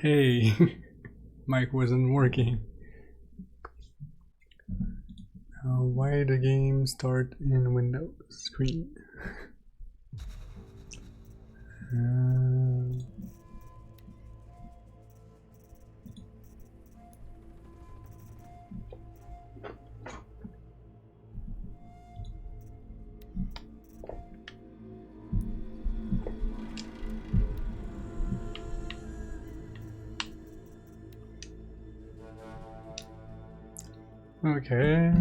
Hey, mic wasn't working. Why the game start in Windows screen? Okay.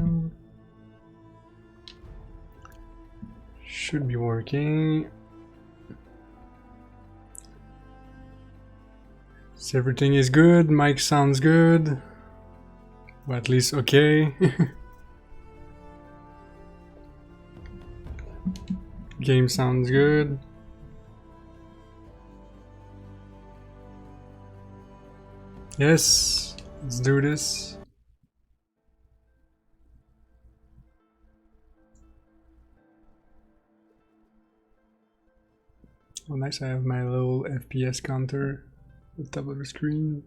Should be working. So everything is good, mic sounds good. Or at least okay. Game sounds good. Yes, let's do this. Oh nice, I have my little FPS counter at the top of the screen.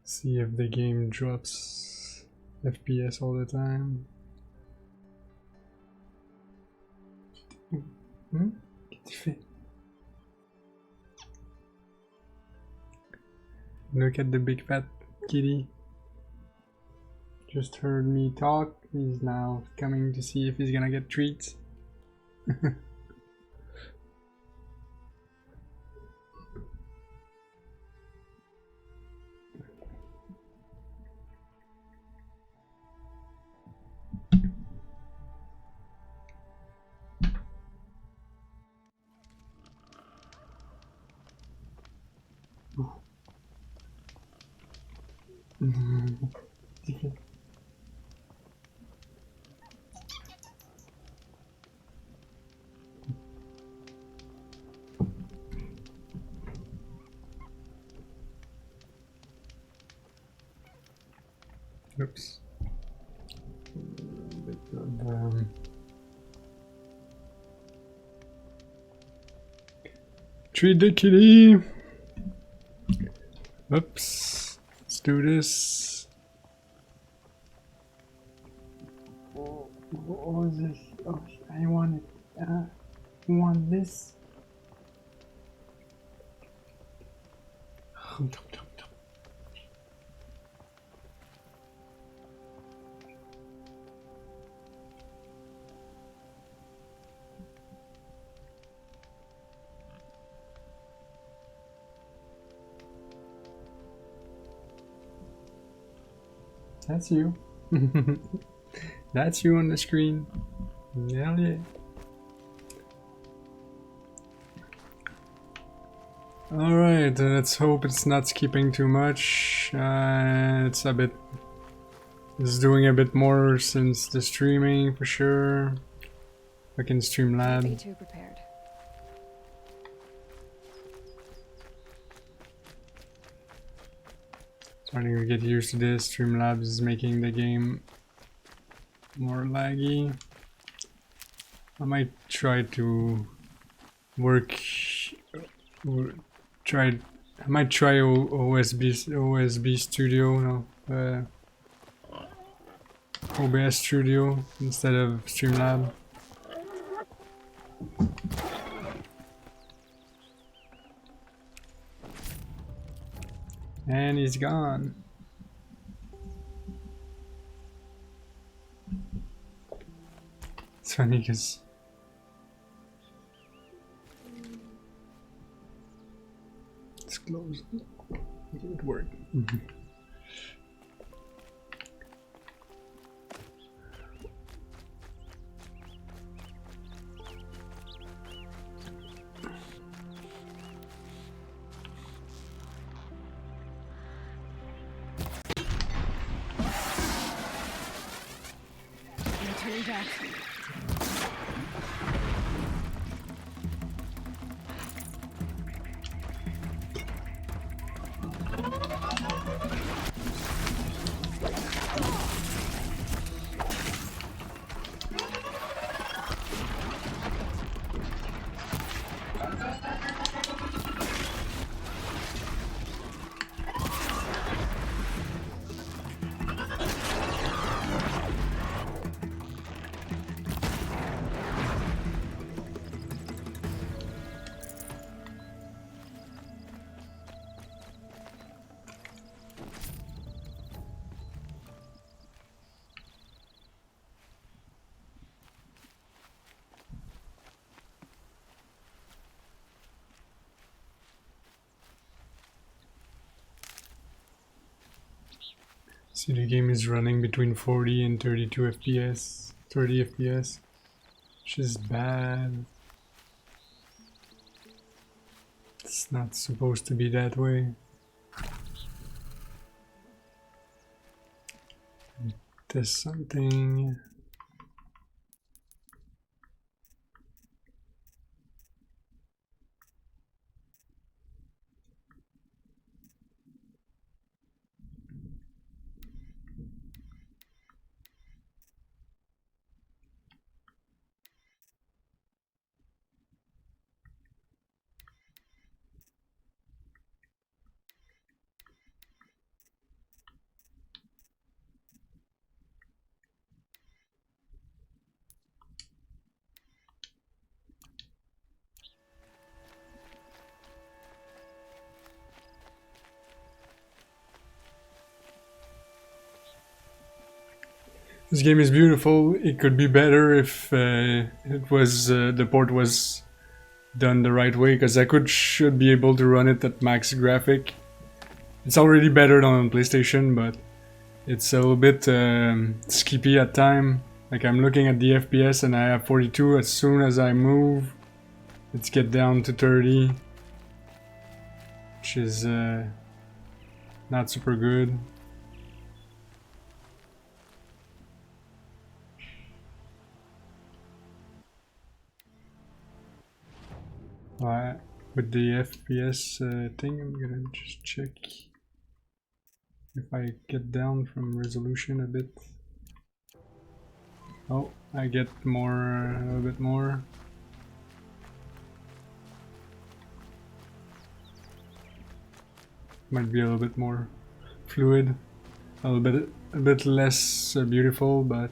See if the game drops FPS all the time. Qu'est-ce que tu fais? Look at the big fat kitty. Just heard me talk. He's now coming to see if he's gonna get treats. Oops. Treat the kitty. Oops. Let's do this. What was this? Oh, I want it. Want this? That's you. That's you on the screen. Hell yeah. Alright, let's hope it's not skipping too much. It's doing a bit more since the streaming for sure. I can Streamlab. Be too prepared. Starting to get used to this. Streamlabs is making the game more laggy. I might try to I might try OSB Studio, no, OBS Studio instead of Streamlab. And he's gone. It's funny because it's closed. It didn't work. Turning back. See, the game is running between 40 and 32 FPS, 30 FPS, which is bad. It's not supposed to be that way. Test something. This game is beautiful. It could be better if it was the port was done the right way, because I should be able to run it at max graphic. It's already better than on PlayStation, but it's a little bit skippy at time. Like, I'm looking at the FPS and I have 42. As soon as I move, let's get down to 30, which is not super good. With the FPS thing, I'm gonna just check if I get down from resolution a bit. Oh, I get more, a little bit more. Might be a little bit more fluid, a bit less beautiful, but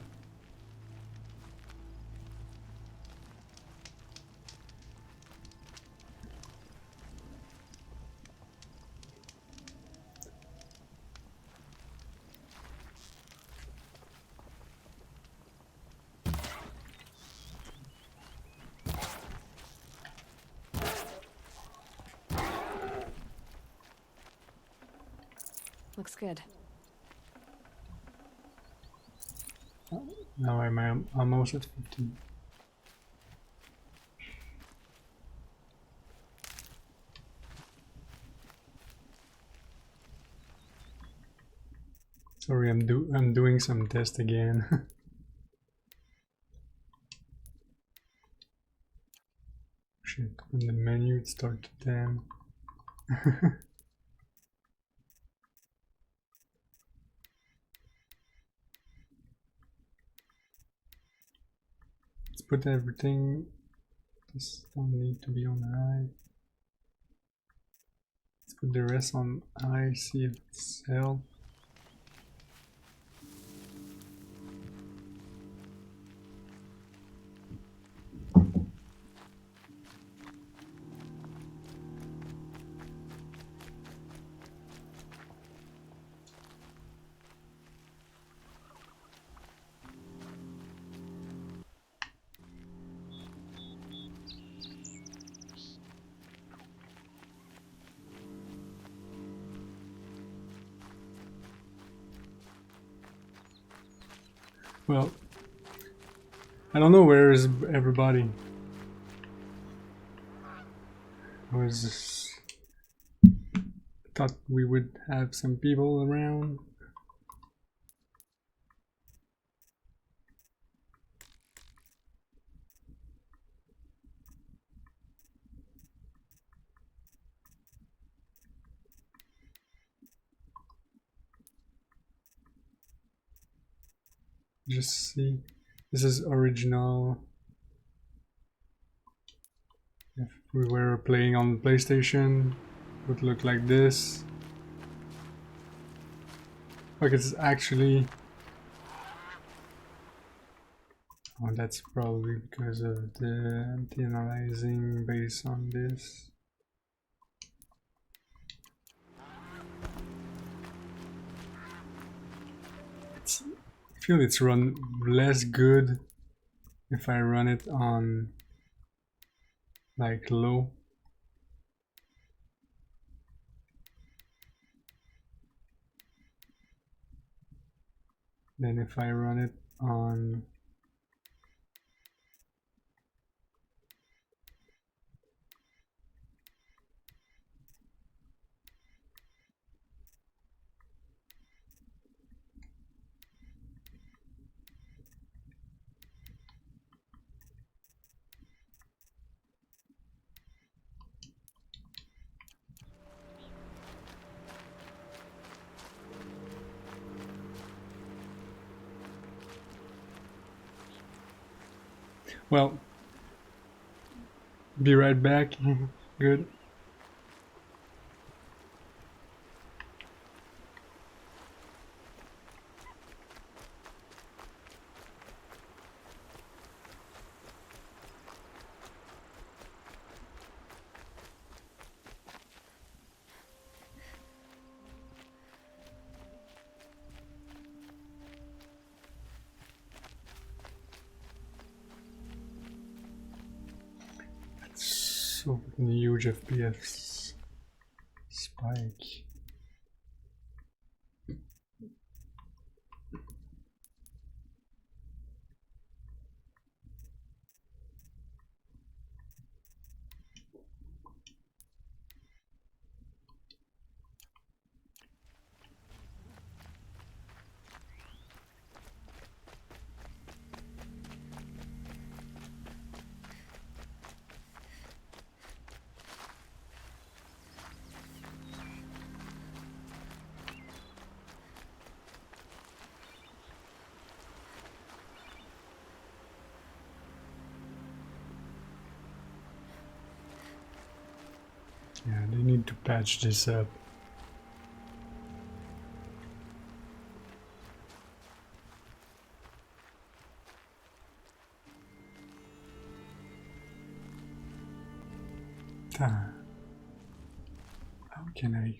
looks good. now I'm almost at 15. Sorry, I'm doing some test again. Shit, in the menu it started then. Let's put everything. This don't need to be on high. Let's put the rest on high, see if it's held. Well, I don't know where is everybody. Thought we would have some people around. Just see, this is original. If we were playing on PlayStation, it would look like this. Like, it's actually, oh, that's probably because of the anti-aliasing based on this. I feel it's run less good if I run it on like low. Then if I run it on well, be right back. Good. So huge FPS spike. Yeah, they need to patch this up. How can I?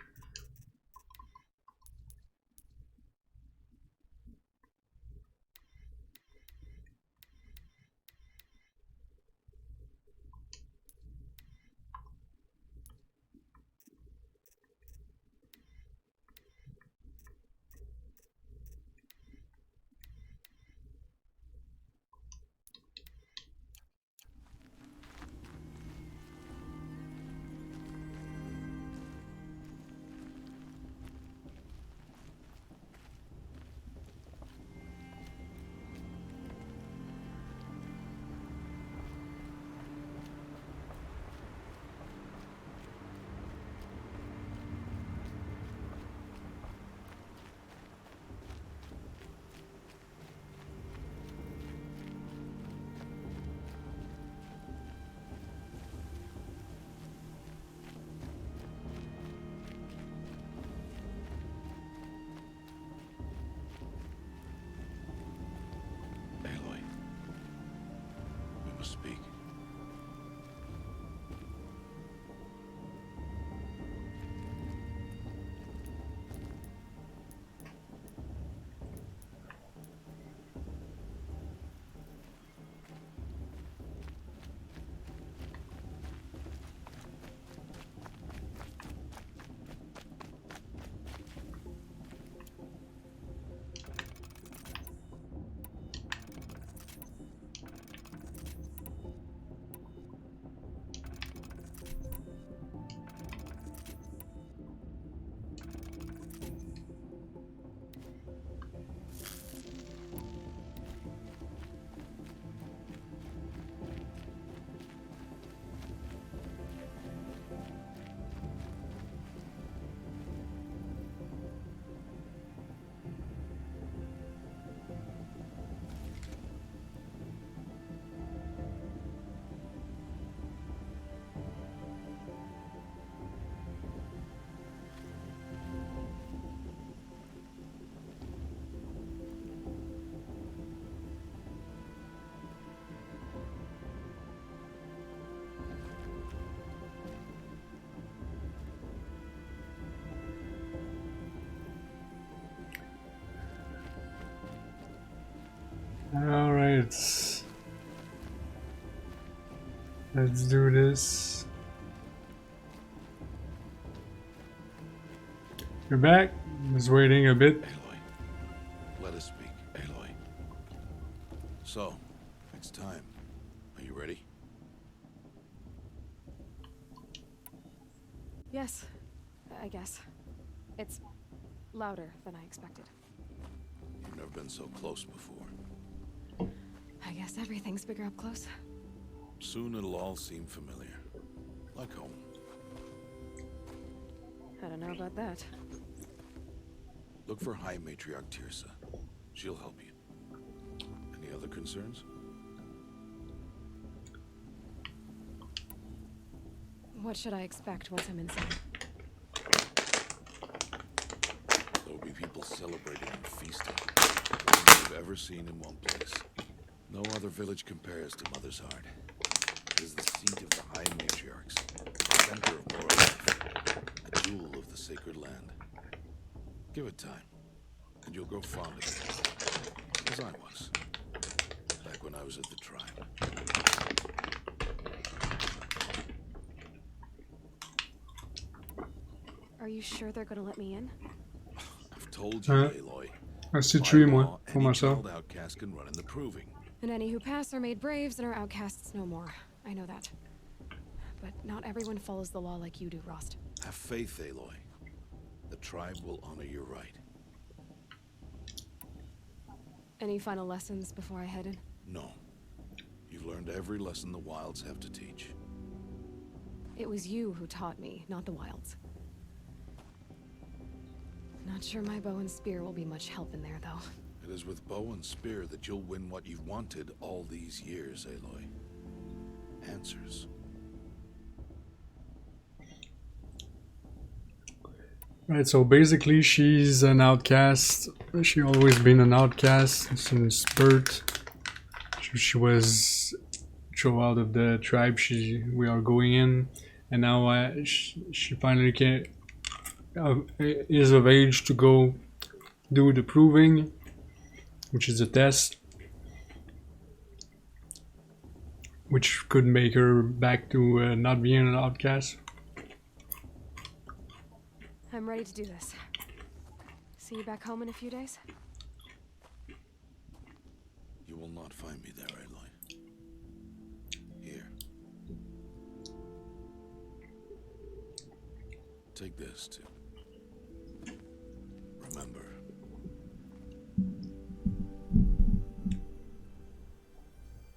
Aloy, we must speak. All right, let's do this. You're back. I was waiting a bit. Aloy, let us speak. So, it's time. Are you ready? Yes, I guess. It's louder than I expected. You've never been so close before. I guess everything's bigger up close. Soon it'll all seem familiar. Like home. I don't know about that. Look for High Matriarch Tirsa. She'll help you. Any other concerns? What should I expect once I'm inside? There'll be people celebrating and feasting. More than you've ever seen in one place. No other village compares to Mother's Heart. It is the seat of the High Matriarchs, the center of moral life, a jewel of the sacred land. Give it time, and you'll grow fond of it, as I was, back when I was at the tribe. Are you sure they're gonna let me in? I've told you, Aloy. C'est By tuer moi, law, pour any myself. child outcast can run in the proving. And any who pass are made braves and are outcasts no more. I know that. But not everyone follows the law like you do, Rost. Have faith, Aloy. The tribe will honor your right. Any final lessons before I head in? No. You've learned every lesson the wilds have to teach. It was you who taught me, not the wilds. Not sure my bow and spear will be much help in there, though. It is with bow and spear that you'll win what you've wanted all these years, Aloy. Answers. Right, so basically she's an outcast. She always been an outcast since birth. She was thrown out of the tribe we are going in, and now she finally is of age to go do the proving, which is a test, which could make her back to not being an outcast. I'm ready to do this. See you back home in a few days? You will not find me there, Aloy. Here. Take this, too. Remember.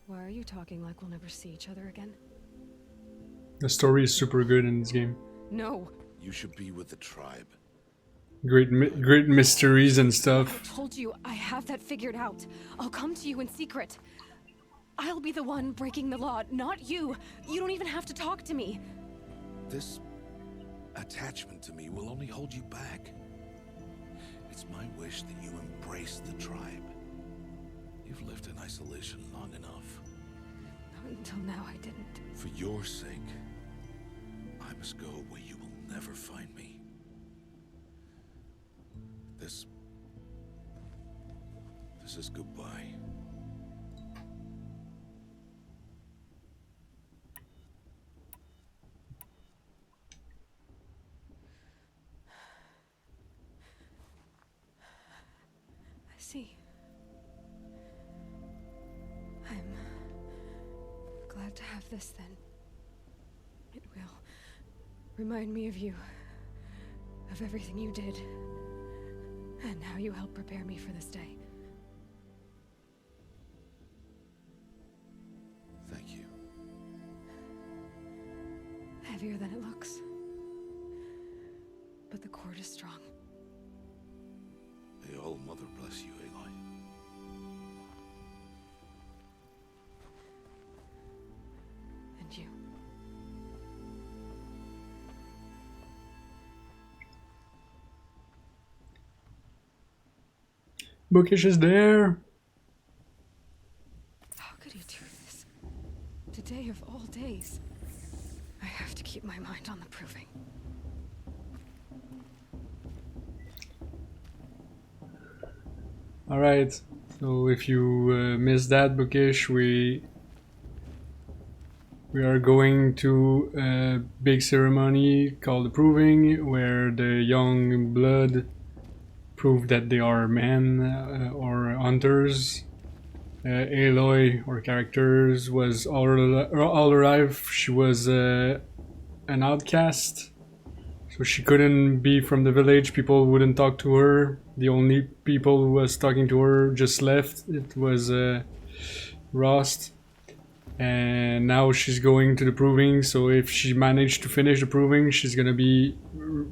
Why are you talking like we'll never see each other again? The story is super good in this game. No! You should be with the tribe. Great mysteries and I stuff. told you, I have that figured out. I'll come to you in secret. I'll be the one breaking the law, not you. You don't even have to talk to me. This attachment to me will only hold you back. It's my wish that you embrace the tribe. You've lived in isolation long enough. Until now, I didn't. For your sake, I must go where you will never find me. This is goodbye. I see. I'm glad to have this then. It will remind me of you, of everything you did, and how you helped prepare me for this day. Thank you. Heavier than it looks. But the cord is strong. May All Mother bless you, Aloy. And you. Bookish is there. How could he do this? Today of all days. I have to keep my mind on the proving. Alright, so if you missed that, Bookish, we are going to a big ceremony called the Proving, where the young blood prove that they are men or hunters. Aloy, our characters, was all alive. She was an outcast, so she couldn't be from the village. People wouldn't talk to her. The only people who was talking to her just left. It was Rost. And now she's going to the proving, so if she managed to finish the proving, she's gonna be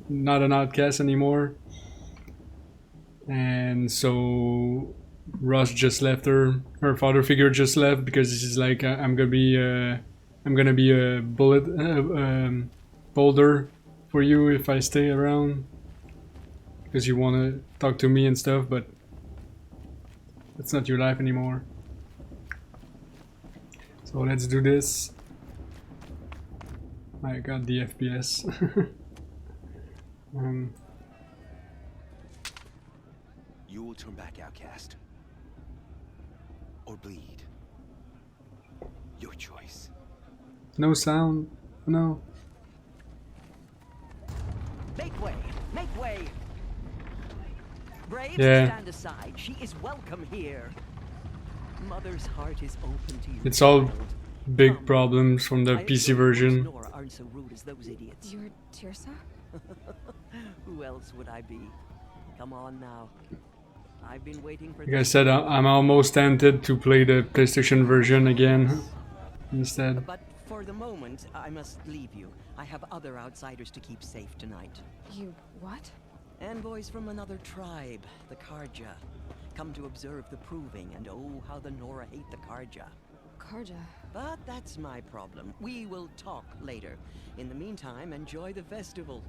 not an outcast anymore. And so Ross just left her. Her father figure just left because he's like, I'm gonna be a bullet boulder for you if I stay around, because you want to talk to me and stuff, but that's not your life anymore. So let's do this. I got the FPS. You will turn back, outcast. Or bleed. Your choice. No sound. No. Make way! Make way! Braves, Yeah. stand aside. She is welcome here. Mother's heart is open to you. It's all child. big Come. problems from the I PC assure you, version. Nora aren't so rude as those idiots. You're Tirsa? Who else would I be? Come on now. I've been waiting for Like I said, I'm almost tempted to play the PlayStation version again instead. But for the moment, I must leave you. I have other outsiders to keep safe tonight. You what? Envoys from another tribe, the Karja. Come to observe the proving, and oh, how the Nora hate the Karja. Karja. But that's my problem. We will talk later. In the meantime, enjoy the festival.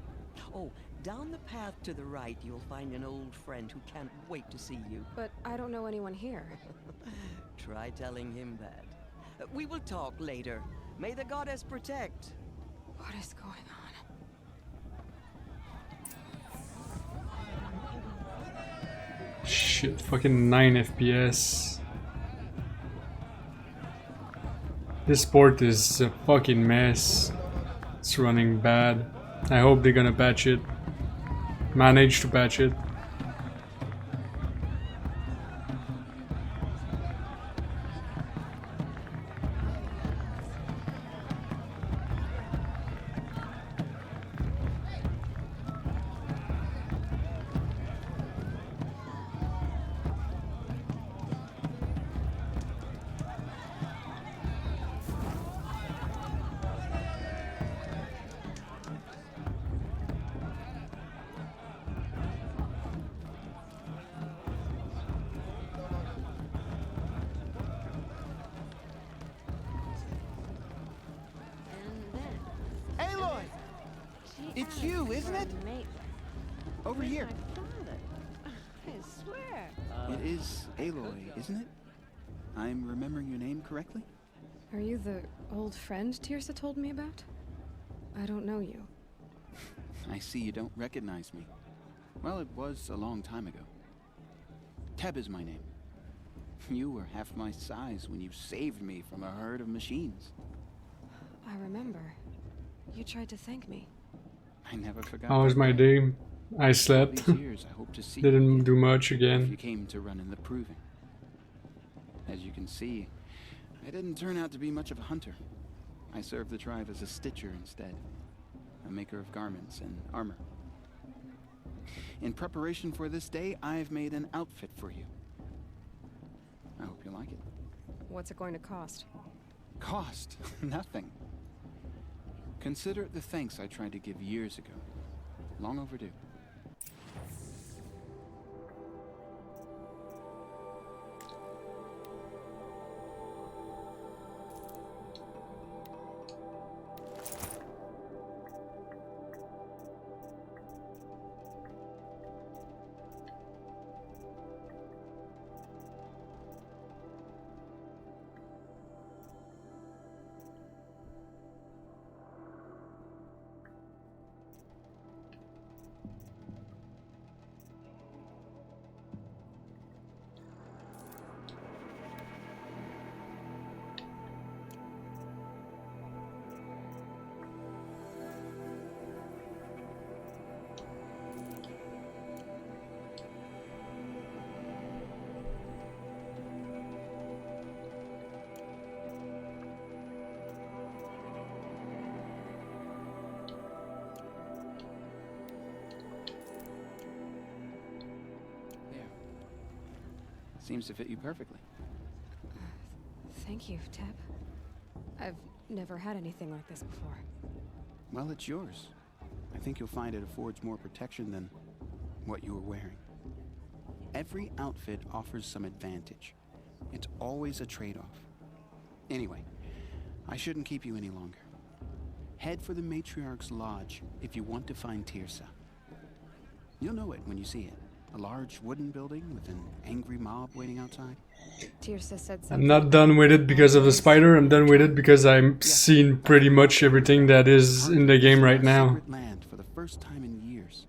Oh, down the path to the right, you'll find an old friend who can't wait to see you. But I don't know anyone here. Try telling him that. We will talk later. May the goddess protect. What is going on? Shit, fucking 9 FPS. This port is a fucking mess. It's running bad. I hope they're gonna patch it. Manage to patch it. Aloy! It's you, isn't it? Over here. I swear. It is Aloy, isn't it? I'm remembering your name correctly? Are you the old friend Tirsa told me about? I don't know you. I see you don't recognize me. Well, it was a long time ago. Teb is my name. You were half my size when you saved me from a herd of machines. I remember. You tried to thank me. I never forgot. How was that my day. day? I All slept. these years, I hope to see you Didn't again, do much if you again. came to run in the proving. As you can see, I didn't turn out to be much of a hunter. I served the tribe as a stitcher instead, a maker of garments and armor. In preparation for this day, I've made an outfit for you. I hope you like it. What's it going to cost? Cost? Nothing. Consider it the thanks I tried to give years ago. Long overdue. Seems to fit you perfectly. Thank you, Teb. I've never had anything like this before. Well, it's yours. I think you'll find it affords more protection than what you were wearing. Every outfit offers some advantage. It's always a trade-off. Anyway, I shouldn't keep you any longer. Head for the Matriarch's Lodge if you want to find Tirsa. You'll know it when you see it. A large wooden building with an angry mob waiting outside. Tirsa said I'm something. not done with it because of the spider. I'm done with it because I've seen pretty much everything that is in the game right now. Secret land for the first time in years.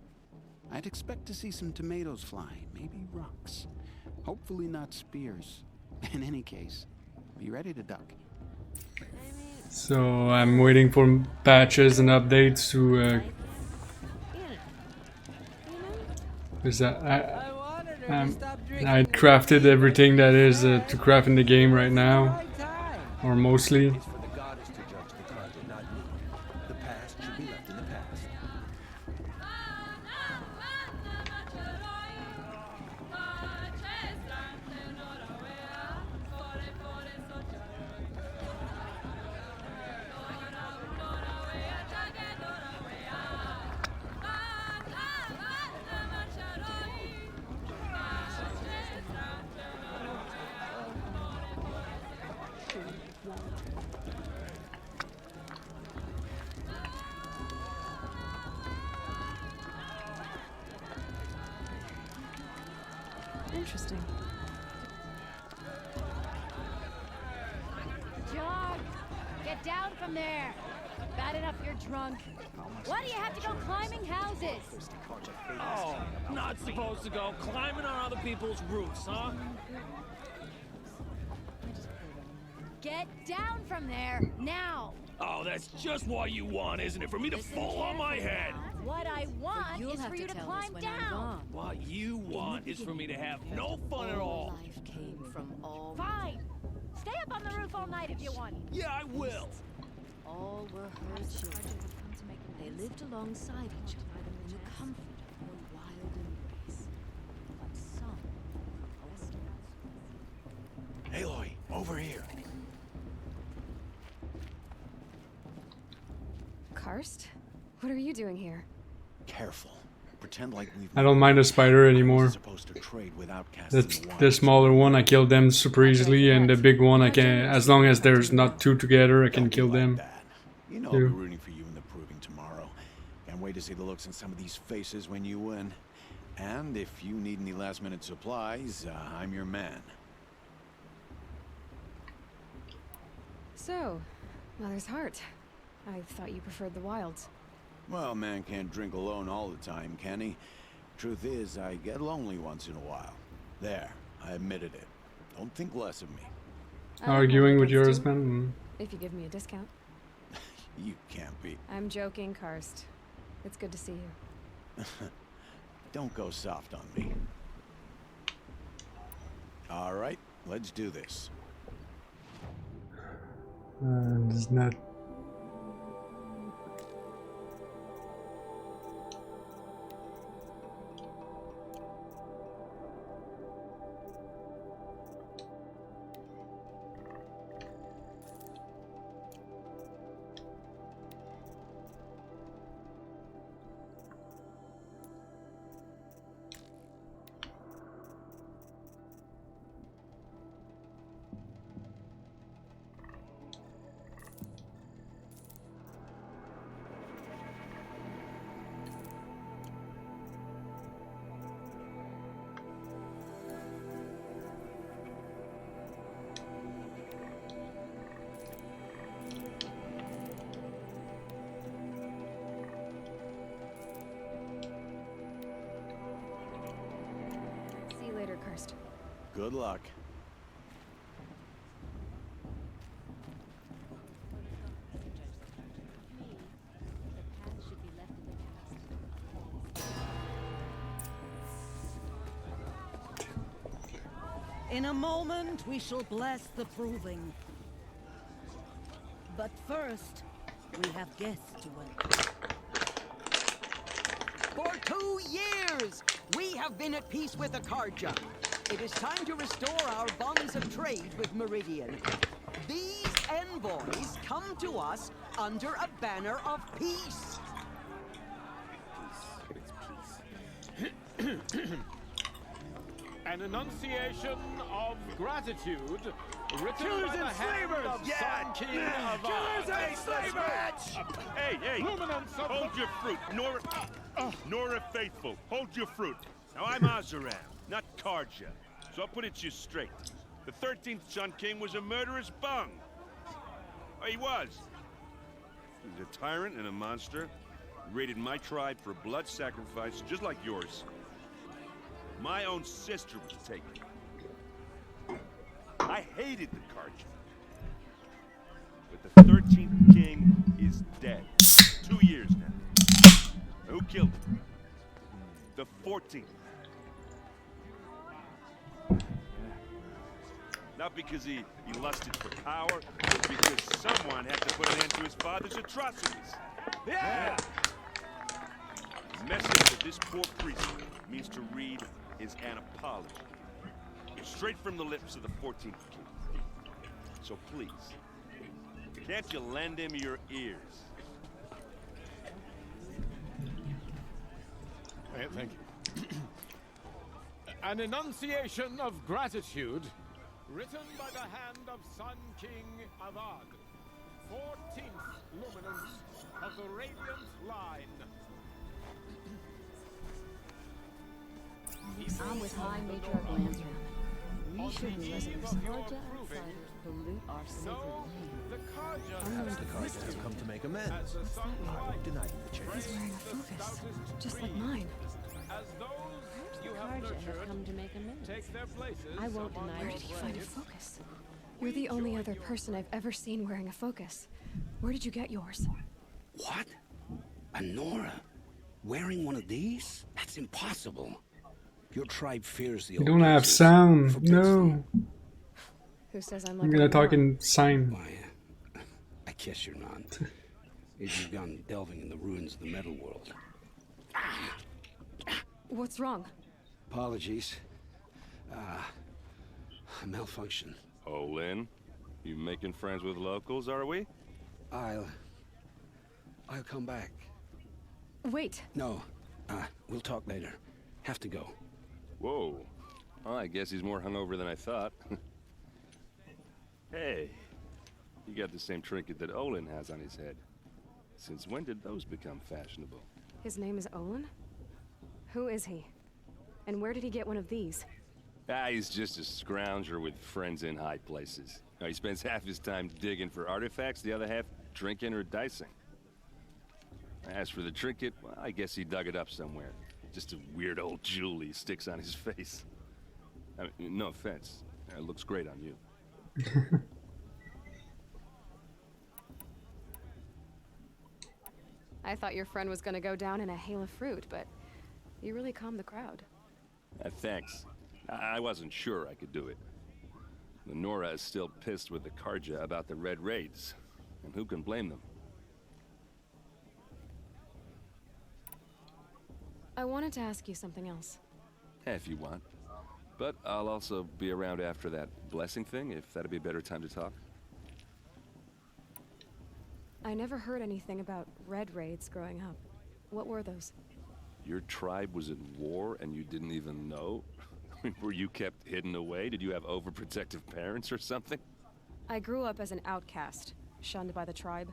I'd expect to see some tomatoes fly, maybe rocks. Hopefully not spears. In any case, be ready to duck. So I'm waiting for patches and updates to. Is that I crafted everything that is to craft in the game right now, or mostly. It's for the goddess to judge the content, not me. The past should be left in the past. Interesting. John, get down from there. Bad enough you're drunk. Why do you have to go climbing houses? Oh, not supposed to go climbing on other people's roofs, huh? Get down from there, now. Oh, that's just what you want, isn't it? For me to fall on my head. What I want You'll is have for you to tell us climb when I'm down. gone. What you want is for me to have no fun at all. Life came from all. Fine. Stay up on the roof all night if you want. Yeah, I will. All were her children. They lived alongside each other in the comfort of her wild embrace. But some rested. Aloy, over here. Karst? What are you doing here? Careful. Pretend like we've. I don't mind the spider anymore. Supposed to trade without casting The smaller one I kill them super easily, and the big one I can, as long as there's not two together, I can kill them. You know I'll be rooting for you in the proving tomorrow. Can't wait to see the looks on some of these faces when you win. And if you need any last-minute supplies, I'm your man. So, Mother's Heart. I thought you preferred the wilds. Well, man can't drink alone all the time, can he? Truth is, I get lonely once in a while. There, I admitted it. Don't think less of me. I don't Arguing have with your against you, husband? if you give me a discount. You can't be. I'm joking, Karst. It's good to see you. Don't go soft on me. All right, let's do this. It's not. See you later, Karst. Good luck. In a moment, we shall bless the proving. But first, we have guests to welcome. For 2 years, we have been at peace with the Karja. It is time to restore our bonds of trade with Meridian. These envoys come to us under a banner of peace. An enunciation of gratitude written by the hand of Sun King of Hey, hold your fruit. Nora Faithful, hold your fruit. Now I'm Azaram, not Karja, so I'll put it to you straight. The 13th Sun King was a murderous bung. Oh, he was. He was a tyrant and a monster. He raided my tribe for blood sacrifice, just like yours. My own sister was taken. I hated the Karja. But the 13th King is dead. 2 years now. Who killed him? The 14th. Not because he lusted for power, but because someone had to put an end to his father's atrocities. Yeah! The message that this poor priest means to read is an apology. Straight from the lips of the 14th king. So please, can't you lend him your ears? Thank you. An enunciation of gratitude written by the hand of Sun King Avad, 14th luminance of the Radiant Line. I'm with High Major Glansman. We shouldn't let the Karja outsiders pollute our sacred land. The Karja has come to make amends. I won't deny you the chance. He's wearing a focus, just like mine. As those The you have Karja have nurtured come to make amends. take their places. I won't deny Where your did he find a right. focus? You're the only other person I've ever seen wearing a focus. Where did you get yours? What? A Nora? Wearing one of these? That's impossible. Your tribe fears the You old don't have places, sound. forbids No. them. Who says I'm I'm like gonna a talk Nora? in sign. Why, I guess you're not. You've gone delving in the ruins of the metal world. What's wrong? Apologies. A malfunction. Oh, Lynn, you making friends with locals, are we? I'll come back. Wait. No, we'll talk later. Have to go. Whoa. Well, I guess he's more hungover than I thought. Hey, you got the same trinket that Olin has on his head. Since when did those become fashionable? His name is Olin? Who is he? And where did he get one of these? He's just a scrounger with friends in high places. Now, he spends half his time digging for artifacts, the other half drinking or dicing. As for the trinket, well, I guess he dug it up somewhere. Just a weird old jewel he sticks on his face. I mean, no offense. It looks great on you. I thought your friend was gonna go down in a hail of fruit, but you really calmed the crowd. Thanks. I wasn't sure I could do it. The Nora is still pissed with the Karja about the Red Raids. And who can blame them? I wanted to ask you something else. If you want. But I'll also be around after that blessing thing, if that'd be a better time to talk. I never heard anything about red raids growing up. What were those? Your tribe was at war and you didn't even know? Were you kept hidden away? Did you have overprotective parents or something? I grew up as an outcast, shunned by the tribe.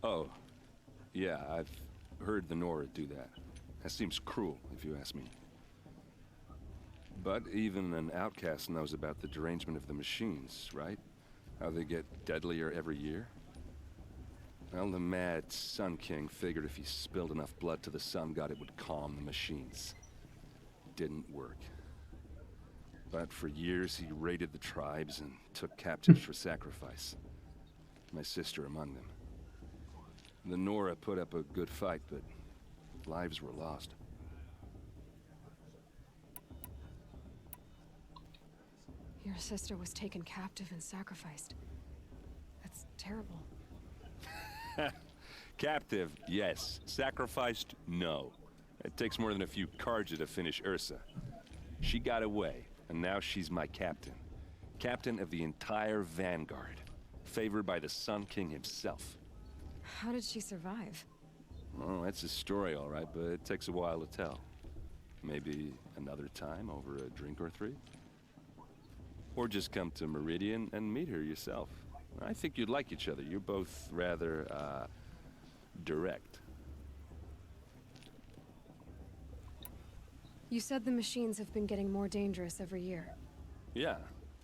Oh, yeah, I've heard the Nora do that. That seems cruel, if you ask me. But even an outcast knows about the derangement of the machines, right? How they get deadlier every year? Well, the mad Sun King figured if he spilled enough blood to the Sun God, it would calm the machines. Didn't work. But for years, he raided the tribes and took captives for sacrifice. My sister among them. The Nora put up a good fight, but lives were lost. Your sister was taken captive and sacrificed. That's terrible. Captive, yes. Sacrificed, no. It takes more than a few Karja to finish Ursa. She got away, And now she's my captain. Captain of the entire Vanguard. Favored by the Sun King himself. How did she survive? Oh, that's a story, all right, but it takes a while to tell. Maybe another time over a drink or three? Or just come to Meridian and meet her yourself. I think you'd like each other. You're both rather, direct. You said the machines have been getting more dangerous every year. Yeah,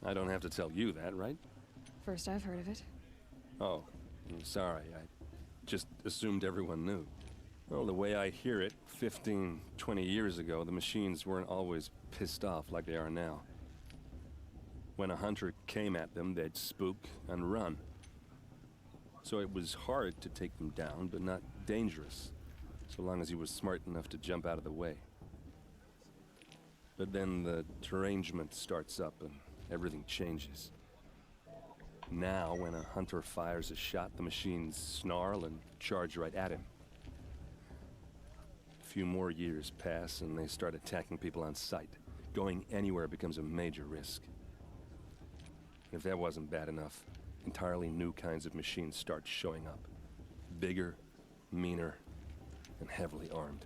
I don't have to tell you that, right? First I've heard of it. Oh, I'm sorry. I just assumed everyone knew. Well, the way I hear it, 15, 20 years ago, the machines weren't always pissed off like they are now. When a hunter came at them, they'd spook and run. So it was hard to take them down, but not dangerous, so long as he was smart enough to jump out of the way. But then the derangement starts up and everything changes. Now, when a hunter fires a shot, the machines snarl and charge right at him. A few more years pass and they start attacking people on sight. Going anywhere becomes a major risk. If that wasn't bad enough, entirely new kinds of machines start showing up. Bigger, meaner, and heavily armed.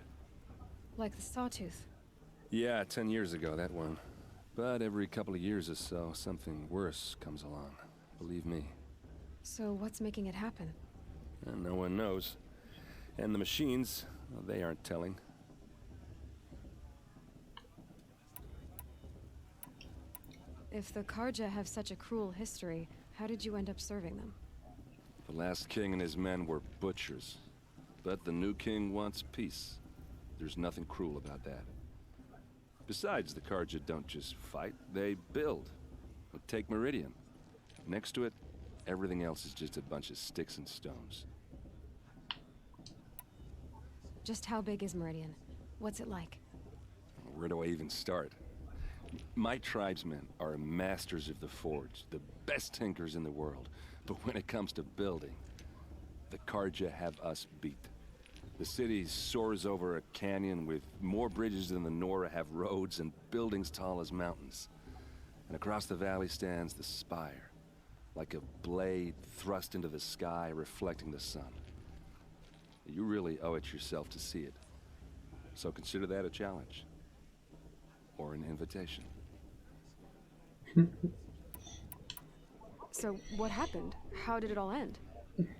Like the Sawtooth. Yeah, 10 years ago, that one. But every couple of years or so, something worse comes along. Believe me. So what's making it happen? And no one knows. And the machines, well, they aren't telling. If the Karja have such a cruel history, how did you end up serving them? The last king and his men were butchers. But the new king wants peace. There's nothing cruel about that. Besides, the Karja don't just fight, they build. Take Meridian. Next to it, everything else is just a bunch of sticks and stones. Just how big is Meridian? What's it like? Where do I even start? My tribesmen are masters of the forge, the best tinkers in the world. But when it comes to building, the Karja have us beat. The city soars over a canyon with more bridges than the Nora have roads and buildings tall as mountains. And across the valley stands the spire, like a blade thrust into the sky reflecting the sun. You really owe it yourself to see it. So consider that a challenge. Or an invitation. So what happened? How did it all end?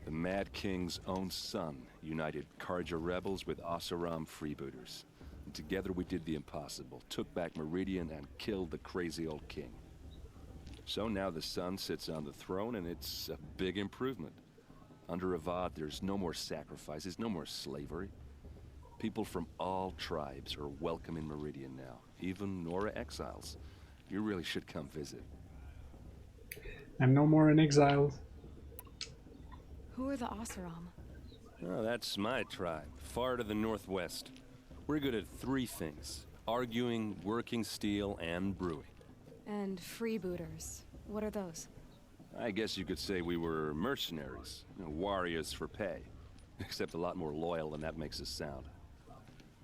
The Mad King's own son united Karja rebels with Oseram freebooters. And together we did the impossible, took back Meridian and killed the crazy old king. So now the son sits on the throne and it's a big improvement. Under Avad, there's no more sacrifices, no more slavery. People from all tribes are welcome in Meridian now, even Nora exiles. You really should come visit. I'm no more an exile. Who are the Oseram? Oh, that's my tribe, far to the northwest. We're good at three things: arguing, working steel, and brewing. And freebooters. What are those? I guess you could say we were mercenaries, warriors for pay. Except a lot more loyal than that makes us sound.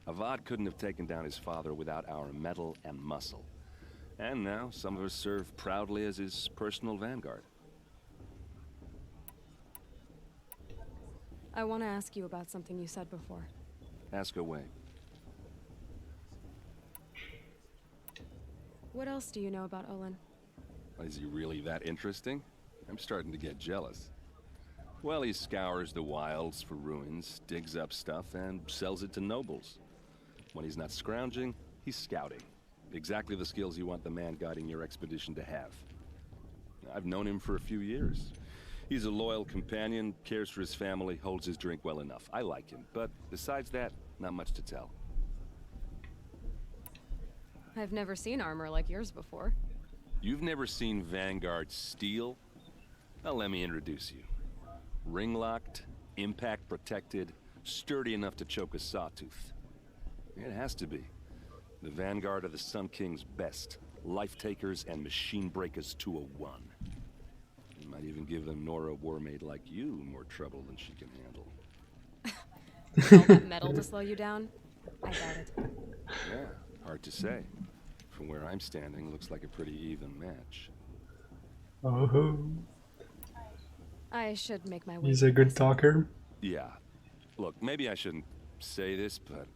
Avad couldn't have taken down his father without our metal and muscle. And now, some of us serve proudly as his personal vanguard. I want to ask you about something you said before. Ask away. What else do you know about Olin? Is he really that interesting? I'm starting to get jealous. Well, he scours the wilds for ruins, digs up stuff, and sells it to nobles. When he's not scrounging, he's scouting. Exactly the skills you want the man guiding your expedition to have. I've known him for a few years. He's a loyal companion, cares for his family, holds his drink well enough. I like him, but besides that, not much to tell. I've never seen armor like yours before. You've never seen Vanguard steel? Well, let me introduce you. Ring-locked, impact-protected, sturdy enough to choke a sawtooth. It has to be. The Vanguard are the Sun King's best. Life-takers and machine breakers to a one. You might even give a Nora warmaid like you more trouble than she can handle. All that metal to slow you down? I doubt it. Yeah, hard to say. From where I'm standing, looks like a pretty even match. Oh, I should make my way. he's a good talker. Yeah. Look, maybe I shouldn't say this, but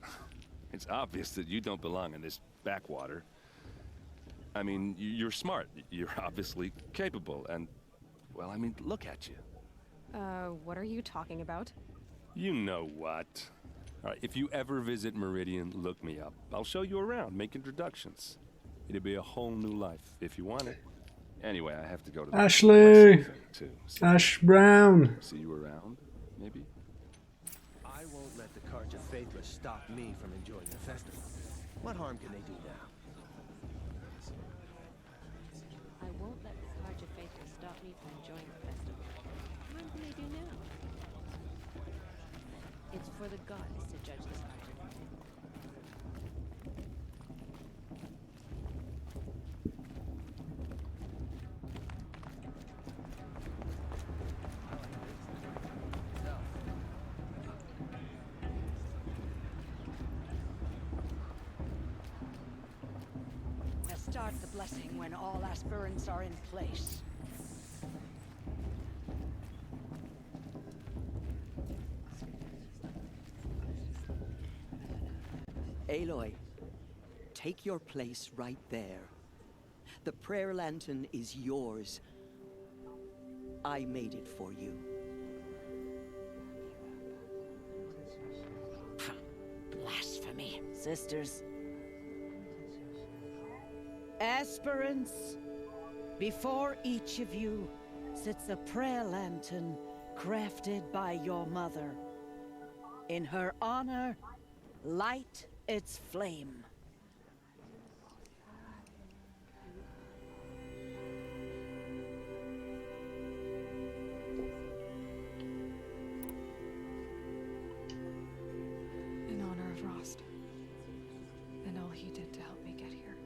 it's obvious that you don't belong in this backwater. I mean, you're smart. You're obviously capable, and, well, I mean, look at you. What are you talking about? You know what. All right, if you ever visit Meridian, look me up. I'll show you around, make introductions. It'll be a whole new life, if you want it. Anyway, I have to go to the Ashley! too. So Ash Brown! see you around, maybe? I won't let the Carja Faithless stop me from enjoying the festival. What harm can they do now? I won't let the Carja Faithful stop me from enjoying the festival. What harm can they do now? It's for the gods to judge this Carja. Start the blessing when all aspirants are in place. Aloy, take your place right there. The prayer lantern is yours. I made it for you. Blasphemy. Sisters. Aspirants, before each of you sits a prayer lantern crafted by your mother. In her honor, light its flame. In honor of Rost. And all he did to help me get here.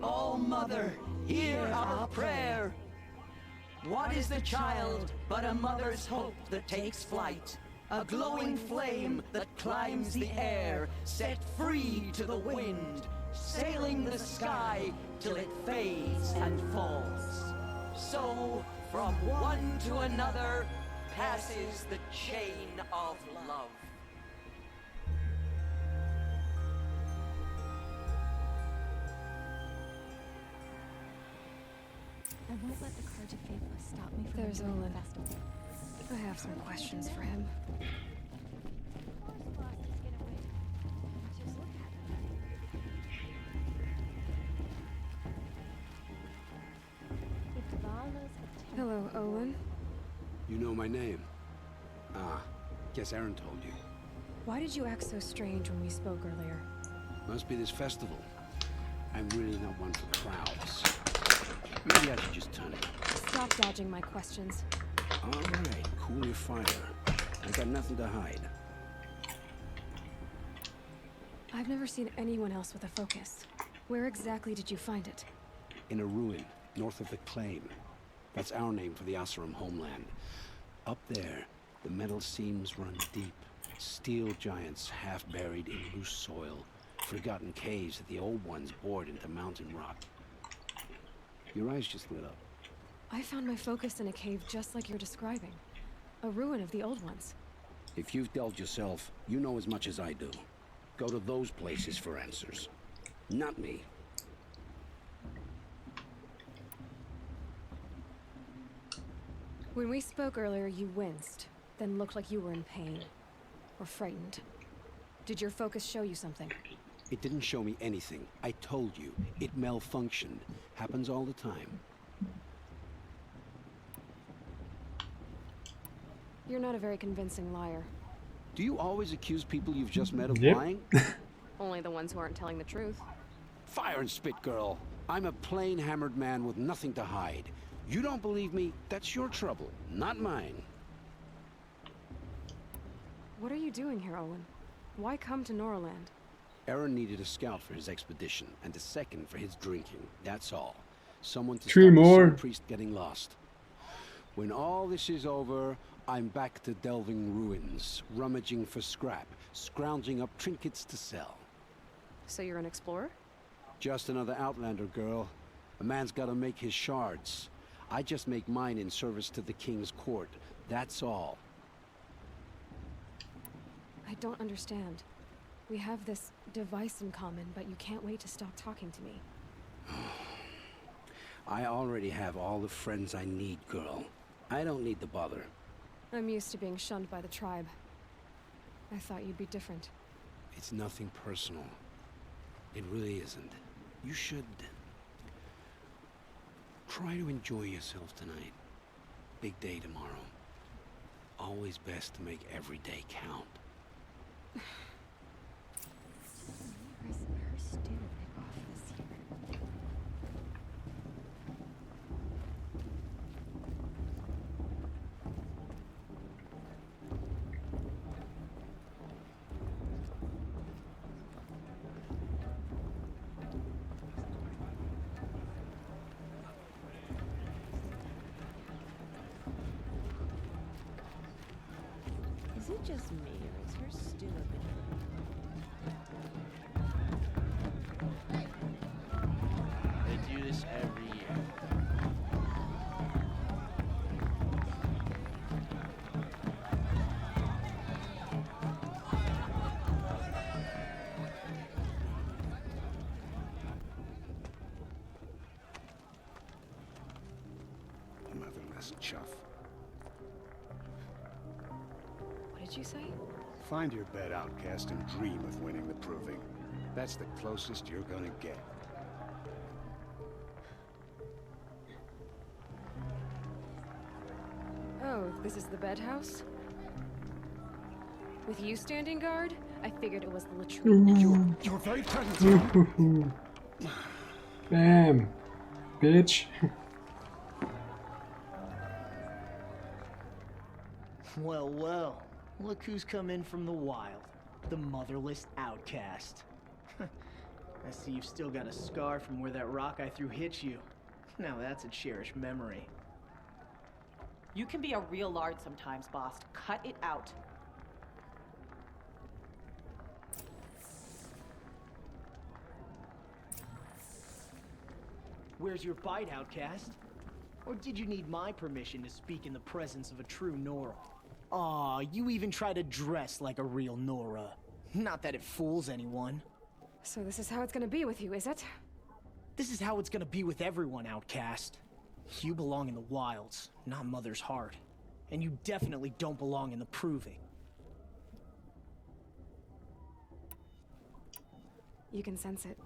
Oh, Mother, hear our prayer. What is the child but a mother's hope that takes flight? A glowing flame that climbs the air, set free to the wind, sailing the sky till it fades and falls. So, from one to another, passes the chain of love. I won't let the Carja Faithless stop me from There's enjoying Olin. the festival. I have some questions for him. Hello, Olin. You know my name? Ah, guess Aaron told you. Why did you act so strange when we spoke earlier? Must be this festival. I'm really not one for crowds. Maybe I should just turn it. Stop dodging my questions. All right, cool your fire. I got nothing to hide. I've never seen anyone else with a focus. Where exactly did you find it? In a ruin, north of the Claim. That's our name for the Oseram homeland. Up there, the metal seams run deep. Steel giants half buried in loose soil. Forgotten caves that the old ones bored into mountain rock. Your eyes just lit up. I found my focus in a cave just like you're describing. A ruin of the old ones. If you've delved yourself, you know as much as I do. Go to those places for answers. Not me. When we spoke earlier, you winced, then looked like you were in pain. Or frightened. Did your focus show you something? It didn't show me anything. I told you. It malfunctioned. Happens all the time. You're not a very convincing liar. Do you always accuse people you've just met of Yep. lying? Only the ones who aren't telling the truth. Fire and spit, girl. I'm a plain hammered man with nothing to hide. You don't believe me, that's your trouble, not mine. What are you doing here, Owen? Why come to Noraland? Aaron needed a scout for his expedition, and a second for his drinking. That's all. Someone to Three stop the more. Sun Priest getting lost. When all this is over, I'm back to delving ruins, rummaging for scrap, scrounging up trinkets to sell. So you're an explorer? Just another Outlander, girl. A man's gotta make his shards. I just make mine in service to the King's court. That's all. I don't understand. We have this device in common, but you can't wait to stop talking to me. I already have all the friends I need, girl. I don't need the bother. I'm used to being shunned by the tribe. I thought you'd be different. It's nothing personal. It really isn't. You should try to enjoy yourself tonight. Big day tomorrow. Always best to make every day count. Her stew pick off this year. Is it just me, or is her stew a bit? They do this every year. Motherless chuff. What did you say? Find your bed, outcast, and dream of winning the proving. That's the closest you're gonna get. Oh, this is the bedhouse? With you standing guard? I figured it was the latrine. You're very talented. Bam, bitch. Well, well. Look who's come in from the wild. The motherless outcast. I see you've still got a scar from where that rock I threw hit you. Now that's a cherished memory. You can be a real lard sometimes, boss. Cut it out. Where's your bite, outcast? Or did you need my permission to speak in the presence of a true Nora? Aw, you even try to dress like a real Nora. Not that it fools anyone. So this is how it's gonna be with you, is it? This is how it's gonna be with everyone, outcast. You belong in the wilds, not Mother's heart. And you definitely don't belong in the proving. You can sense it.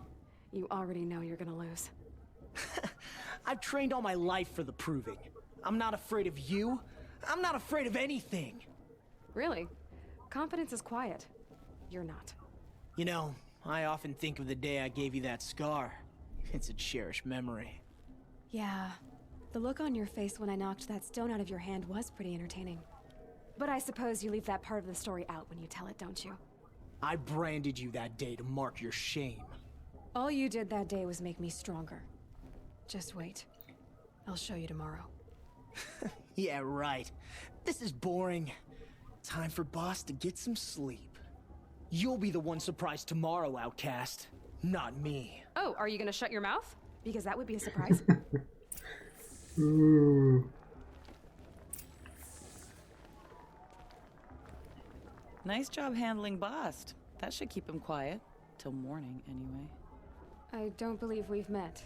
You already know you're gonna lose. I've trained all my life for the proving. I'm not afraid of you. I'm not afraid of anything. Really? Confidence is quiet. You're not. You know, I often think of the day I gave you that scar. It's a cherished memory. Yeah. The look on your face when I knocked that stone out of your hand was pretty entertaining. But I suppose you leave that part of the story out when you tell it, don't you? I branded you that day to mark your shame. All you did that day was make me stronger. Just wait. I'll show you tomorrow. Yeah, right. This is boring. Time for Boss to get some sleep. You'll be the one surprised tomorrow, outcast. Not me. Oh, are you gonna shut your mouth? Because that would be a surprise. Ooh. Nice job handling Bast. That should keep him quiet. Till morning, anyway. I don't believe we've met.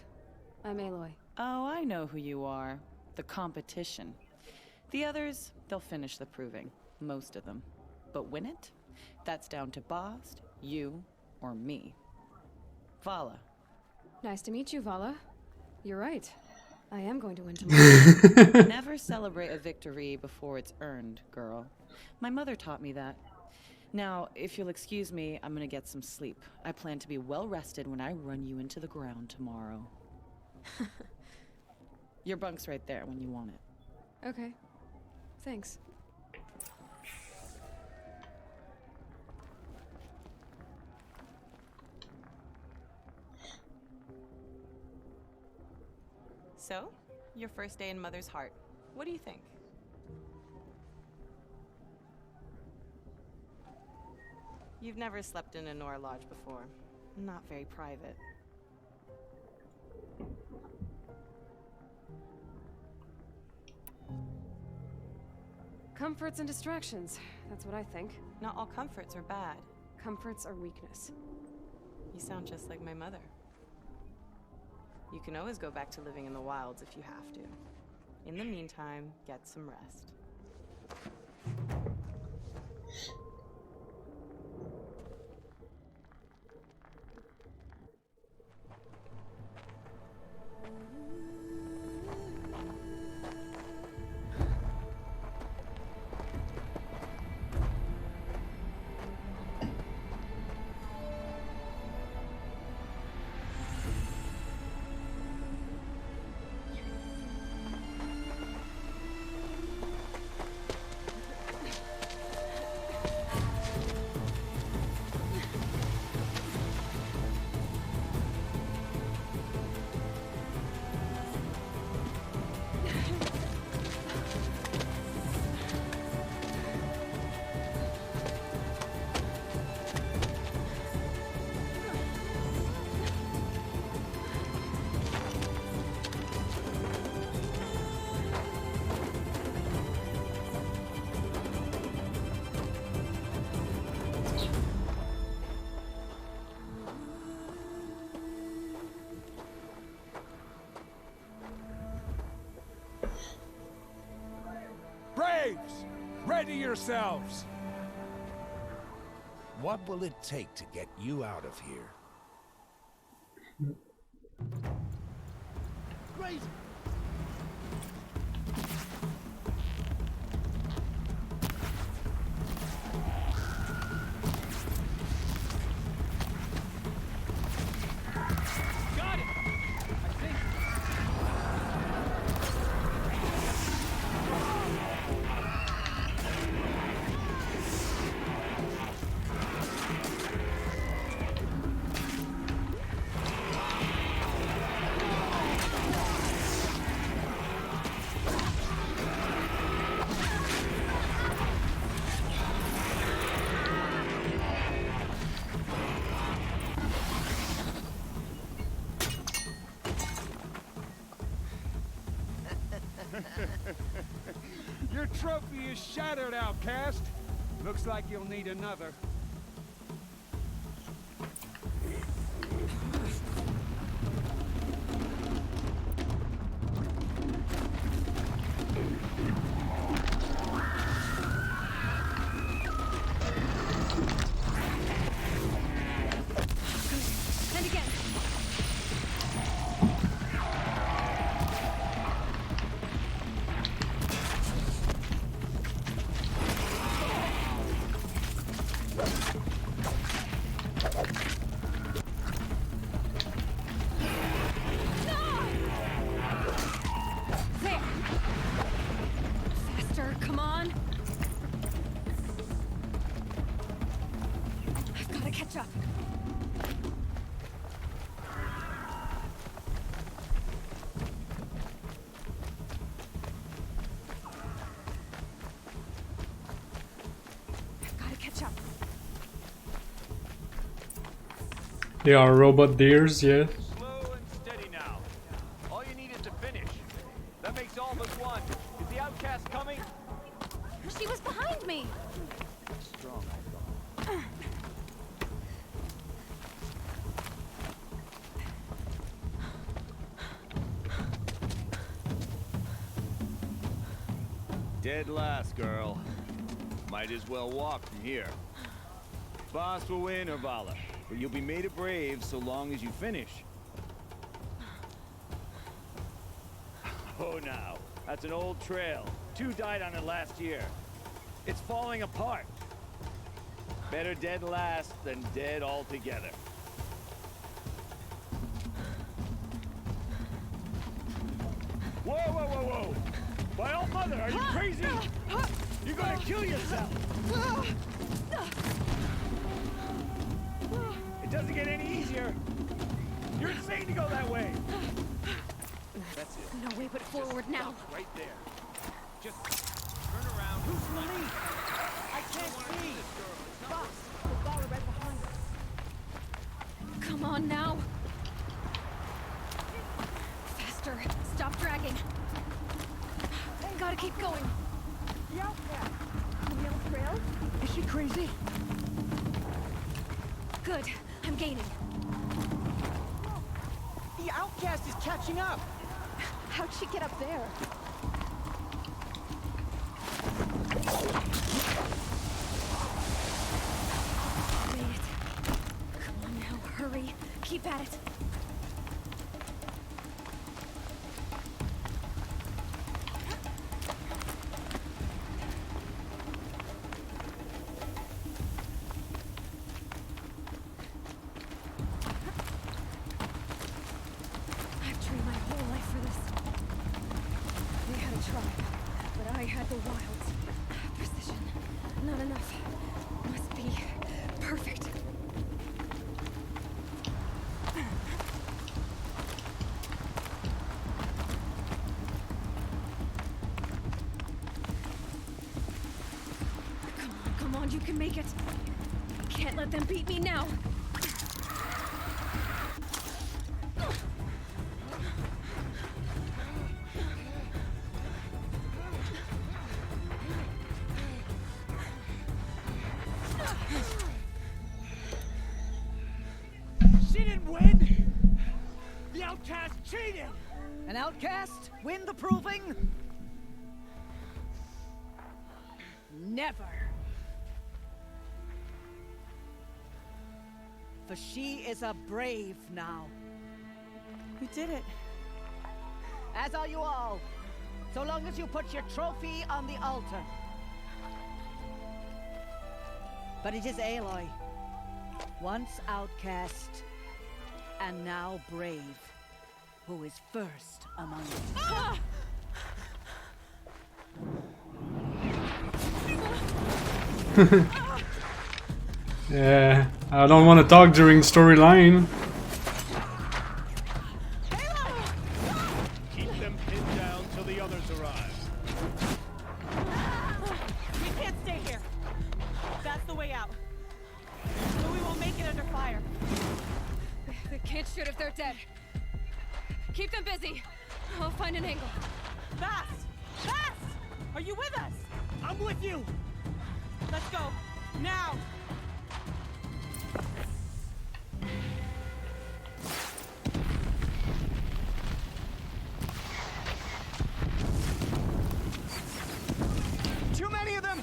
I'm Aloy. Oh, I know who you are. The competition. The others, they'll finish the proving. Most of them. But win it? That's down to Bast, you, or me. Vala. Nice to meet you, Vala. You're right. I am going to win tomorrow. Never celebrate a victory before it's earned, girl. My mother taught me that. Now, if you'll excuse me, I'm gonna get some sleep. I plan to be well rested when I run you into the ground tomorrow. Your bunk's right there when you want it. Okay. Thanks. So, your first day in Mother's Heart. What do you think? You've never slept in a Nora Lodge before. not very private. Comforts and distractions. That's what I think. Not all comforts are bad. Comforts are weakness. You sound just like my mother. You can always go back to living in the wilds if you have to. In the meantime, get some rest. Braves! Ready yourselves! What will it take to get you out of here? Crazy! Got it! I think. Your trophy is shattered, outcast. Looks like you'll need another. And again. There. Faster, come on. I've got to catch up. I've got to catch up. They are robot deers, yeah. Slow and steady now. All you need is to finish. That makes all but one. Is the outcast coming? She was behind me. Strong, I thought. Dead last, girl. Might as well walk from here. Boss will win or Vala, but you'll be made a brave so long as you finish. Oh, now. That's an old trail. 2 died on it last year. It's falling apart. Better dead last than dead altogether. Whoa, whoa, whoa, whoa! By all mother, are you crazy? You're gonna kill yourself! It doesn't get any easier. You're insane to go that way. That's it. No way but forward now. Right there. Just turn around. Who's me? I can't see! Boss, the Vala right behind us. on now. Faster. Stop dragging. Gotta keep going. The outcast. We on trail? Is she crazy? Good. I'm gaining. The outcast is catching up. How'd she get up there? Made it. Come on now, hurry. Keep at it. I've trained my whole life for this. They had a tribe, but I had the wilds. Precision. Not enough. Must be perfect. Come on, you can make it. Can't let them beat me now. She didn't win! The outcast cheated! An outcast win the proving? Never. For she is a brave now. You did it. As are you all. So long as you put your trophy on the altar. But it is Aloy. Once outcast, and now brave, who is first among you. Yeah, I don't want to talk during storyline. Keep them pinned down till the others arrive. We can't stay here. That's the way out. But we won't make it under fire. They can't shoot if they're dead. Keep them busy. I'll find an angle. Fast! Fast! Are you with us? I'm with you! Let's go. Now! Too many of them!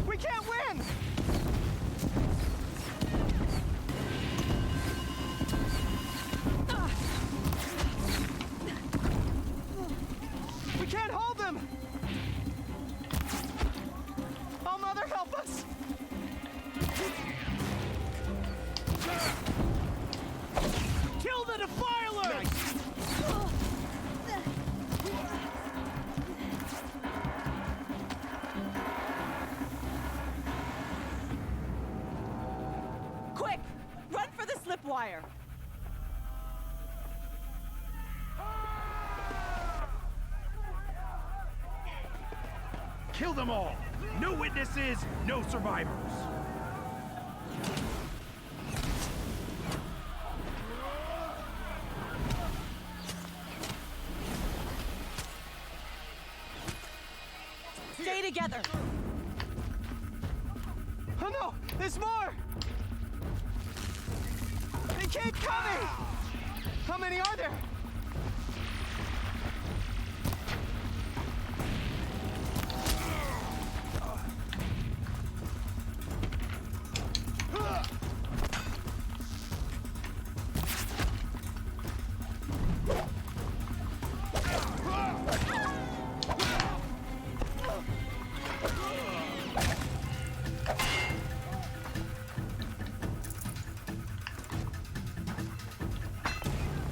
We can't win! We can't hold them! Oh, Mother, help us! Kill the Defiler! Quick! Run for the slip wire! Kill them all! No witnesses, no survivors! Stay together! Oh no! There's more! They keep coming! How many are there?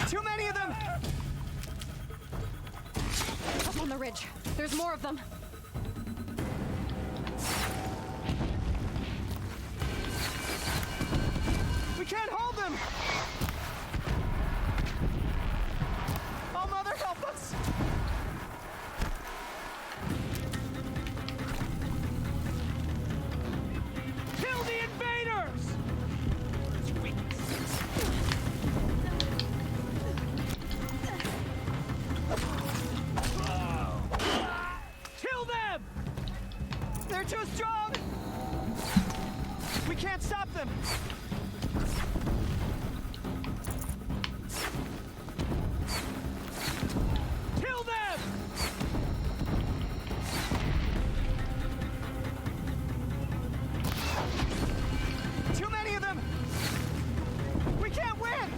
Too many of them! Up on the ridge. There's more of them. We can't hold them! Oh, Mother, help us! Kill the invaders! It's weakness. too strong! We can't stop them! Kill them! Too many of them! We can't win!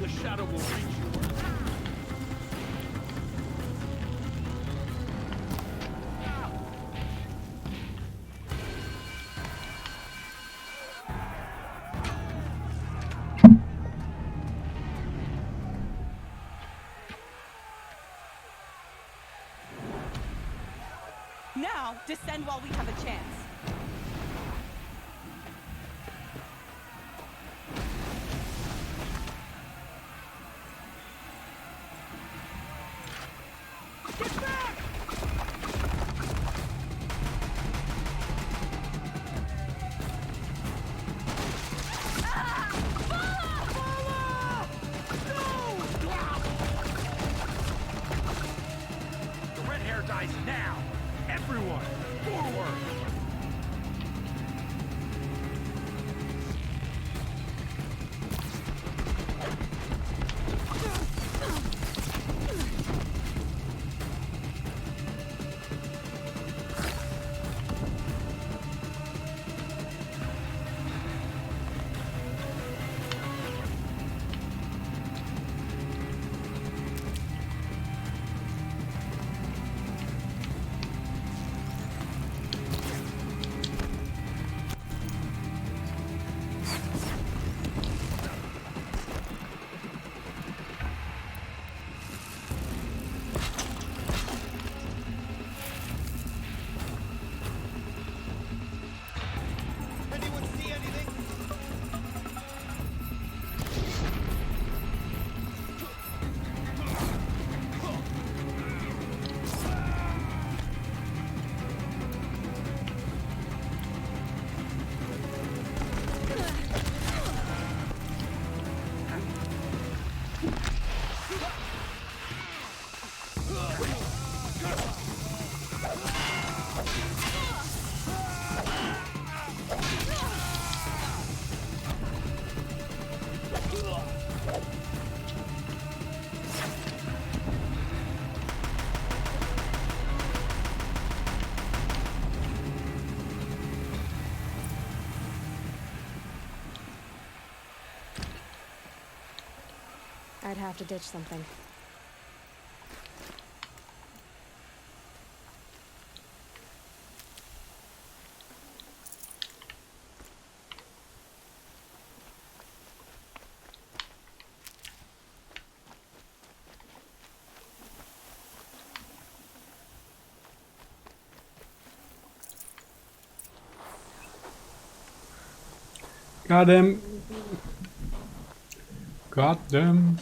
The shadow will reach you. Now, descend while we have a chance. Get back! The red hair dies now! Everyone, forward! Anyone see anything? I'd have to ditch something. Got him. Got them.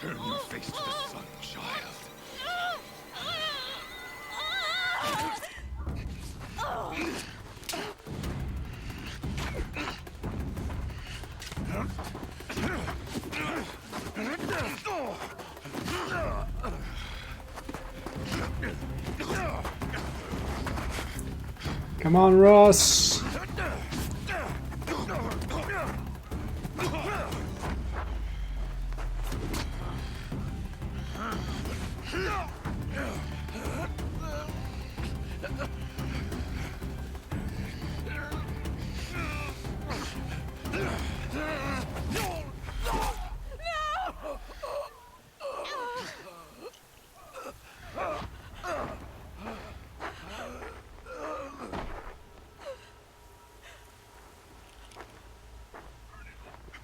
Turn your face to the sun, child. Come on, Ross.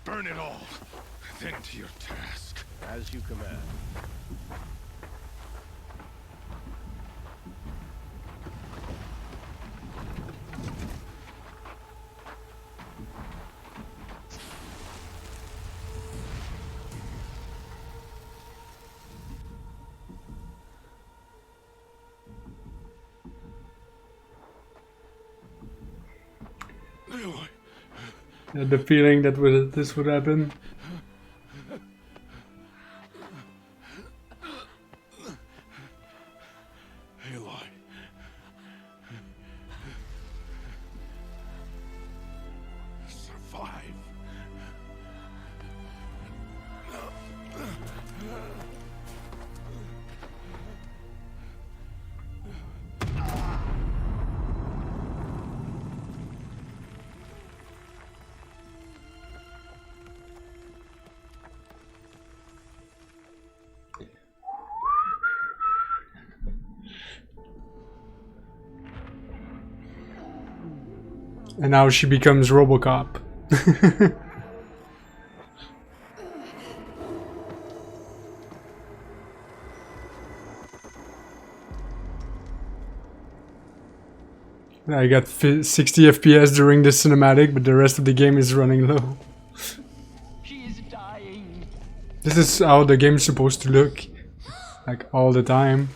Burn it all, then to your task. As you command. I had the feeling that this would happen. Aloy. Survive. And now she becomes RoboCop. I got 60 FPS during this cinematic, but the rest of the game is running low. She is dying. This is how the game's supposed to look. Like all the time.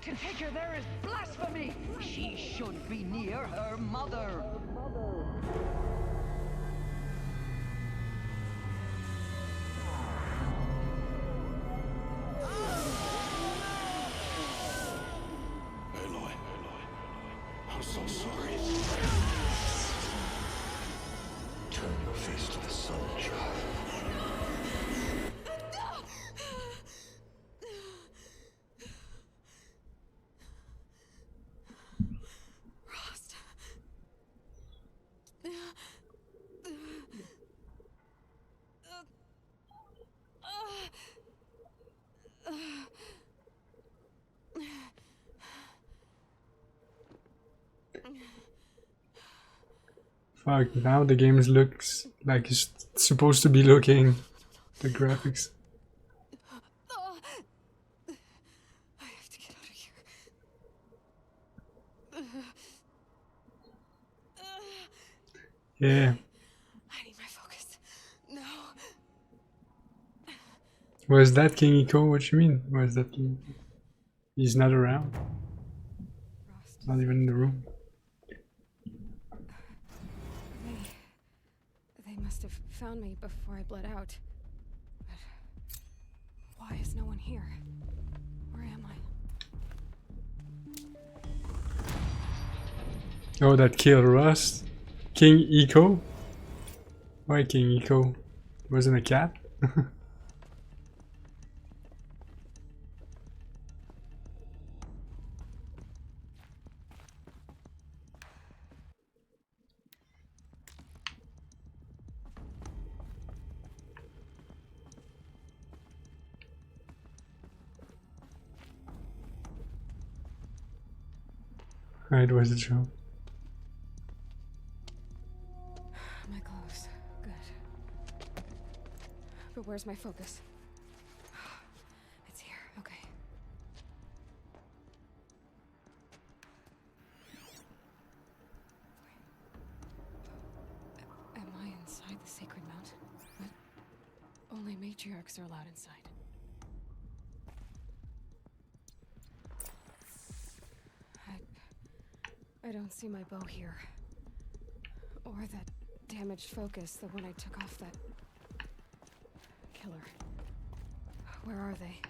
To take her there is blasphemy. She should be near her mother. Aloy. I'm so sorry. Turn your face to the sun, child. Fuck, now the game looks like it's supposed to be looking. The graphics. I have to get out of here. Yeah. I need my focus. No. Where's that King Eco? What you mean? Where's that King? He's not around. Not even in the room. They must have found me before I bled out. But why is no one here? Where am I? Oh, that killed Rust. King Eco? Why King Eco? Wasn't a cat? Right, where's the job? My clothes. Good. But where's my focus? It's here. Okay. Am I inside the sacred mount? But only matriarchs are allowed inside. I don't see my bow here. Or that damaged focus, the one I took off that killer. Where are they?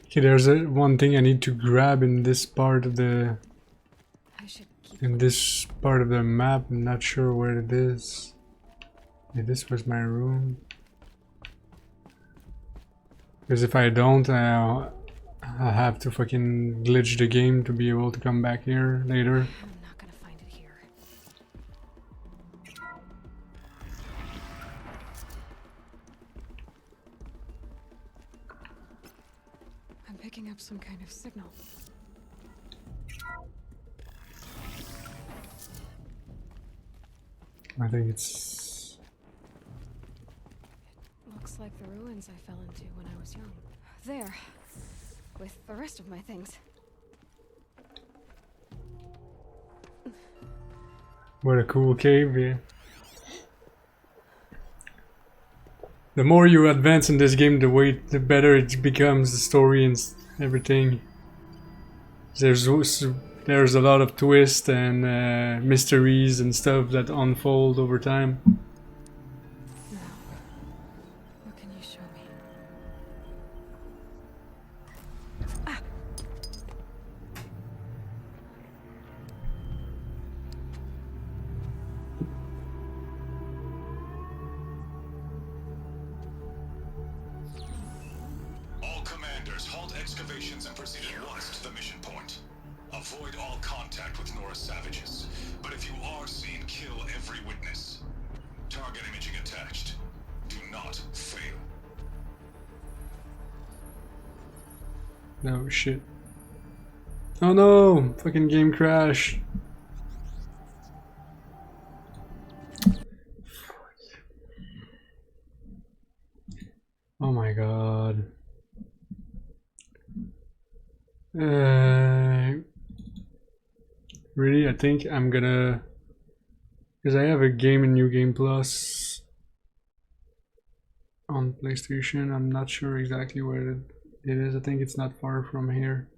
Okay, there's one thing I need to grab in this part of the... In this part of the map, I'm not sure where it is. Yeah, this was my room. Because if I don't, I'll have to fucking glitch the game to be able to come back here later. I'm not gonna find it here. I'm picking up some kind of signal. I think it's... Looks like the ruins I fell into when I was young. There. With the rest of my things. What a cool cave, yeah. The more you advance in this game, the better it becomes, the story and everything. There's a lot of twists and mysteries and stuff that unfold over time. What can you show me? All commanders, halt excavations and proceed at once to the mission point. Avoid all contact with Nora savages, but if you are seen, kill every witness. Target imaging attached. Do not fail. No shit. Oh no! Fucking game crashed. Oh my god. Really, I think I'm gonna, because I have a game in New Game Plus on PlayStation. I'm not sure exactly where it is. I think it's not far from here,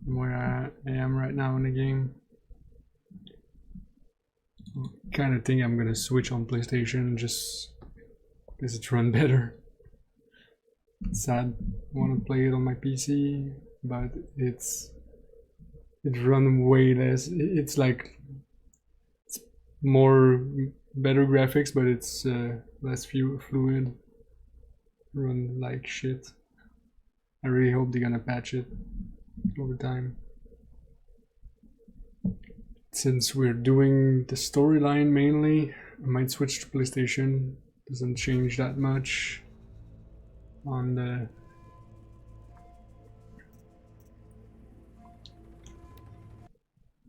from where I am right now in the game. Kind of think I'm gonna switch on PlayStation just because it runs better. It's sad. I want to play it on my PC, but it runs way less. It's like it's better graphics, but it's less fluid. Run like shit. I really hope they're gonna patch it over time. Since we're doing the storyline mainly, I might switch to PlayStation. Doesn't change that much on the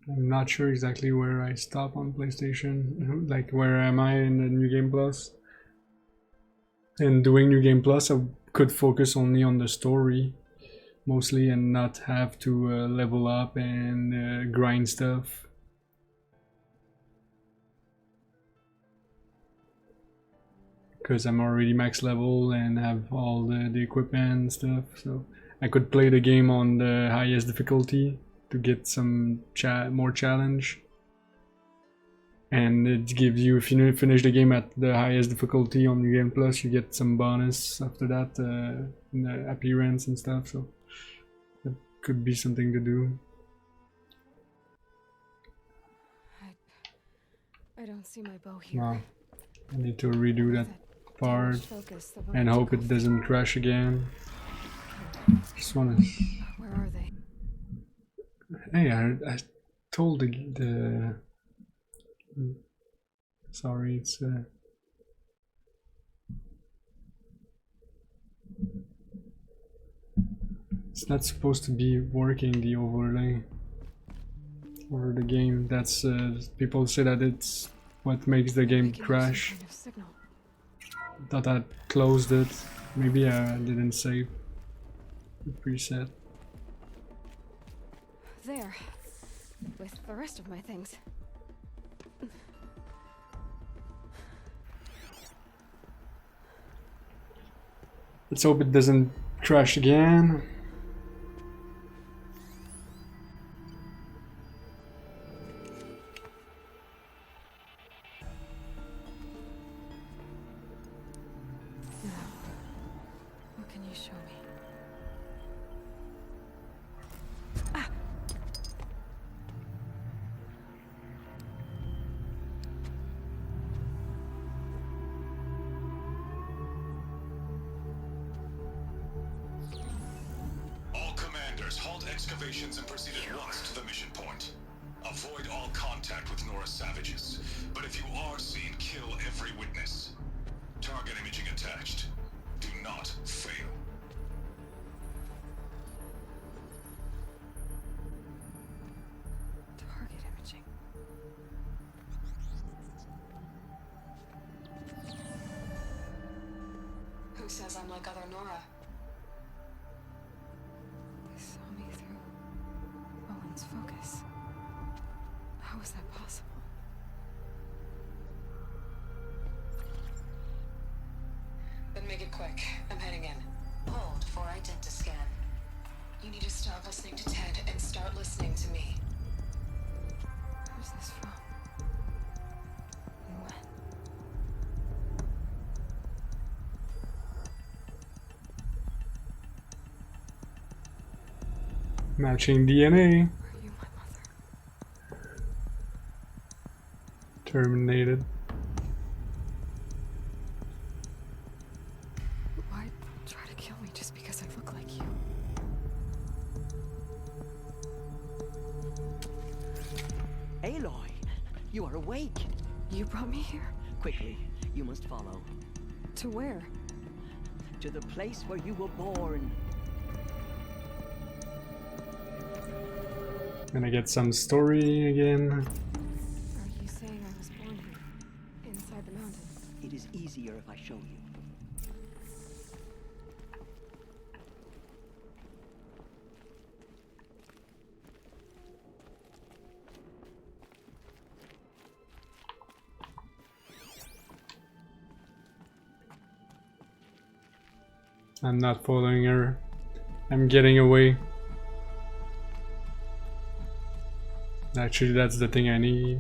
I'm not sure exactly where I stop on PlayStation, like where am I in the New Game Plus. And doing New Game Plus, I could focus only on the story mostly and not have to level up and grind stuff. Because I'm already max level and have all the equipment and stuff, so I could play the game on the highest difficulty to get some more challenge. And it gives you, if you finish the game at the highest difficulty on New Game Plus, you get some bonus after that in the appearance and stuff, so that could be something to do. I don't see my bow here. Wow. I need to redo that part and hope it doesn't crash again. Just wanna. Where are they? Hey, I told the sorry, it's not supposed to be working, the overlay over the game. That's people say that it's what makes the game crash. Thought I closed it. Maybe I didn't save the preset. There, with the rest of my things. Let's hope it doesn't crash again. What can you show me? All commanders, halt excavations and proceed at once to the mission point. Avoid all contact with Nora savages, but if you are seen, kill every witness. Target imaging attached. Do not fail. Target imaging. Who says I'm like other Nora? They saw me through Owen's focus. How is that possible? Been quick. I'm heading in. Hold for identiscan. You need to stop listening to Ted and start listening to me. Who's this from? And when? Matching DNA. Are you my mother? Terminated. Why try to kill me just because I look like you? Aloy, you are awake. You brought me here? Quickly, you must follow. To where? To the place where you were born. Gonna get some story again. Are you saying I was born here? Inside the mountain? It is easier if I show you. I'm not following her. I'm getting away. Actually, that's the thing I need.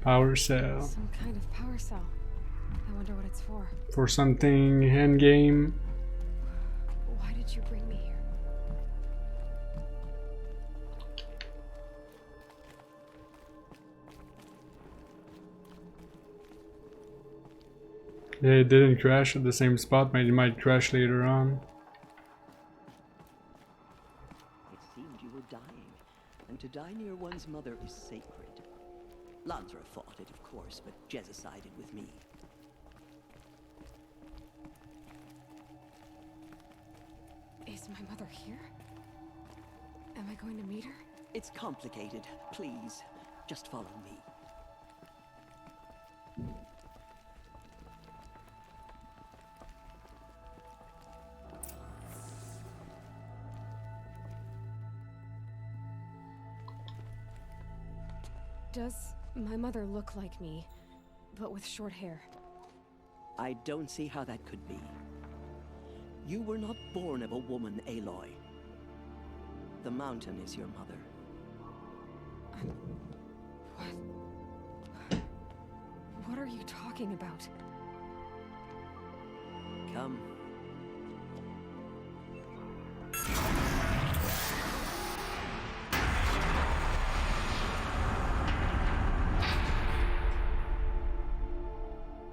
Power cell. Some kind of power cell. I wonder what it's for. For something endgame. Why did you bring me here? Yeah, it didn't crash at the same spot, but it might crash later on. It seemed you were dying, and to die near one's mother is sacred. Lansra fought it, of course, but Jezza sided with me. Is my mother here? Am I going to meet her? It's complicated. Please, just follow me. Does my mother look like me, but with short hair? I don't see how that could be. You were not born of a woman, Aloy. The mountain is your mother. What are you talking about? Come.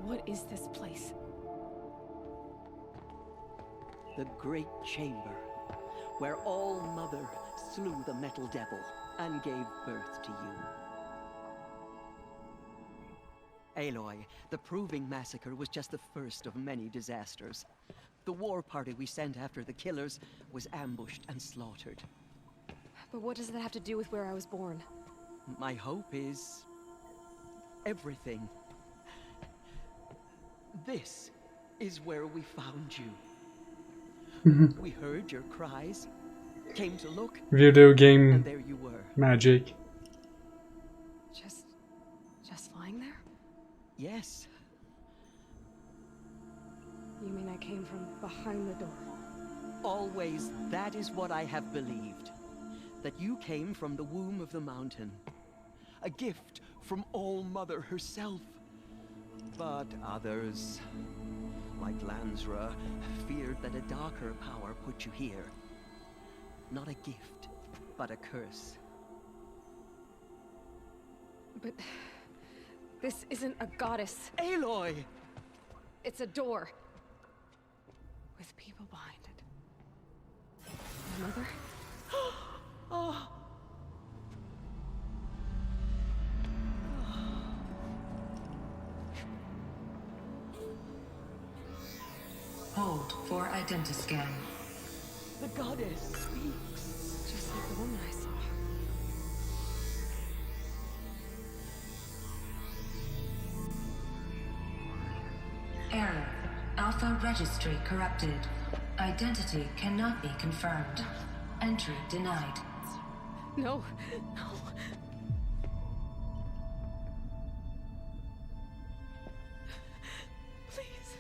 What is this place? The Great Chamber, where All-Mother slew the Metal Devil and gave birth to you. Aloy, the Proving Massacre was just the first of many disasters. The war party we sent after the killers was ambushed and slaughtered. But what does that have to do with where I was born? My hope is everything. This is where we found you. We heard your cries, came to look, Video game and there you were. magic. Just lying there? Yes. You mean I came from behind the door? Always, that is what I have believed. That you came from the womb of the mountain. A gift from All-Mother herself. But others, like Lansra, feared that a darker power put you here. Not a gift, but a curse. But this isn't a goddess. Aloy! It's a door. With people behind it. My mother? Oh. Hold for identiscan. The goddess speaks. Just like the woman I saw. Error. Alpha registry corrupted. Identity cannot be confirmed. Entry denied. No, no. Please.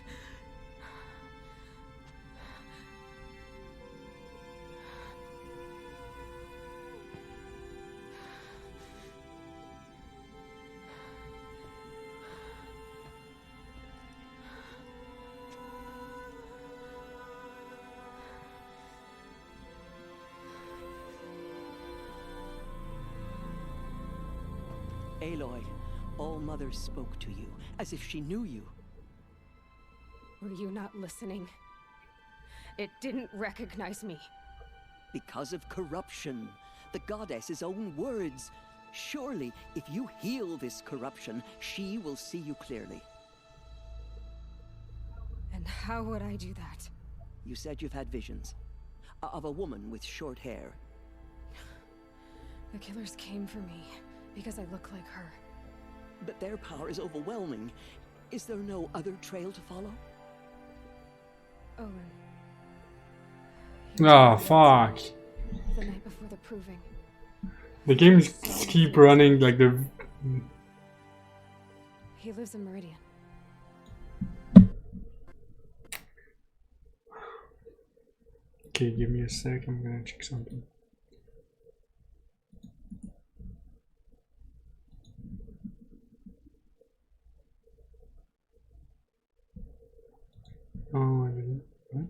Aloy, All-Mother spoke to you, as if she knew you. Were you not listening? It didn't recognize me. Because of corruption. The goddess's own words. Surely, if you heal this corruption, she will see you clearly. And how would I do that? You said you've had visions. Of a woman with short hair. The killers came for me because I look like her. But their power is overwhelming. Is there no other trail to follow? Owen. Oh, fuck. The night before the proving. The games keep running like the... He lives in Meridian. Okay, give me a sec, I'm gonna check something. Oh, I didn't... What?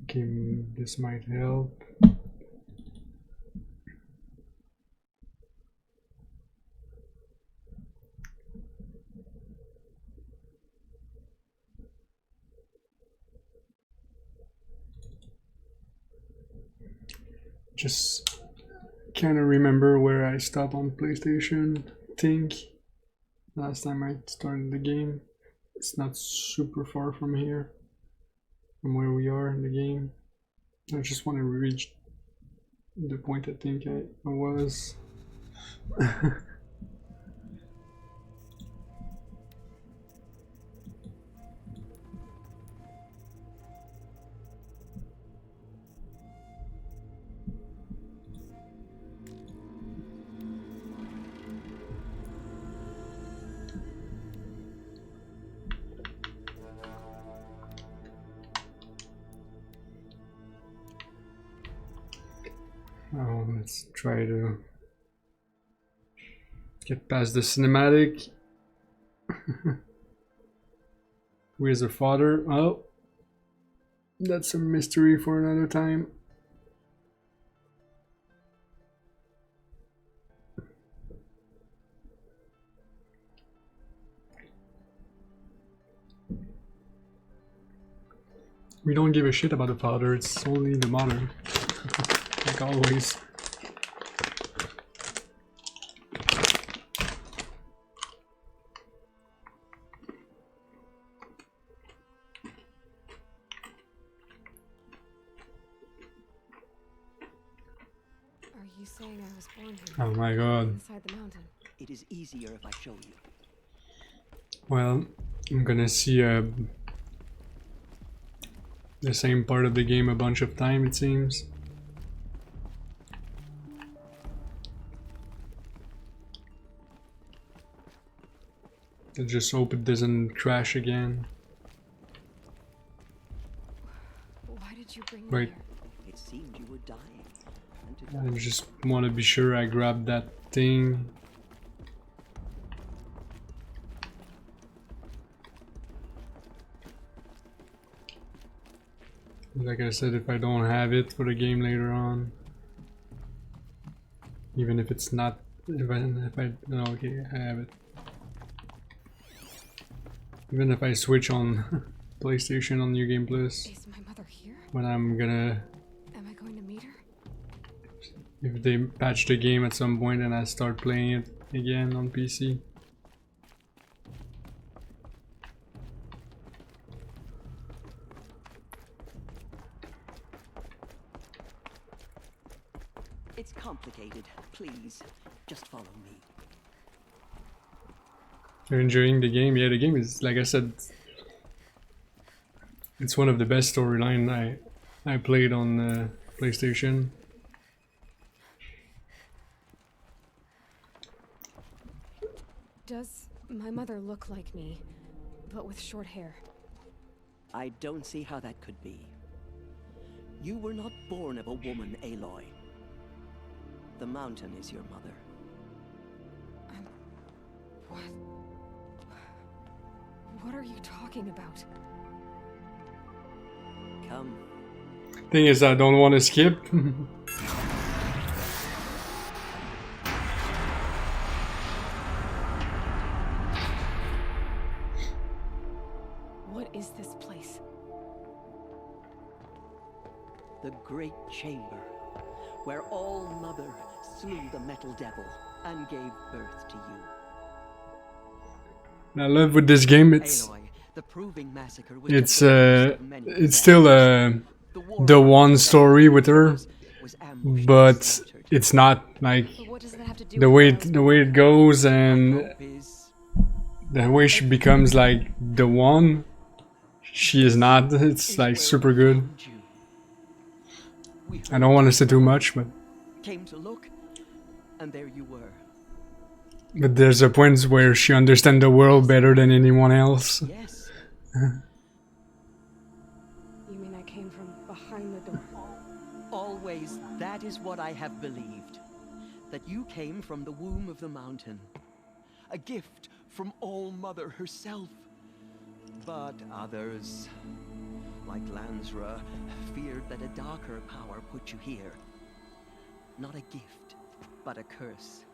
Okay, this might help. Just kind of remember where I stopped on PlayStation. I think last time I started the game. It's not super far from here, from where we are in the game. I just want to reach the point I think I was. Oh, let's try to get past the cinematic. Where's her father? Oh, that's a mystery for another time. We don't give a shit about the father, it's only the mother. Like always. Are you saying I was born here? Oh my god. Inside the mountain. It is easier if I show you. Well, I'm gonna see the same part of the game a bunch of time, it seems. I just hope it doesn't crash again. Why did you bring me Right. here? It seemed you were dying. I just want to be sure I grab that thing. Like I said, if I don't have it for the game later on, even if it's not, if I no, okay, I have it. Even if I switch on PlayStation on New Game Plus, Is my mother here? when I'm gonna, Am I going to meet her? if they patch the game at some point and I start playing it again on PC. It's complicated. Please, just follow me. You're enjoying the game? Yeah, the game is, like I said, it's one of the best storyline I played on PlayStation. Does my mother look like me, but with short hair? I don't see how that could be. You were not born of a woman, Aloy. The mountain is your mother. What? What are you talking about? Come. Thing is, I don't want to skip. What is this place? The Great Chamber, where All Mother slew the Metal Devil and gave birth to you. I love with this game, it's still the one story with her, but it's not like the way it goes and the way she becomes like the one. She is not. It's like super good. I don't want to say too much, but Came to look, and there you were. but there's a point where she understands the world better than anyone else. Yes. You mean I came from behind the door? Always, that is what I have believed. That you came from the womb of the mountain. A gift from All Mother herself. But others, like Lansra, feared that a darker power put you here. Not a gift, but a curse.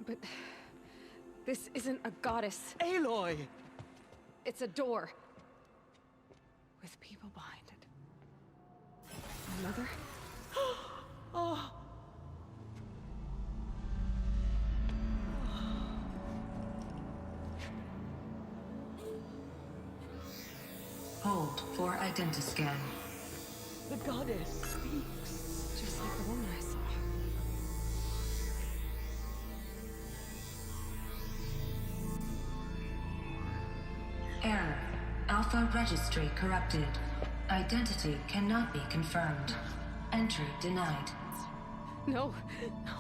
But this isn't a goddess. Aloy! It's a door. With people behind it. My mother? Oh. Hold for identiscan. The goddess speaks. Just like the woman I saw. Error. Alpha registry corrupted. Identity cannot be confirmed. Entry denied. No. No.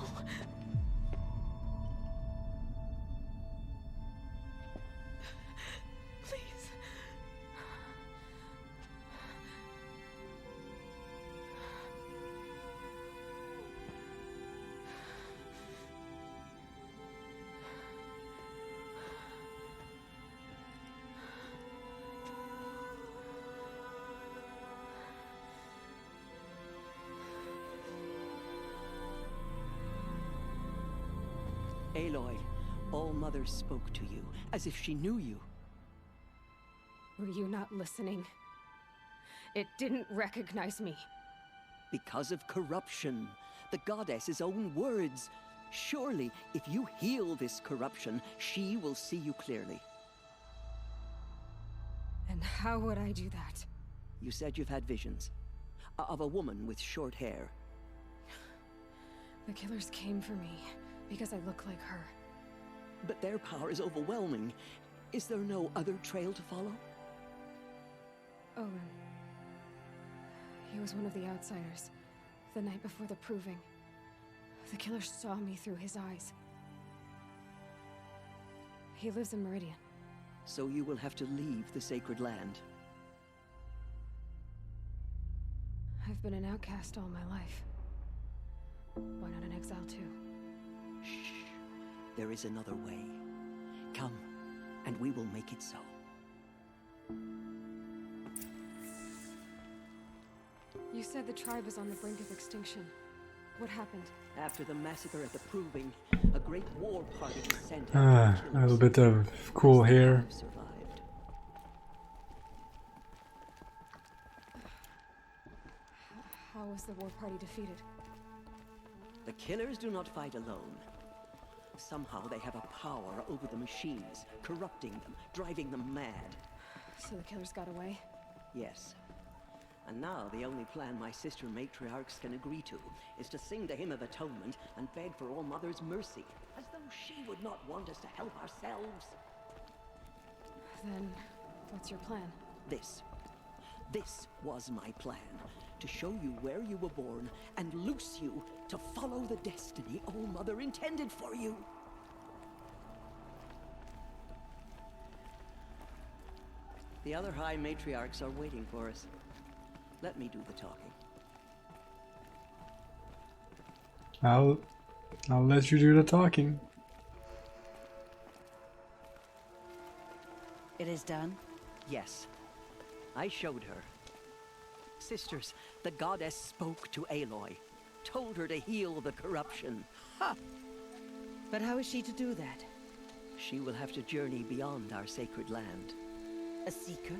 Please. Aloy, All Mother spoke to you, as if she knew you. Were you not listening? It didn't recognize me. Because of corruption. The goddess's own words. Surely, if you heal this corruption, she will see you clearly. And how would I do that? You said you've had visions. Of a woman with short hair. The killers came for me because I look like her. But their power is overwhelming. Is there no other trail to follow? Owen. He was one of the outsiders. The night before the proving. The killer saw me through his eyes. He lives in Meridian. So you will have to leave the sacred land. I've been an outcast all my life. Why not an exile too? Shh. There is another way. Come, and we will make it so. You said the tribe was on the brink of extinction. What happened? After the massacre at the Proving, a great war party was sent A little bit of cool hair. survived. How was the war party defeated? The killers do not fight alone. Somehow they have a power over the machines, corrupting them, driving them mad. So the killers got away? Yes. And now the only plan my sister matriarchs can agree to is to sing the Hymn of Atonement and beg for All Mother's mercy, as though she would not want us to help ourselves. Then, what's your plan? This was my plan. To show you where you were born and loose you to follow the destiny All Mother intended for you. The other High Matriarchs are waiting for us. Let me do the talking. I'll let you do the talking. It is done? Yes. I showed her. Sisters, the goddess spoke to Aloy, told her to heal the corruption. Ha! But how is she to do that? She will have to journey beyond our sacred land. A seeker?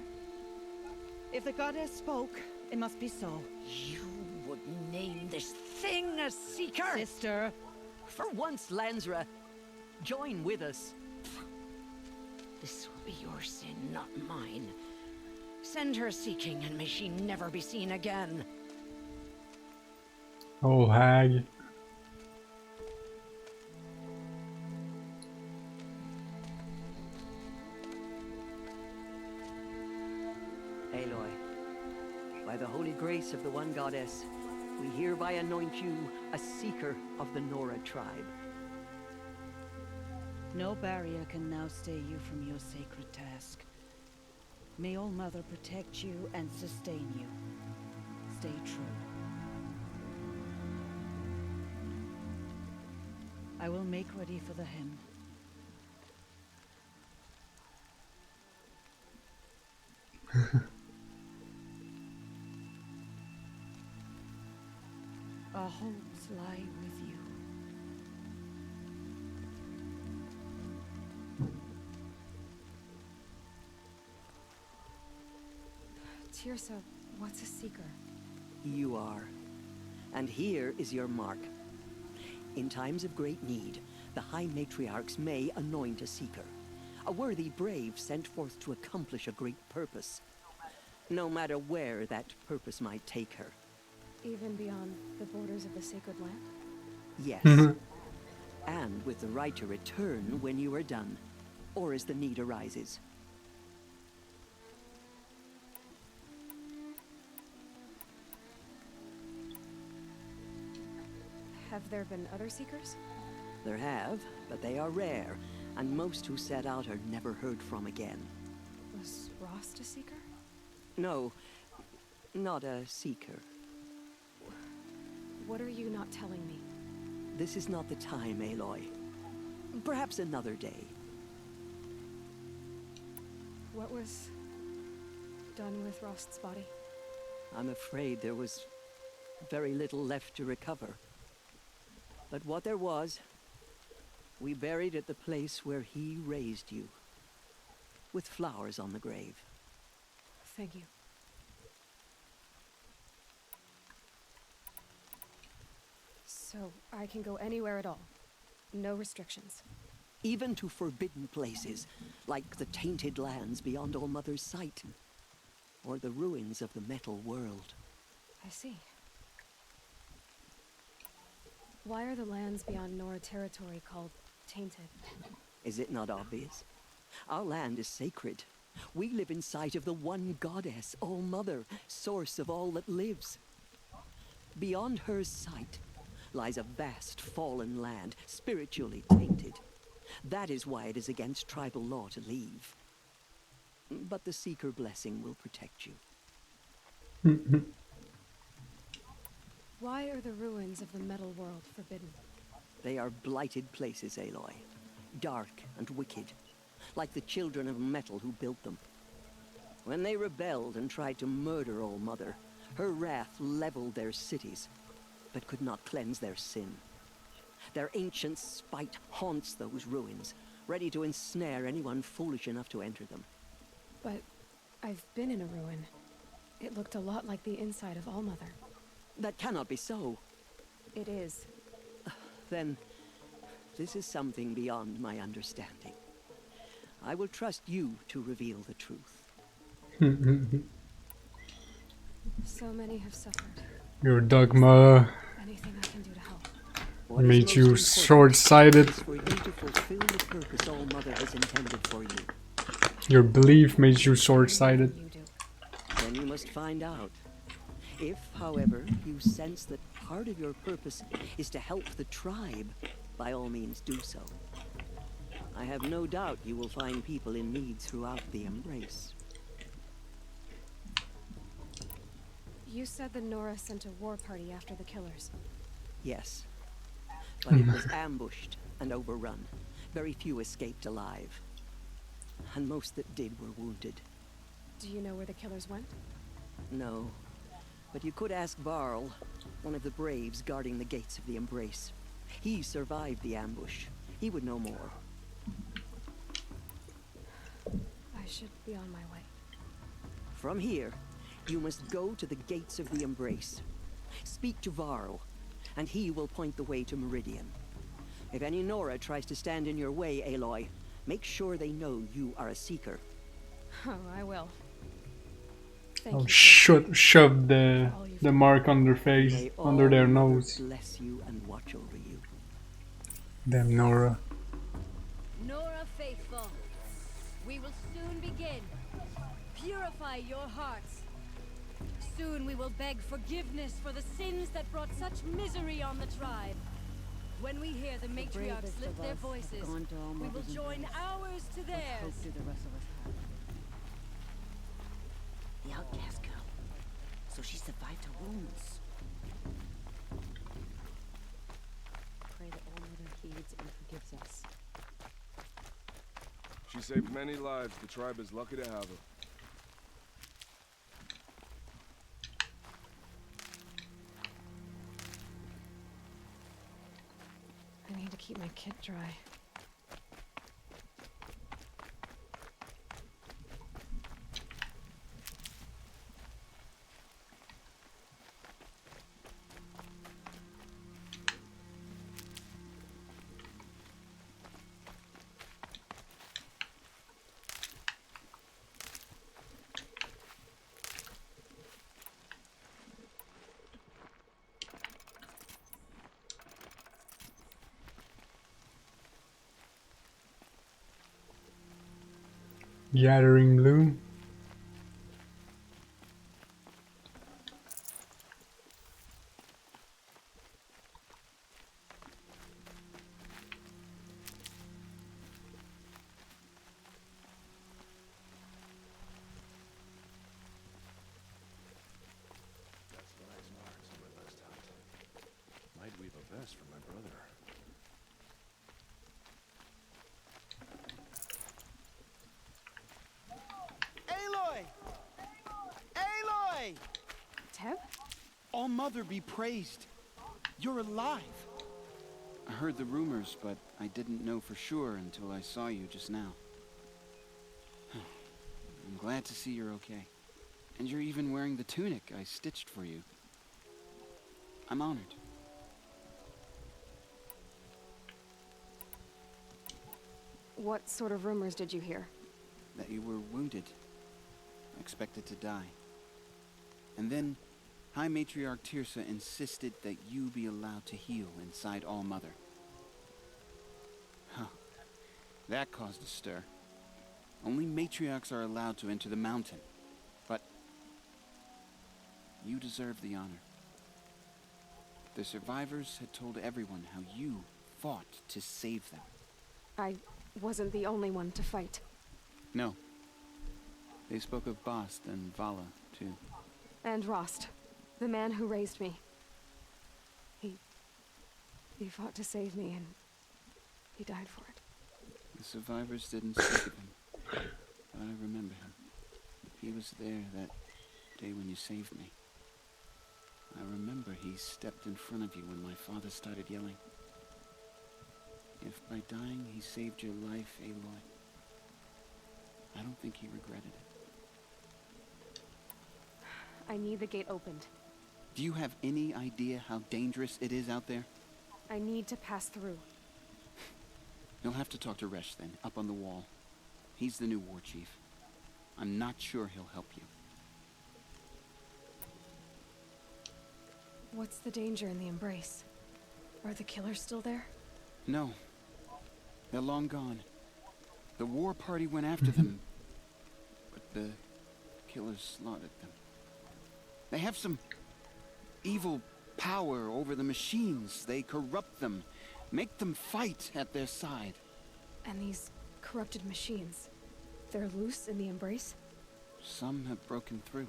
If the goddess spoke, it must be so. You would name this thing a seeker? Sister! For once, Lansra, join with us. This will be your sin, not mine. Send her seeking, and may she never be seen again. Oh, hag. Aloy, by the holy grace of the one goddess, we hereby anoint you a seeker of the Nora tribe. No barrier can now stay you from your sacred task. May All Mother protect you and sustain you. Stay true. I will make ready for the hymn. Our hopes lie with you. Tirsa, what's a seeker? You are. And here is your mark. In times of great need, the High Matriarchs may anoint a seeker. A worthy brave sent forth to accomplish a great purpose. No matter where that purpose might take her. Even beyond the borders of the sacred land? Yes. And with the right to return when you are done, or as the need arises. Have there been other seekers? There have, but they are rare, and most who set out are never heard from again. Was Rost a seeker? No, not a seeker. What are you not telling me? This is not the time, Aloy. Perhaps another day. What was done with Rost's body? I'm afraid there was very little left to recover. But what there was, we buried at the place where he raised you, with flowers on the grave. Thank you. So, I can go anywhere at all? No restrictions? Even to forbidden places, like the tainted lands beyond All Mother's sight, or the ruins of the metal world. I see. Why are the lands beyond Nora territory called tainted? Is it not obvious? Our land is sacred. We live in sight of the one goddess, All Mother, source of all that lives. Beyond her sight lies a vast fallen land, spiritually tainted. That is why it is against tribal law to leave. But the Seeker blessing will protect you. Why are the ruins of the metal world forbidden? They are blighted places, Aloy. Dark and wicked, like the children of metal who built them. When they rebelled and tried to murder All Mother, her wrath leveled their cities, but could not cleanse their sin. Their ancient spite haunts those ruins, ready to ensnare anyone foolish enough to enter them. But I've been in a ruin. It looked a lot like the inside of All Mother. That cannot be so. It is. Then, this is something beyond my understanding. I will trust you to reveal the truth. So many have suffered. Your dogma Anything I can do to help. made you short-sighted. For you to fulfill the purpose All Mother has intended for you. Your belief made you short-sighted. Then you must find out. If, however, you sense that part of your purpose is to help the tribe, by all means do so. I have no doubt you will find people in need throughout the Embrace. You said the Nora sent a war party after the killers. Yes, but it was ambushed and overrun. Very few escaped alive. And most that did were wounded. Do you know where the killers went? No. But you could ask Varl, one of the braves guarding the gates of the Embrace. He survived the ambush. He would know more. I should be on my way. From here, you must go to the gates of the Embrace. Speak to Varl, and he will point the way to Meridian. If any Nora tries to stand in your way, Aloy, make sure they know you are a Seeker. Oh, I will. I'll shove the mark on their face, May under their all nose. bless you and watch over you. Damn Nora. Nora faithful, we will soon begin. Purify your hearts. Soon we will beg forgiveness for the sins that brought such misery on the tribe. When we hear the matriarchs lift their voices, we will join ours to theirs. The outcast girl. So she survived her wounds. Pray that All Mother heeds and forgives us. She saved many lives. The tribe is lucky to have her. I need to keep my kit dry. Gathering blue. That's nice marks on my last hunt. Might weave a vest for my brother. Aloy! Aloy! Teb? All Mother be praised. You're alive. I heard the rumors, but I didn't know for sure until I saw you just now. I'm glad to see you're okay. And you're even wearing the tunic I stitched for you. I'm honored. What sort of rumors did you hear? That you were wounded. Expected to die. And then, High Matriarch Tirsa insisted that you be allowed to heal inside All Mother. Huh. That caused a stir. Only matriarchs are allowed to enter the mountain. But you deserve the honor. The survivors had told everyone how you fought to save them. I wasn't the only one to fight. No. They spoke of Bast and Vala, too. And Rost, the man who raised me. He fought to save me, and he died for it. The survivors didn't speak of him, but I remember him. He was there that day when you saved me. I remember he stepped in front of you when my father started yelling. If by dying he saved your life, Aloy, I don't think he regretted it. I need the gate opened. Do you have any idea how dangerous it is out there? I need to pass through. You'll have to talk to Resh then, up on the wall. He's the new war chief. I'm not sure he'll help you. What's the danger in the Embrace? Are the killers still there? No. They're long gone. The war party went after them, but the killers slaughtered them. They have some evil power over the machines. They corrupt them, make them fight at their side. And these corrupted machines, they're loose in the Embrace? Some have broken through.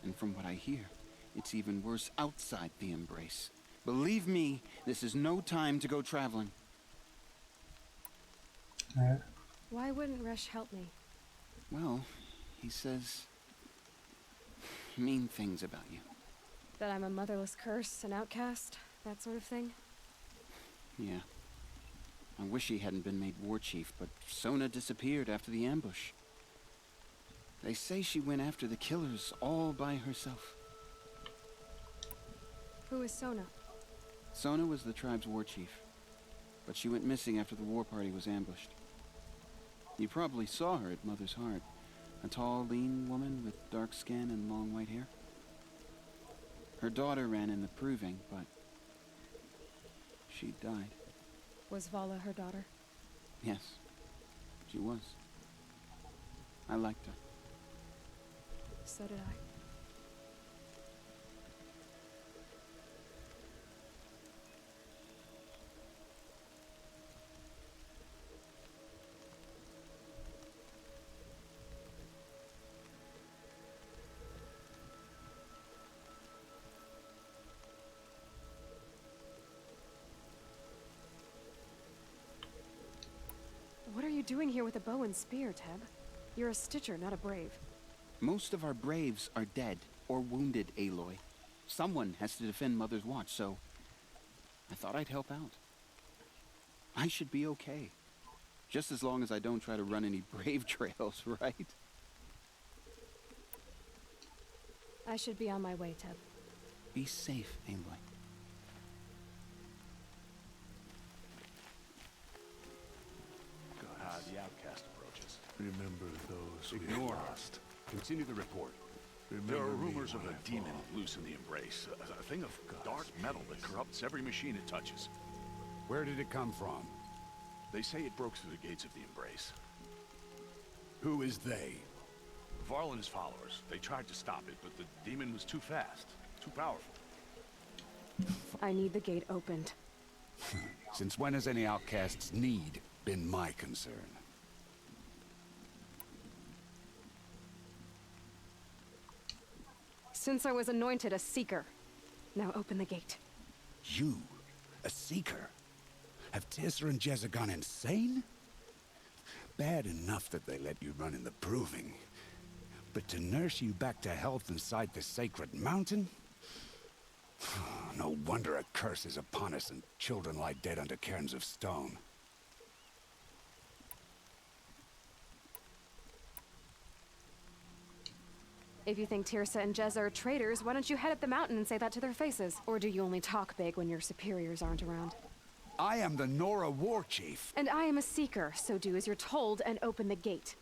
And from what I hear, it's even worse outside the Embrace. Believe me, this is no time to go traveling. Why wouldn't Resh help me? Well, He says mean things about you. That I'm a motherless curse, an outcast, that sort of thing? Yeah. I wish he hadn't been made war chief, but Sona disappeared after the ambush. They say she went after the killers all by herself. Who is Sona? Sona was the tribe's war chief, but she went missing after the war party was ambushed. You probably saw her at Mother's Heart. A tall, lean woman with dark skin and long white hair. Her daughter ran in the proving, but she died. Was Vala her daughter? Yes, she was. I liked her. So did I. What are you doing here with a bow and spear, Teb? You're a Stitcher, not a Brave. Most of our Braves are dead or wounded, Aloy. Someone has to defend Mother's Watch, so I thought I'd help out. I should be okay. Just as long as I don't try to run any Brave trails, right? I should be on my way, Teb. Be safe, Aloy. The outcast approaches. Remember those we Ignore lost. Continue the report. Remember There are me rumors of when a I demon fall. loose in the Embrace. A thing of dark metal that corrupts every machine it touches. Where did it come from? They say it broke through the gates of the Embrace. Who is they? Varl and his followers. They tried to stop it, but the demon was too fast, too powerful. I need the gate opened. Since when has any outcast's need been my concern? Since I was anointed a Seeker. Now open the gate. You, a Seeker? Have Tissa and Jezza gone insane? Bad enough that they let you run in the Proving. But to nurse you back to health inside the sacred mountain? No wonder a curse is upon us and children lie dead under cairns of stone. If you think Tirsa and Jezza are traitors, why don't you head up the mountain and say that to their faces? Or do you only talk big when your superiors aren't around? I am the Nora War Chief. And I am a Seeker, so do as you're told and open the gate.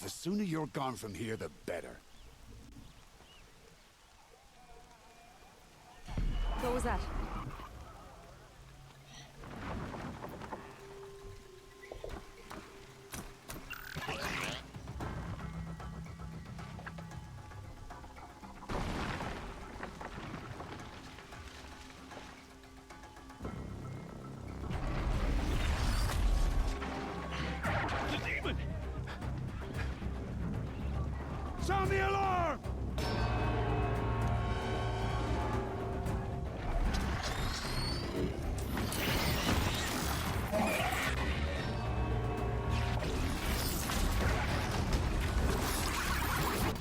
The sooner you're gone from here, the better. What was that? Sound the alarm!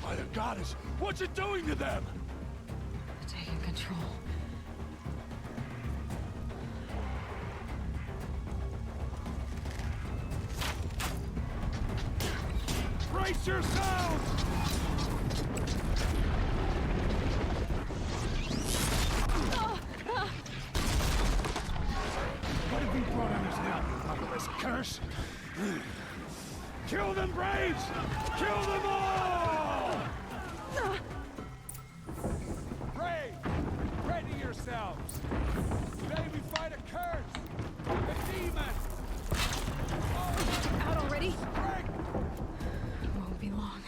By the goddess, what's it doing to them? Taking control. Brace yourselves! What have you brought on us now, you motherless curse? Kill them, Braves! Kill them all! Brave! Ready yourselves! Today we fight a curse! A demon! Out already? Won't be long.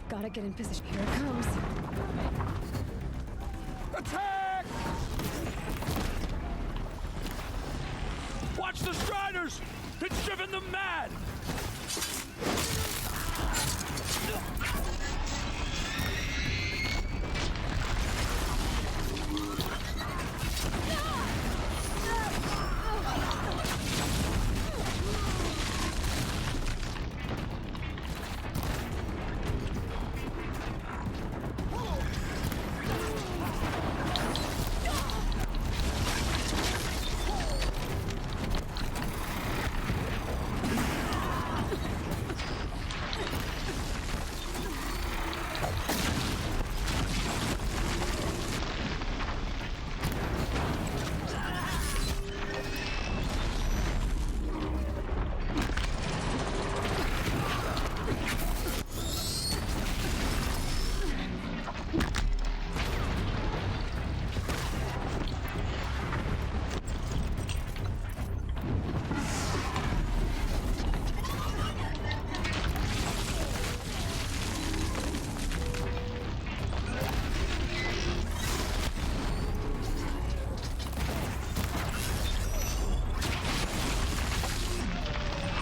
Gotta get in position. Here it comes. Attack! Watch the Striders! It's driven them mad!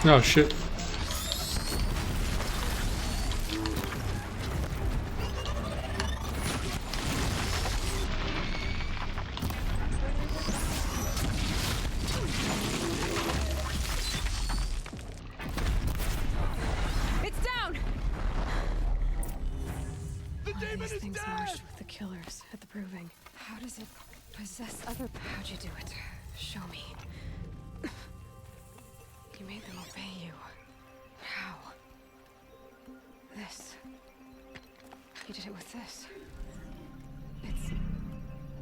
Oh shit. It's down! The demon These is things dead! marched with the killers at the proving. How does it possess other... How'd you do it? Show me. You made them obey you. How? This. You did it with this. It's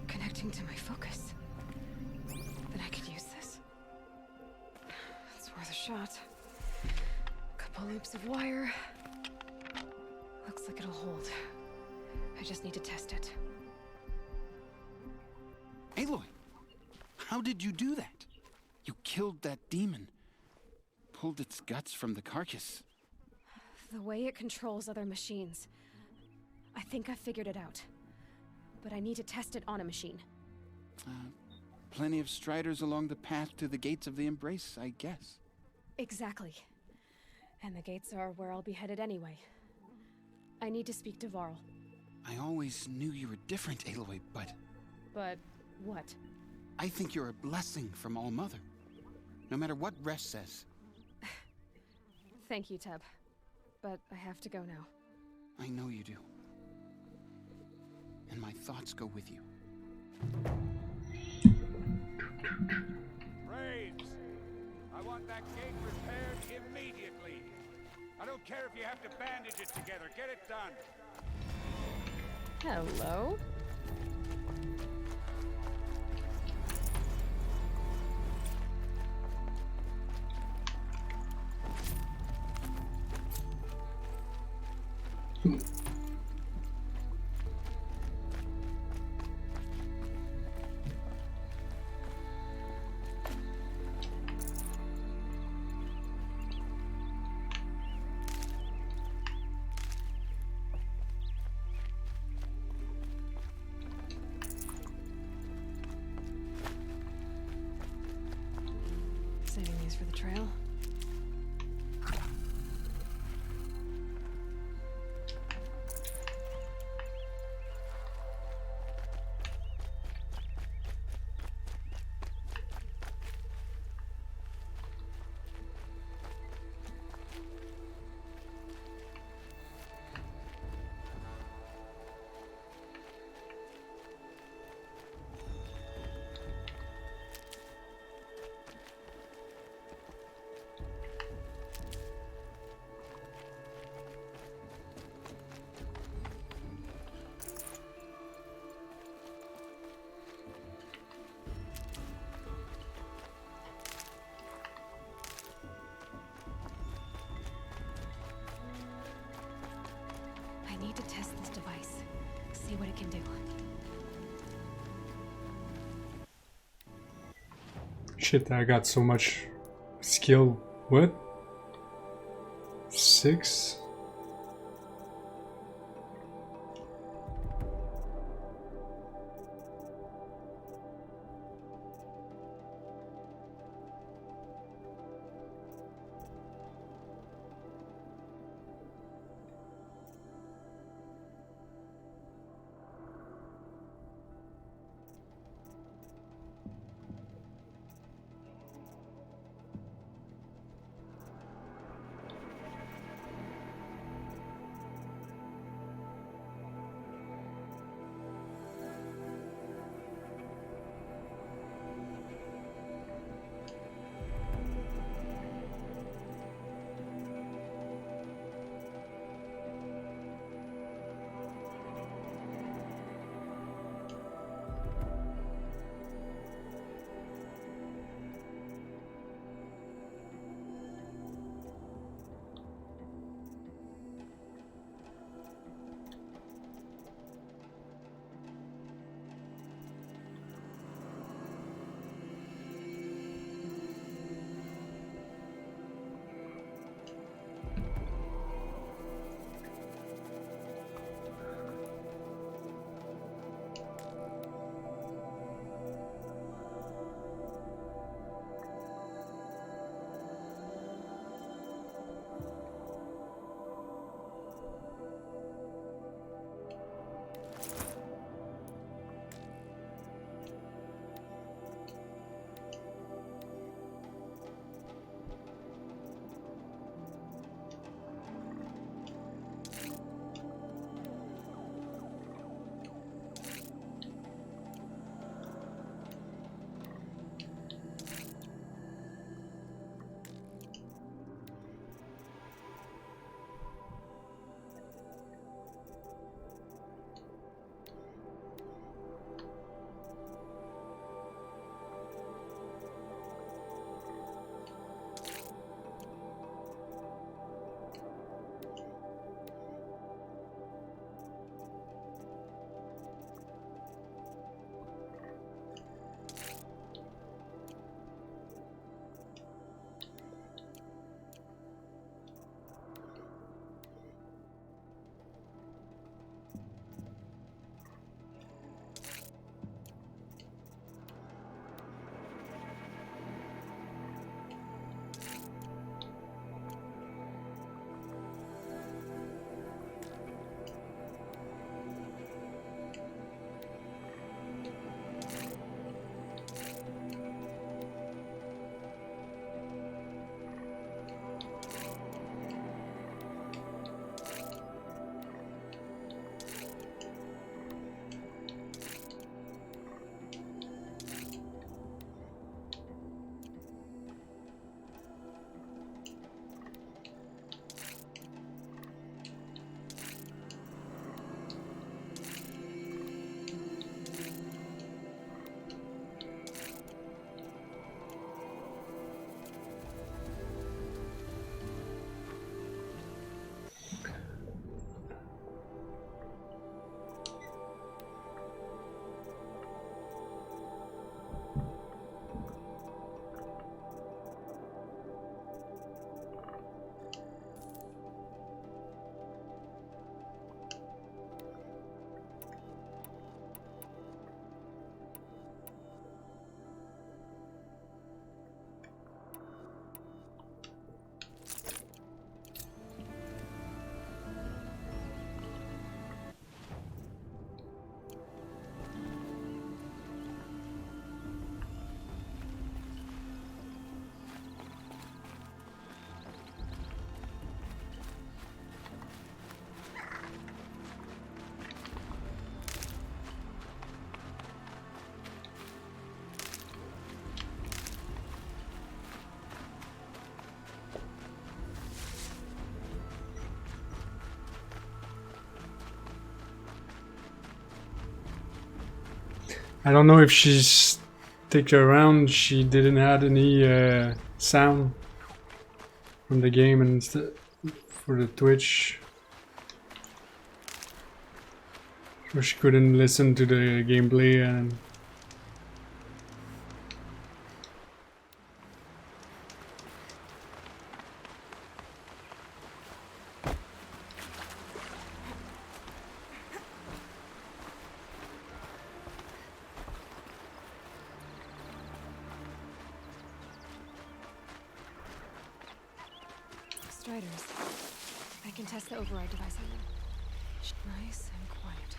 connecting to my focus. Then I could use this. It's worth a shot. Couple loops of wire. Looks like it'll hold. I just need to test it. Aloy, how did you do that? You killed that demon. Pulled its guts from the carcass. The way it controls other machines. I think I figured it out. But I need to test it on a machine. Plenty of striders along the path to the gates of the Embrace, I guess. Exactly. And the gates are where I'll be headed anyway. I need to speak to Varl. I always knew you were different, Aloy, but... But what? I think you're a blessing from All Mother. No matter what Resh says. Thank you, Teb. But I have to go now. I know you do. And my thoughts go with you. Braves! I want that gate repaired immediately. I don't care if you have to bandage it together. Get it done. Hello? Saving these for the trail. I need to test this device. See what it can do. Shit, I got so much skill. What? 6? I don't know if she stick around. She didn't have any sound from the game and for the Twitch. So she couldn't listen to the gameplay and Striders. I can test the override device on them. Nice and quiet.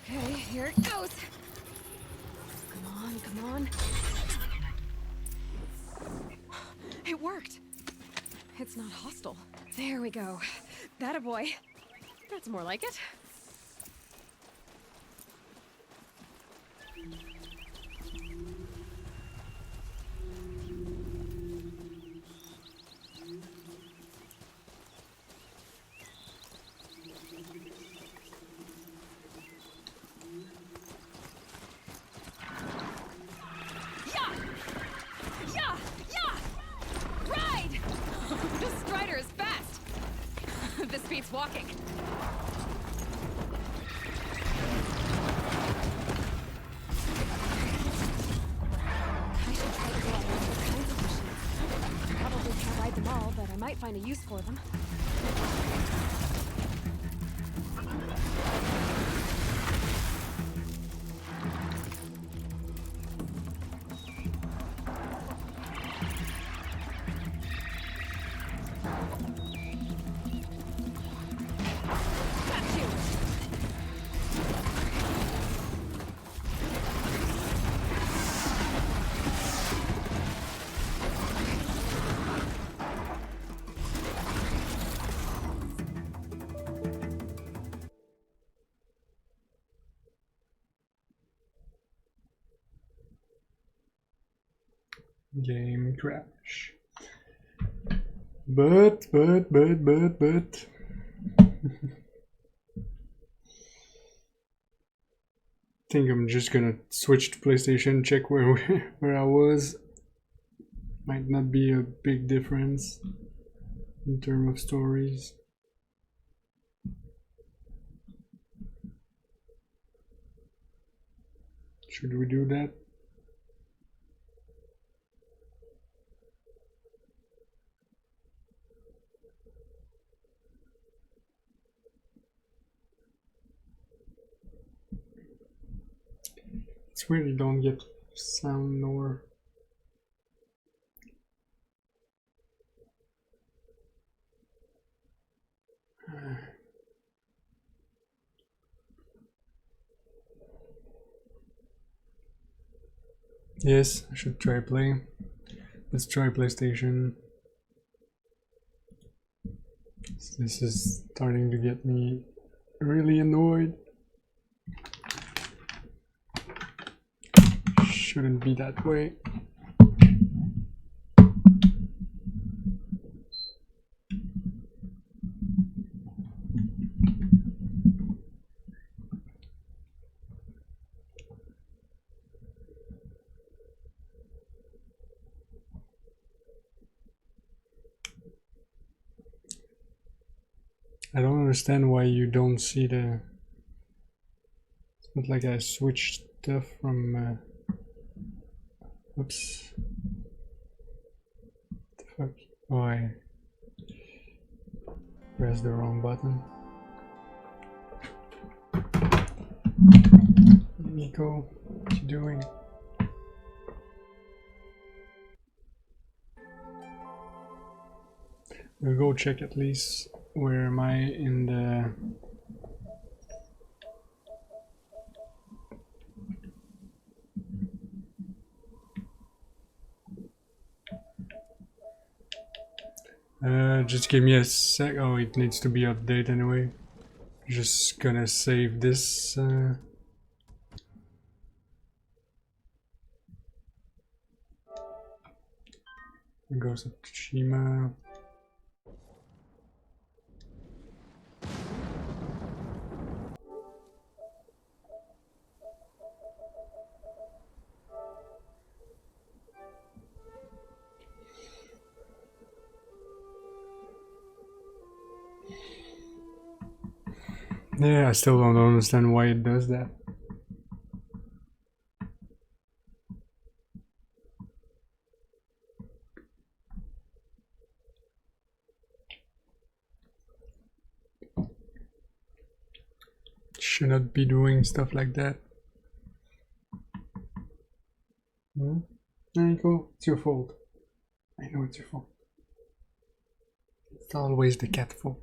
Okay, here it goes. Come on, come on. It worked. It's not hostile. There we go. That a boy. That's more like it. Walking. I should try to go out with all kinds of machines. Probably can't ride them all, but I might find a use for them. game crash. But. I think I'm just gonna switch to PlayStation, check where I was. Might not be a big difference in terms of stories. Should we do that? It's weird you don't get sound nor... Yes, I should try play. Let's try PlayStation. This is starting to get me really annoyed. Shouldn't be that way. I don't understand why you don't see the... It's not like I switched stuff from... Oops. What the fuck? Oh, I pressed the wrong button. Nico, what you doing? We'll go check at least where am I in the... Just give me a sec. Oh, it needs to be updated anyway. Just gonna save this. Ghost of Tsushima. Yeah, I still don't understand why it does that. Should not be doing stuff like that. Hmm? Nico, it's your fault. I know it's your fault. It's always the cat's fault.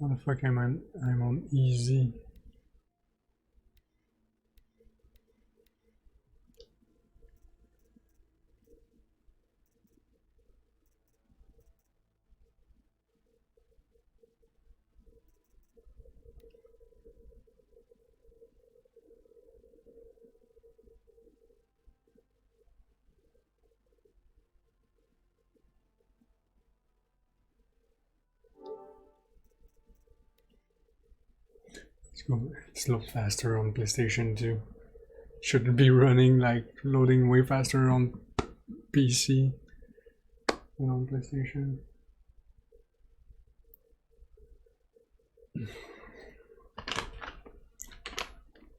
How the fuck am I'm on easy. It's a lot faster on PlayStation 2. Shouldn't be running like loading way faster on PC than on PlayStation.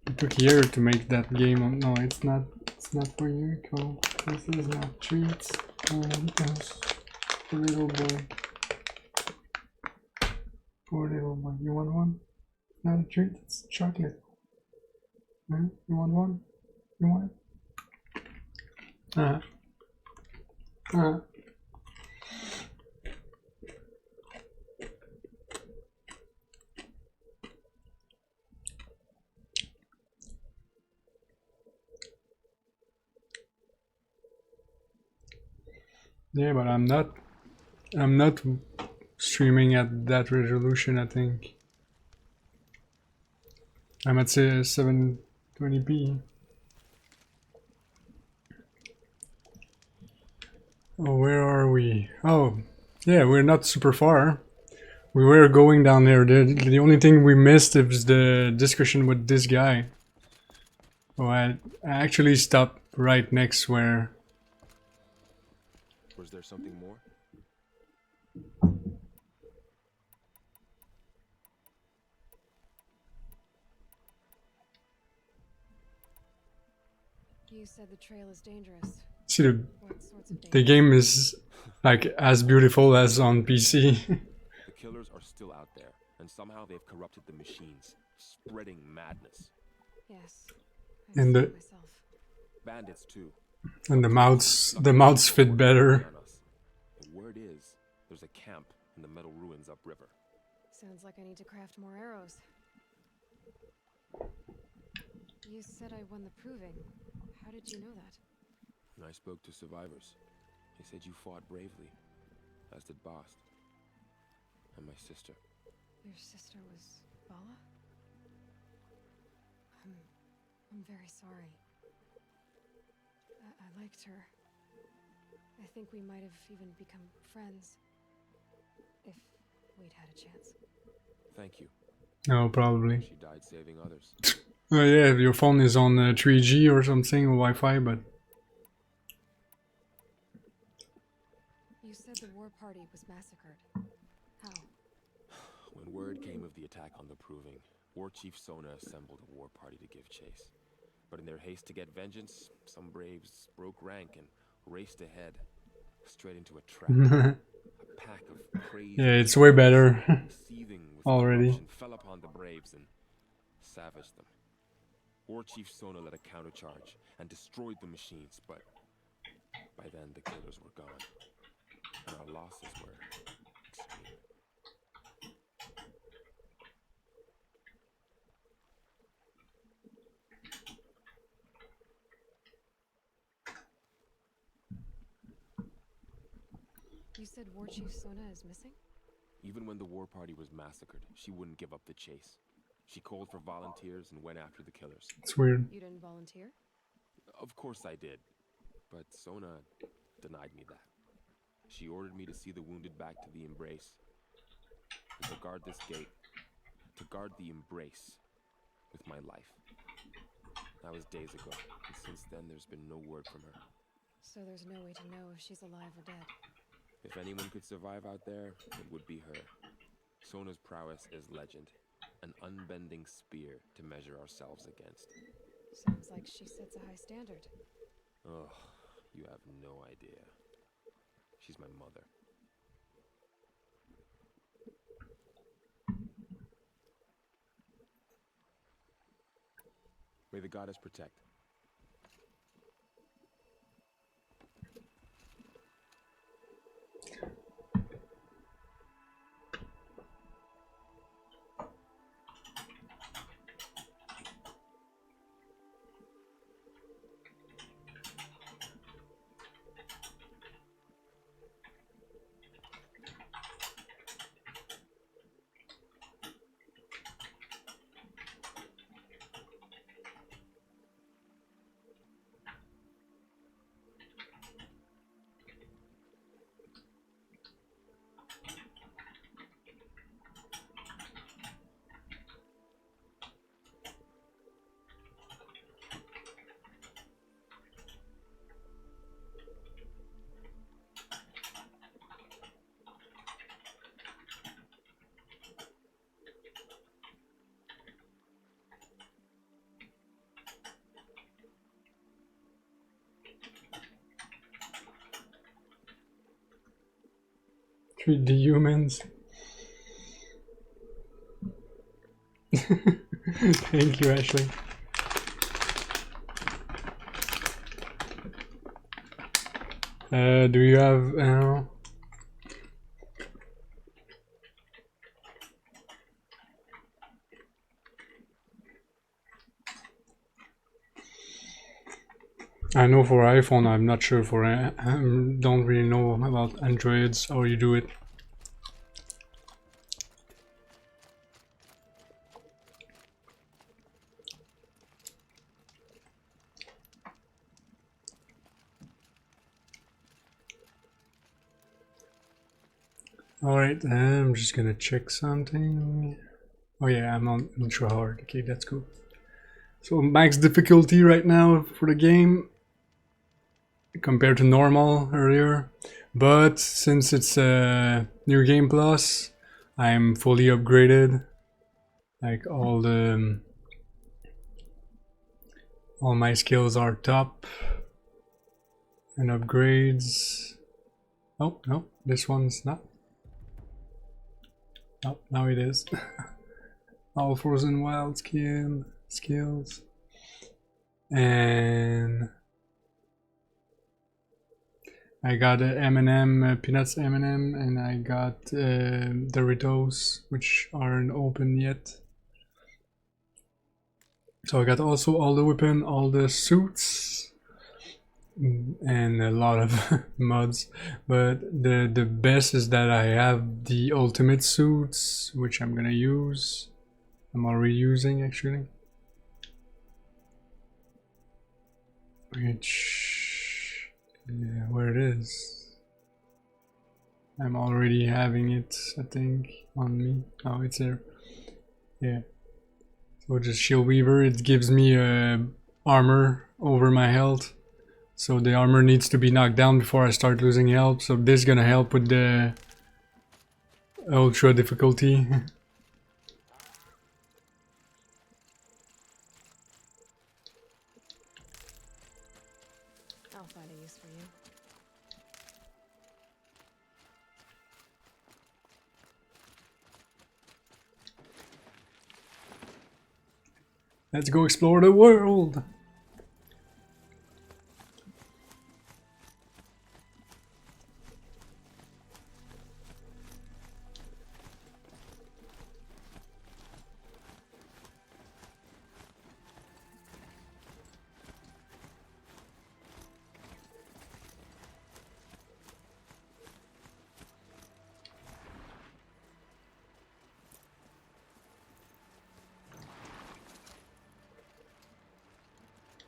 It took a year to make that game. No, it's not. It's not for you. Cool. This is not treats. Yes. Poor little boy. Poor little boy. You want one? Not a treat. It's chocolate. Hmm? You want one? You want it? Yeah, but I'm not streaming at that resolution, I think. I'm at say 720p. Oh, where are we? Oh, yeah, we're not super far. We were going down there. The only thing we missed is the discussion with this guy. Oh, I actually stopped right next where... Was there something more? You said the trail is dangerous. See, What sorts of the game is like as beautiful as on PC. The killers are still out there, and somehow they've corrupted the machines, spreading madness. Yes. And the Bandits too. and the mouths fit better. The word is, there's a camp in the metal ruins upriver. Sounds like I need to craft more arrows. You said I won the proving. How did you know that? I spoke to survivors. They said you fought bravely, as did Bast. And my sister. Your sister was Bala? I'm very sorry. I liked her. I think we might have even become friends. If we'd had a chance. Thank you. No, probably. She died saving others. Oh yeah, your phone is on 3G or something, or Wi-Fi, but... You said the war party was massacred. How? When word came of the attack on the Proving, War Chief Sona assembled a war party to give chase. But in their haste to get vengeance, some braves broke rank and raced ahead, straight into a trap. A pack of crazy... Yeah, it's way better seething with already. corruption, fell upon the braves and savaged them. War Chief Sona led a countercharge and destroyed the machines, but by then the killers were gone, and our losses were extreme. You said War Chief Sona is missing? Even when the war party was massacred, she wouldn't give up the chase. She called for volunteers and went after the killers. It's weird. You didn't volunteer? Of course I did, but Sona denied me that. She ordered me to see the wounded back to the Embrace, and to guard this gate, to guard the Embrace with my life. That was days ago, and since then there's been no word from her. So there's no way to know if she's alive or dead. If anyone could survive out there, it would be her. Sona's prowess is legend. An unbending spear to measure ourselves against. Sounds like she sets a high standard. Oh, you have no idea. She's my mother. May the goddess protect. Treat the humans. Thank you, Ashley. Do you have I know for iPhone, I'm not sure for don't really know about Androids how you do it. Alright, I'm just gonna check something. Oh yeah, I'm on ultra hard. Okay, that's cool. So max difficulty right now for the game compared to normal earlier. But since it's a New Game Plus, I'm fully upgraded. Like all my skills are top. And upgrades. Oh, no, this one's not. Oh, now it is. All frozen wild skills. And I got a M&M, Peanuts M&M, and I got Doritos, which aren't open yet. So I got also all the weapon, all the suits, and a lot of mods. But the best is that I have the ultimate suits, which I'm gonna use. I'm already using actually. Which, yeah, where it is. I'm already having it, I think, on me. Oh, it's there. Yeah. So just Shield Weaver, it gives me armor over my health. So the armor needs to be knocked down before I start losing health. So this is gonna help with the ultra difficulty. I'll find a use for you. Let's go explore the world!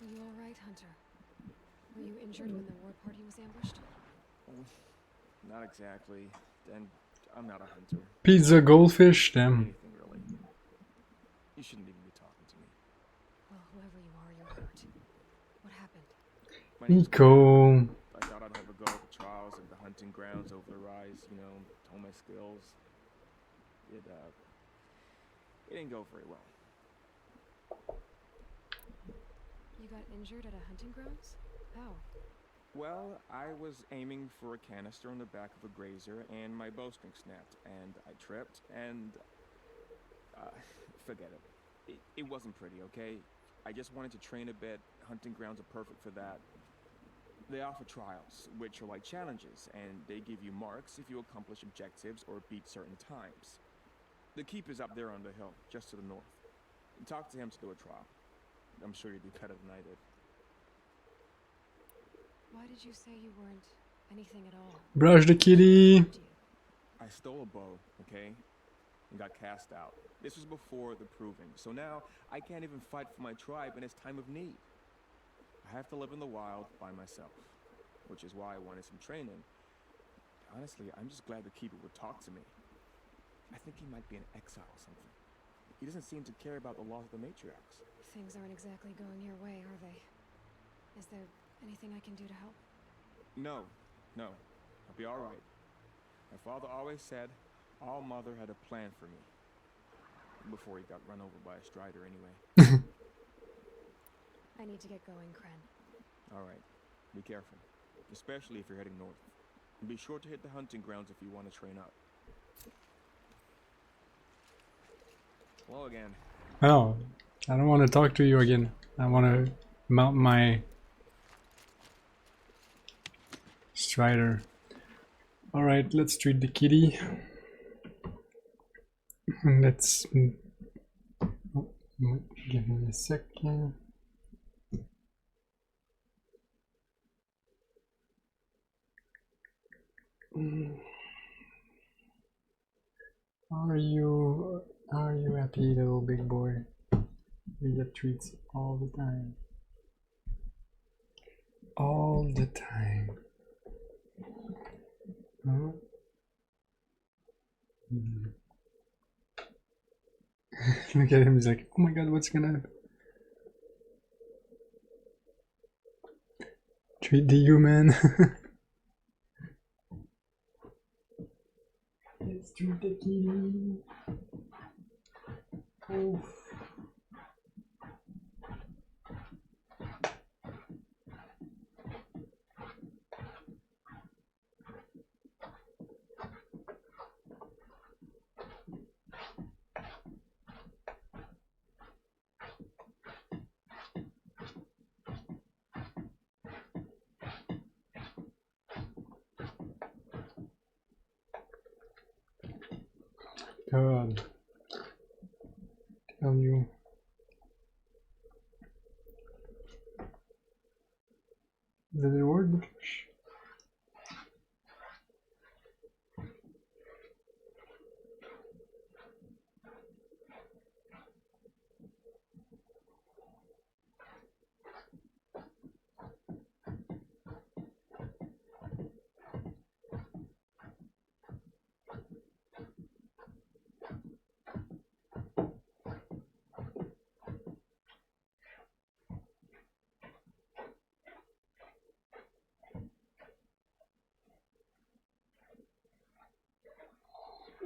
Are you alright, Hunter? Were you injured when the war party was ambushed? Not exactly. And I'm not a hunter. Pizza goldfish, damn. Anything really. You shouldn't even be talking to me. Well, whoever you are, you're hurt. My name's Eco. I thought I'd have a go at the trials of the hunting grounds over the rise, you know, hone my skills. It didn't go very well. You got injured at a hunting grounds? How? Well, I was aiming for a canister on the back of a grazer, and my bowstring snapped, and I tripped, and forget it. It wasn't pretty, okay? I just wanted to train a bit. Hunting grounds are perfect for that. They offer trials, which are like challenges, and they give you marks if you accomplish objectives or beat certain times. The keeper's up there on the hill, just to the north. Talk to him to do a trial. I'm sure you'd do better than I did. Why did you say you weren't anything at all? Brush the kitty. I stole a bow, okay? And got cast out. This was before the proving, so now I can't even fight for my tribe in its time of need. I have to live in the wild by myself, which is why I wanted some training. Honestly, I'm just glad the keeper would talk to me. I think he might be in exile or something. He doesn't seem to care about the laws of the matriarchs. Things aren't exactly going your way, are they? Is there anything I can do to help? No. I'll be alright. My father always said All Mother had a plan for me. Before he got run over by a strider anyway. I need to get going, Kren. Alright. Be careful. Especially if you're heading north. And be sure to hit the hunting grounds if you want to train up. Hello again. Oh, I don't want to talk to you again. I want to mount my strider. Alright, let's treat the kitty. Let's... Oh, give me a second. Are you happy, little big boy? You get treats all the time. All the time. Huh? Look at him, he's like, oh my god, what's gonna happen? Treat the human. Let's treat the kitty. Oh. God, tell you. Did it work?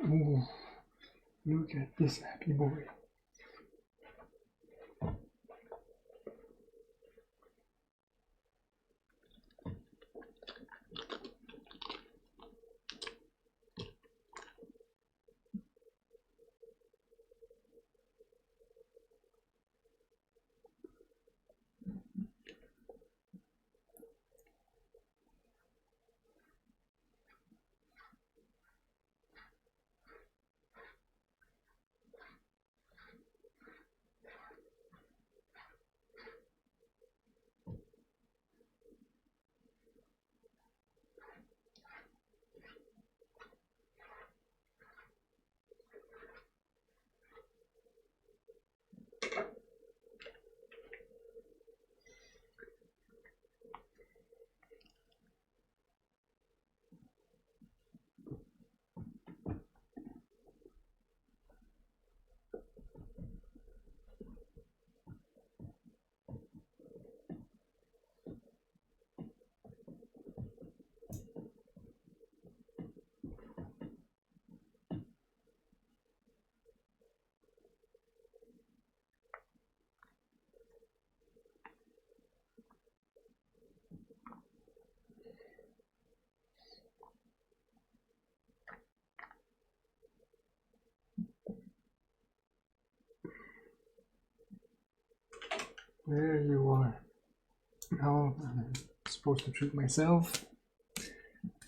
Oh, look at this happy boy. There you are. Now I'm supposed to treat myself,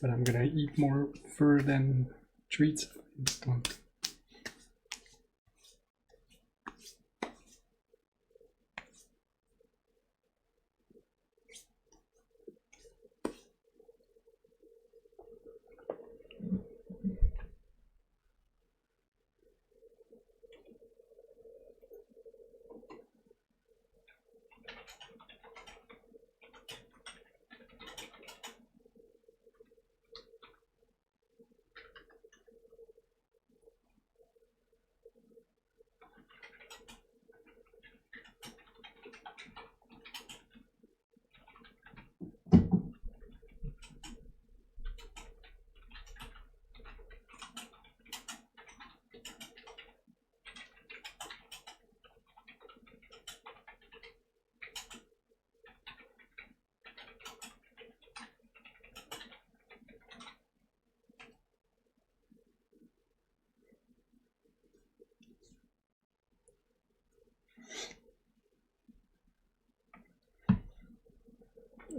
but I'm gonna eat more fur than treats. Don't.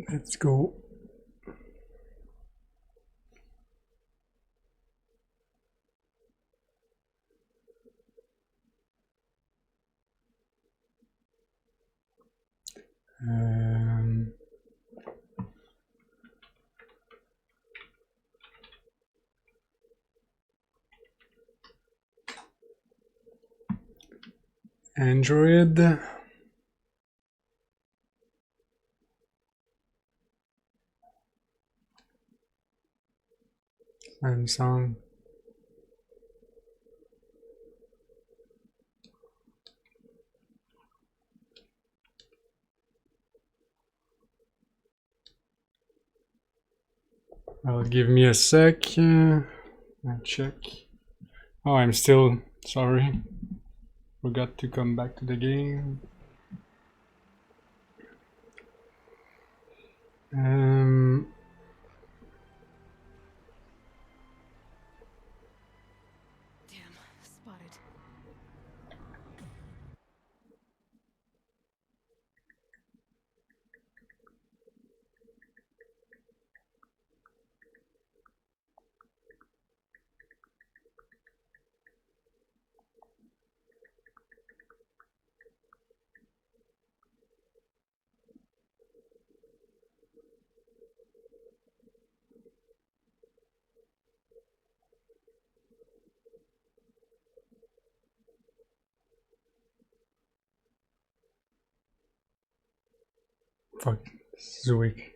Let's go. Android. Samsung. Well, give me a sec. I'll check. Oh, I'm still sorry. Forgot to come back to the game. Damn, spotted. Fuck, this is weak.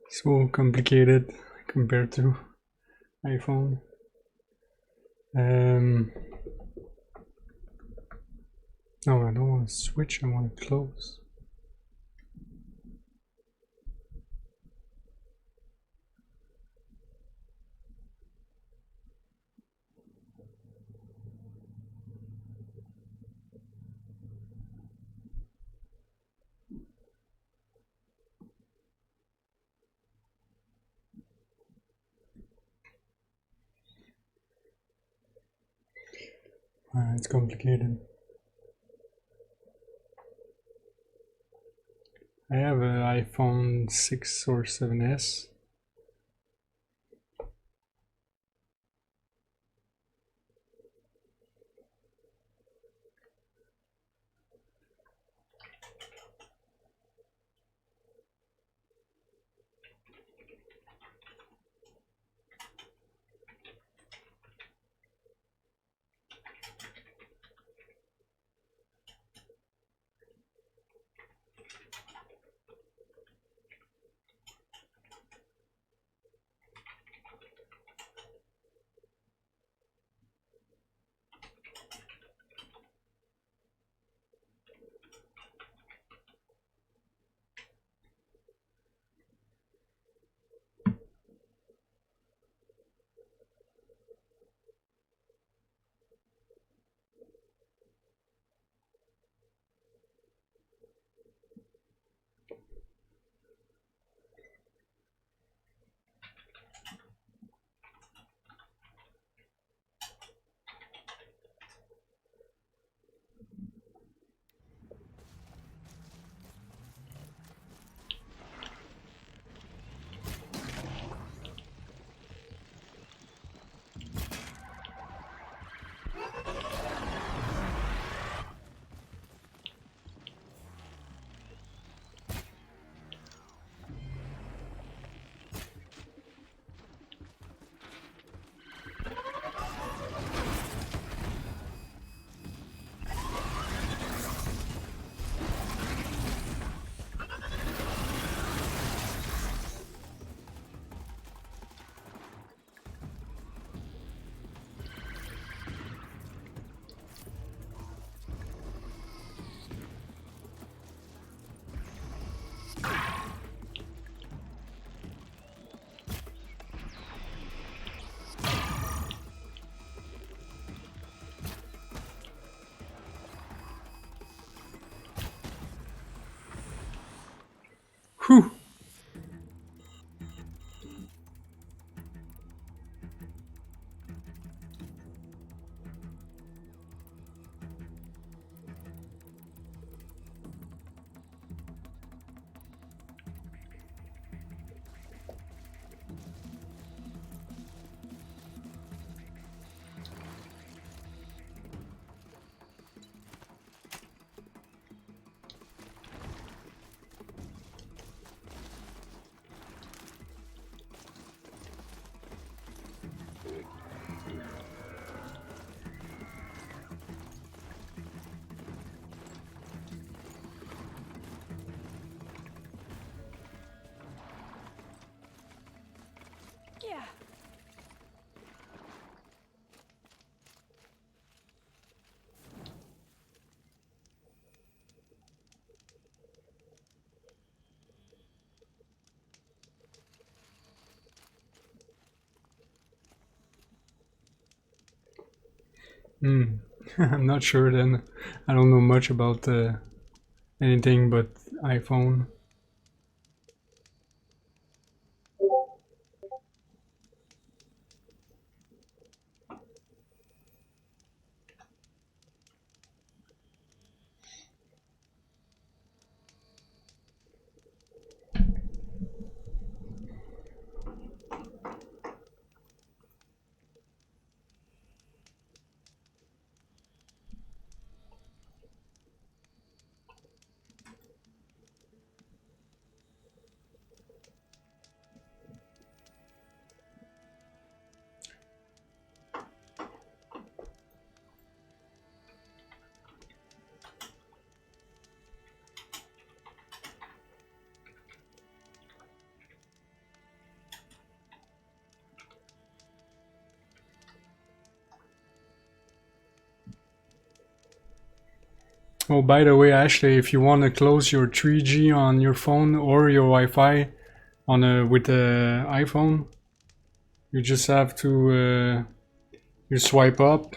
So complicated compared to iPhone. No, I don't want to switch, I want to close. It's complicated. I have an iPhone 6 or 7S. Hmm. I'm not sure then. I don't know much about anything but iPhone. Oh, by the way, Ashley, if you want to close your 3G on your phone or your Wi-Fi on with the iPhone, you just have to you swipe up.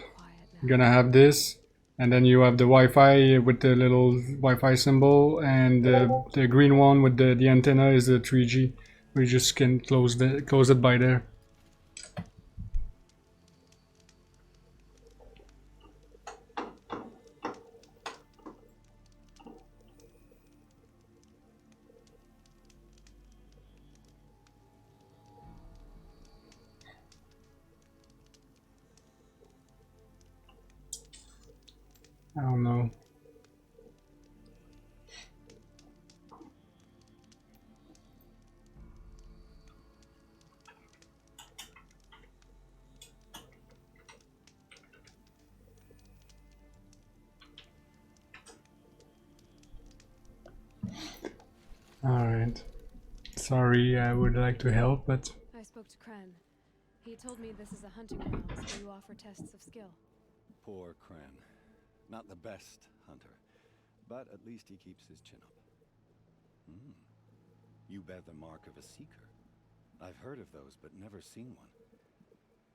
You're gonna have this, and then you have the Wi-Fi with the little Wi-Fi symbol, and the green one with the antenna is the 3G. We just can close it by there. I don't know. Alright. Sorry, I would like to help, but... I spoke to Kren. He told me this is a hunting grounds where you offer tests of skill. Poor Kren. Not the best hunter, but at least he keeps his chin up. You bear the mark of a seeker. I've heard of those, but never seen one.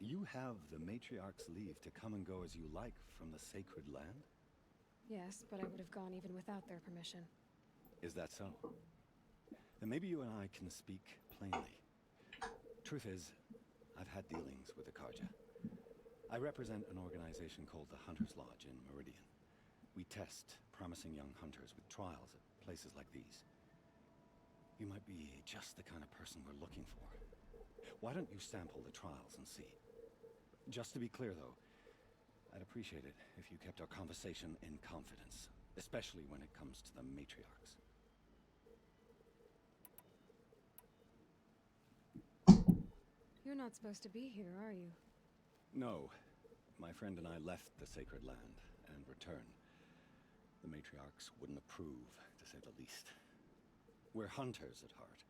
You have the Matriarch's leave to come and go as you like from the sacred land? Yes, but I would have gone even without their permission. Is that so? Then maybe you and I can speak plainly. Truth is, I've had dealings with the Karja. I represent an organization called the Hunter's Lodge in Meridian. We test promising young hunters with trials at places like these. You might be just the kind of person we're looking for. Why don't you sample the trials and see? Just to be clear, though, I'd appreciate it if you kept our conversation in confidence, especially when it comes to the matriarchs. You're not supposed to be here, are you? No. My friend and I left the sacred land and returned. The matriarchs wouldn't approve, to say the least. We're hunters at heart.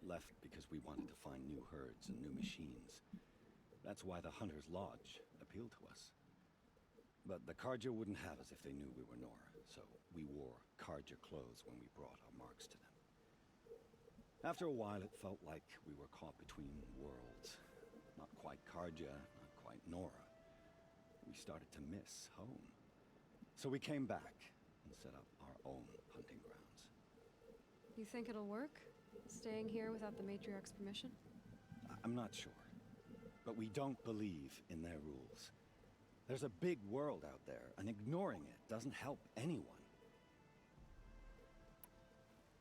Left because we wanted to find new herds and new machines. That's why the Hunter's Lodge appealed to us. But the Karja wouldn't have us if they knew we were Nora, so we wore Karja clothes when we brought our marks to them. After a while, it felt like we were caught between worlds. Not quite Karja, not quite Nora. We started to miss home. So we came back and set up our own hunting grounds. You think it'll work? Staying here without the Matriarch's permission? I'm not sure. But we don't believe in their rules. There's a big world out there, and ignoring it doesn't help anyone.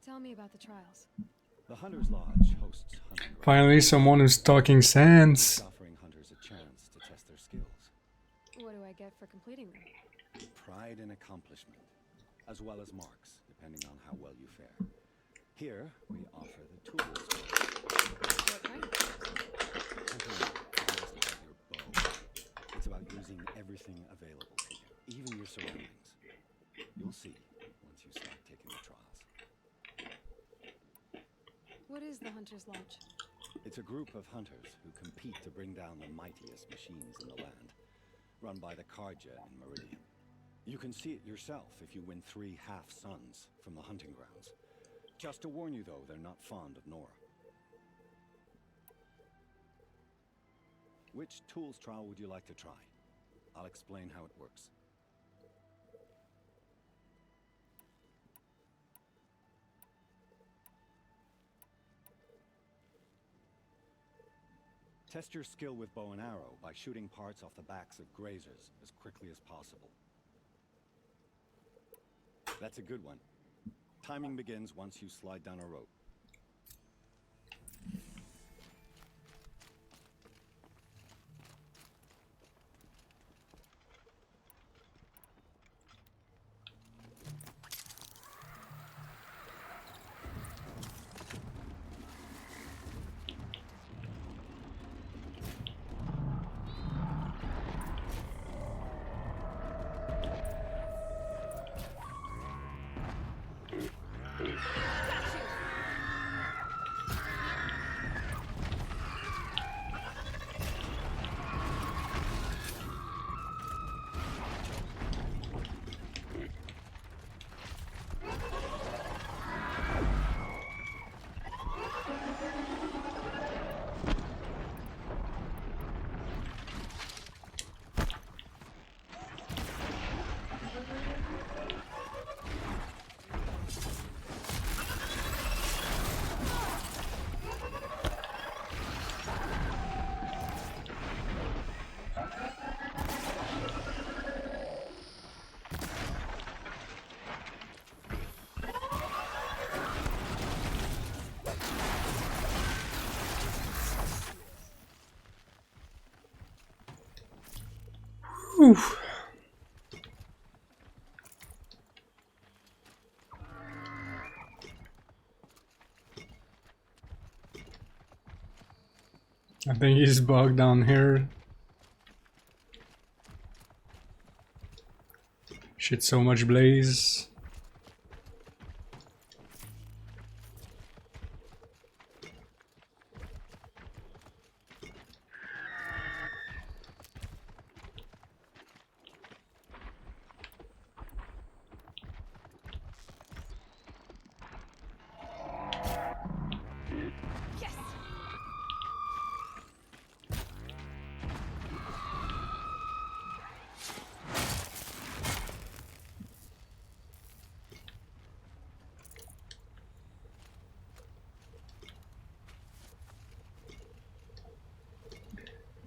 Tell me about the trials. The Hunter's Lodge hosts hunting grounds. Finally, someone who's talking sense. Offering hunters a chance to test their skills. What do I get for completing them? Pride and accomplishment, as well as marks, depending on how well you fare. Here, we offer the tools. What kind of Hunting is like your bow. It's about using everything available to you, even your surroundings. You'll see once you start taking the trials. What is the Hunter's Lodge? It's a group of hunters who compete to bring down the mightiest machines in the land, run by the Karja in Meridian. You can see it yourself if you win 3 half-suns from the hunting grounds. Just to warn you, though, they're not fond of Nora. Which tools trial would you like to try? I'll explain how it works. Test your skill with bow and arrow by shooting parts off the backs of grazers as quickly as possible. That's a good one. Timing begins once you slide down a rope. Oof. I think he's bugged down here. Shit, so much blaze.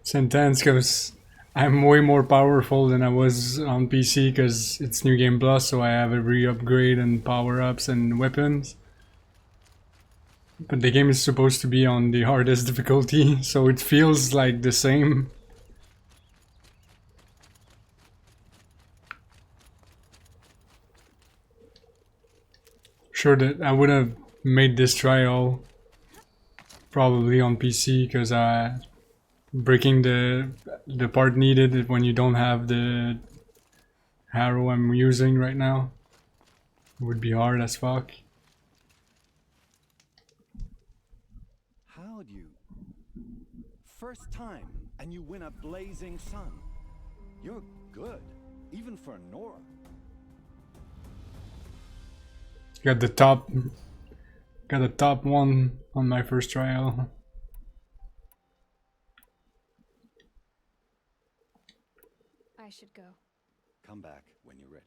It's intense because I'm way more powerful than I was on PC because it's New Game Plus, so I have every upgrade and power-ups and weapons. But the game is supposed to be on the hardest difficulty, so it feels like the same. Sure that I would have made this trial probably on PC because breaking the part needed when you don't have the arrow I'm using right now would be hard as fuck. How'd you? First time, and you win a blazing sun. You're good, even for Nora. Got the top one on my first trial. I should go. Come back when you're ready.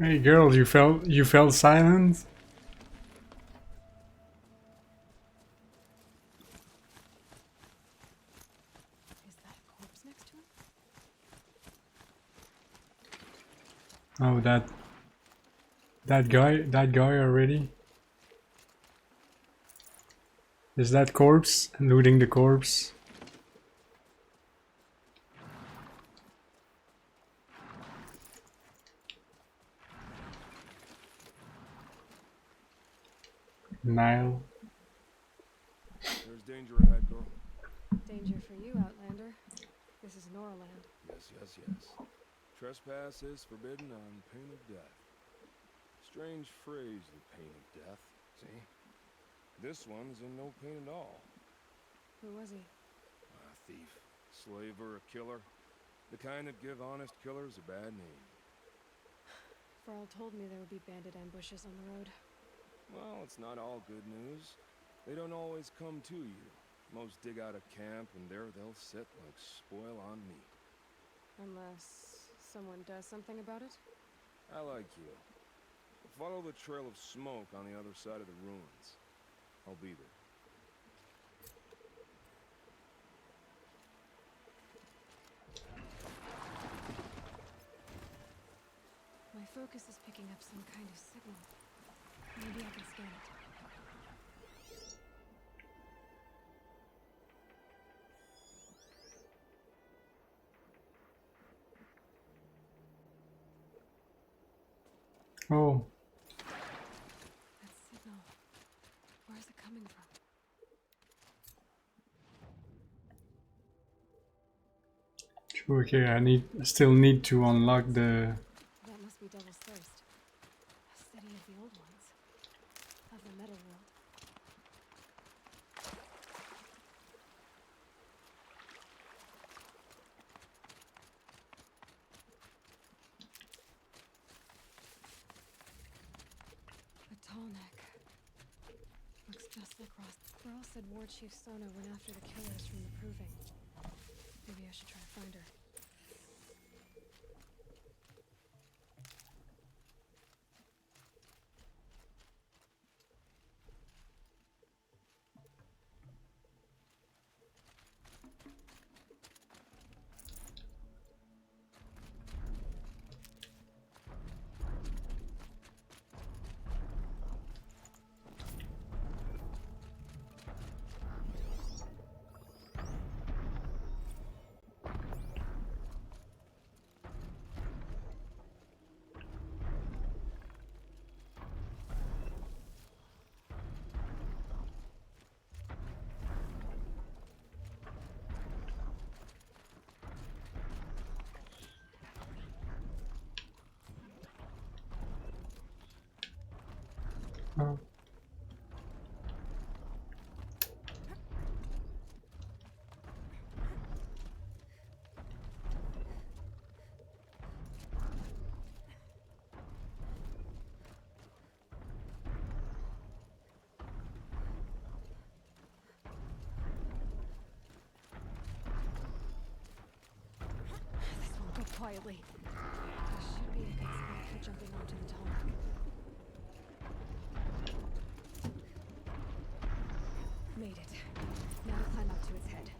Hey girl, you felt silent? Is that a corpse next to him? Oh, that guy already? Is that corpse? Looting the corpse? Nile. There's danger ahead, girl. Danger for you, Outlander. This is Noraland. Yes. Trespass is forbidden on pain of death. Strange phrase, the pain of death. See? This one's in no pain at all. Who was he? A thief, slaver, a killer. The kind that give honest killers a bad name. Farrell told me there would be bandit ambushes on the road. Well, it's not all good news. They don't always come to you. Most dig out of camp, and there they'll sit like spoil on meat. Unless someone does something about it? I like you. Follow the trail of smoke on the other side of the ruins. I'll be there. My focus is picking up some kind of signal. Maybe I can scan it. Oh. That signal. Where is it coming from? Okay, I still need to unlock the... That must be Devil's Thirst. A city of the old ones. Of the metal world. A tall neck. Looks just like Ross. Burl said War Chief Sona went after the killers from the Proving. Maybe I should try to find her. Oh. This won't go quietly. There should be a good spot for jumping onto the tall neck. Made it. Now to climb up to its head.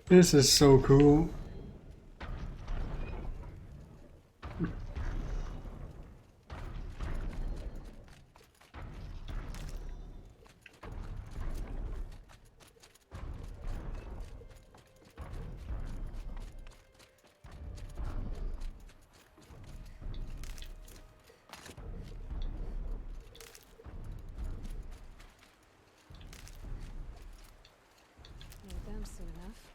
This is so cool. No them soon enough.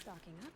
Stocking up.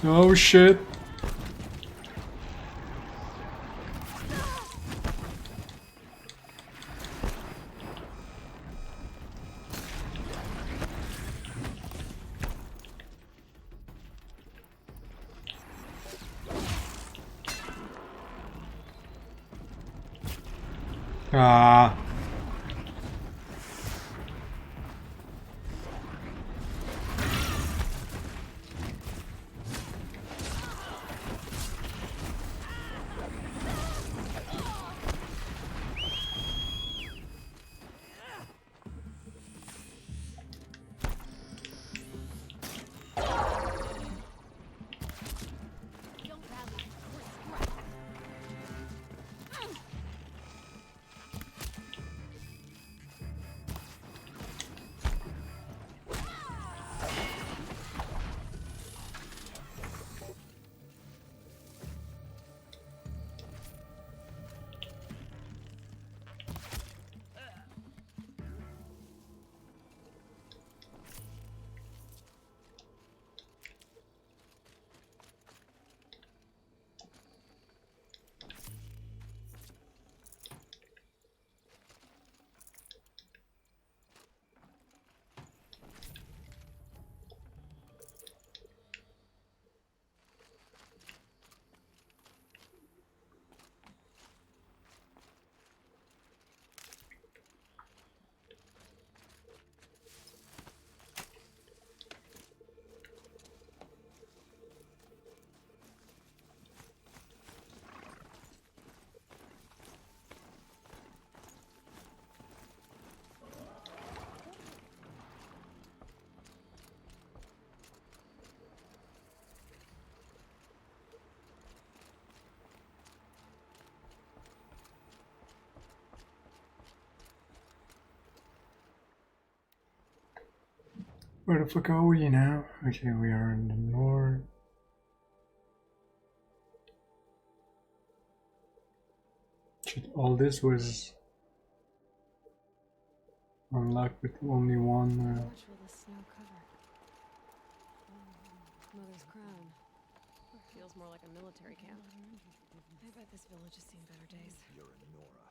Oh shit. Ah. Where the fuck are we now? Okay, we are in the north. Shit, all this was unlocked with only one. How much will the snow cover? Mother's crown. Feels more like a military camp. I bet this village has seen better days. You're a Nora.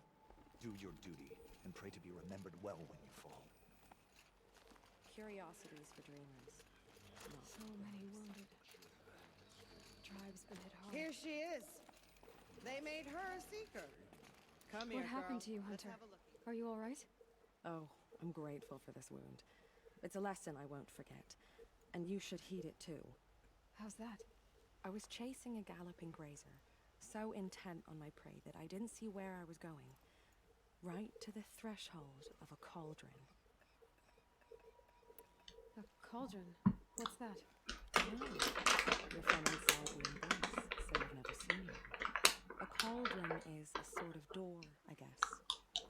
Do your duty, and pray to be remembered well when you fall. Curiosities for dreamers. So many wounded. Tribe's been hit hard. Here she is. They made her a seeker. Come here, What happened girl. to you, Let's Hunter? have a look. Are you all right? Oh, I'm grateful for this wound. It's a lesson I won't forget. And you should heed it too. How's that? I was chasing a galloping grazer, so intent on my prey that I didn't see where I was going. Right to the threshold of a cauldron. A cauldron? What's that? You're from inside the embrace, so you've never seen it. A cauldron is a sort of door, I guess.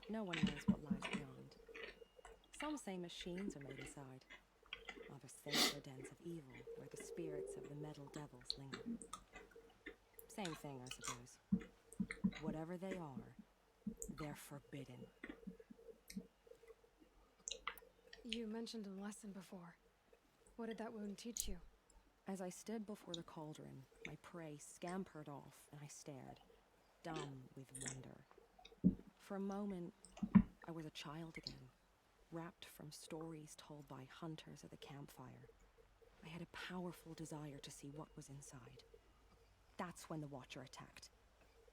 No one knows what lies beyond. Some say machines are made inside. Others think they're dens of evil, where the spirits of the metal devils linger. Same thing, I suppose. Whatever they are, they're forbidden. You mentioned a lesson before. What did that wound teach you? As I stood before the cauldron, my prey scampered off, and I stared, dumb with wonder. For a moment, I was a child again, wrapped from stories told by hunters at the campfire. I had a powerful desire to see what was inside. That's when the Watcher attacked.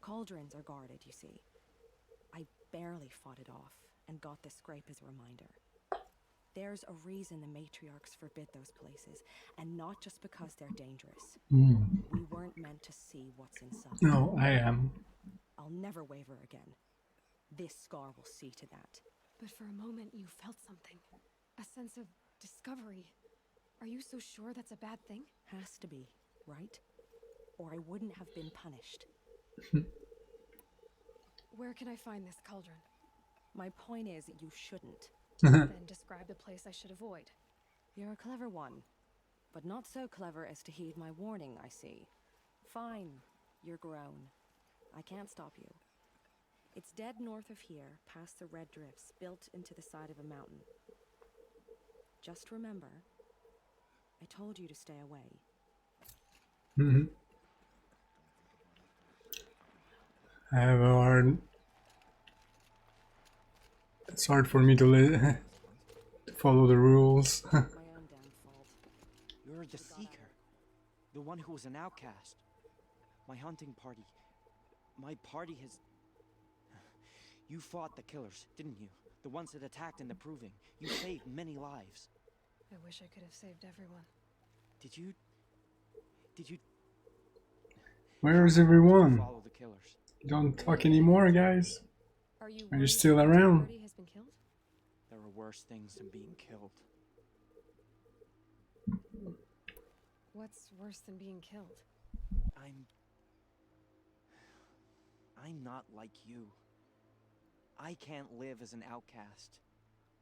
Cauldrons are guarded, you see. I barely fought it off, and got this scrape as a reminder. There's a reason the matriarchs forbid those places, and not just because they're dangerous. We weren't meant to see what's inside. No, I am. I'll never waver again. This scar will see to that. But for a moment you felt something. A sense of discovery. Are you so sure that's a bad thing? Has to be, right? Or I wouldn't have been punished. Where can I find this cauldron? My point is, you shouldn't. Then describe the place I should avoid. You're a clever one, but not so clever as to heed my warning, I see. Fine, you're grown. I can't stop you. It's dead north of here, past the red drifts, built into the side of a mountain. Just remember, I told you to stay away. I have a hard... It's hard for me to follow the rules. You're the Seeker. The one who was an outcast. My hunting party. My party has... You fought the killers, didn't you? The ones that attacked in the Proving. You saved many lives. I wish I could have saved everyone. Did you... Where is everyone? Follow the killers. Don't talk anymore, guys. Are you Are you still around? Party has been killed? There are worse things than being killed. What's worse than being killed? I'm not like you. I can't live as an outcast.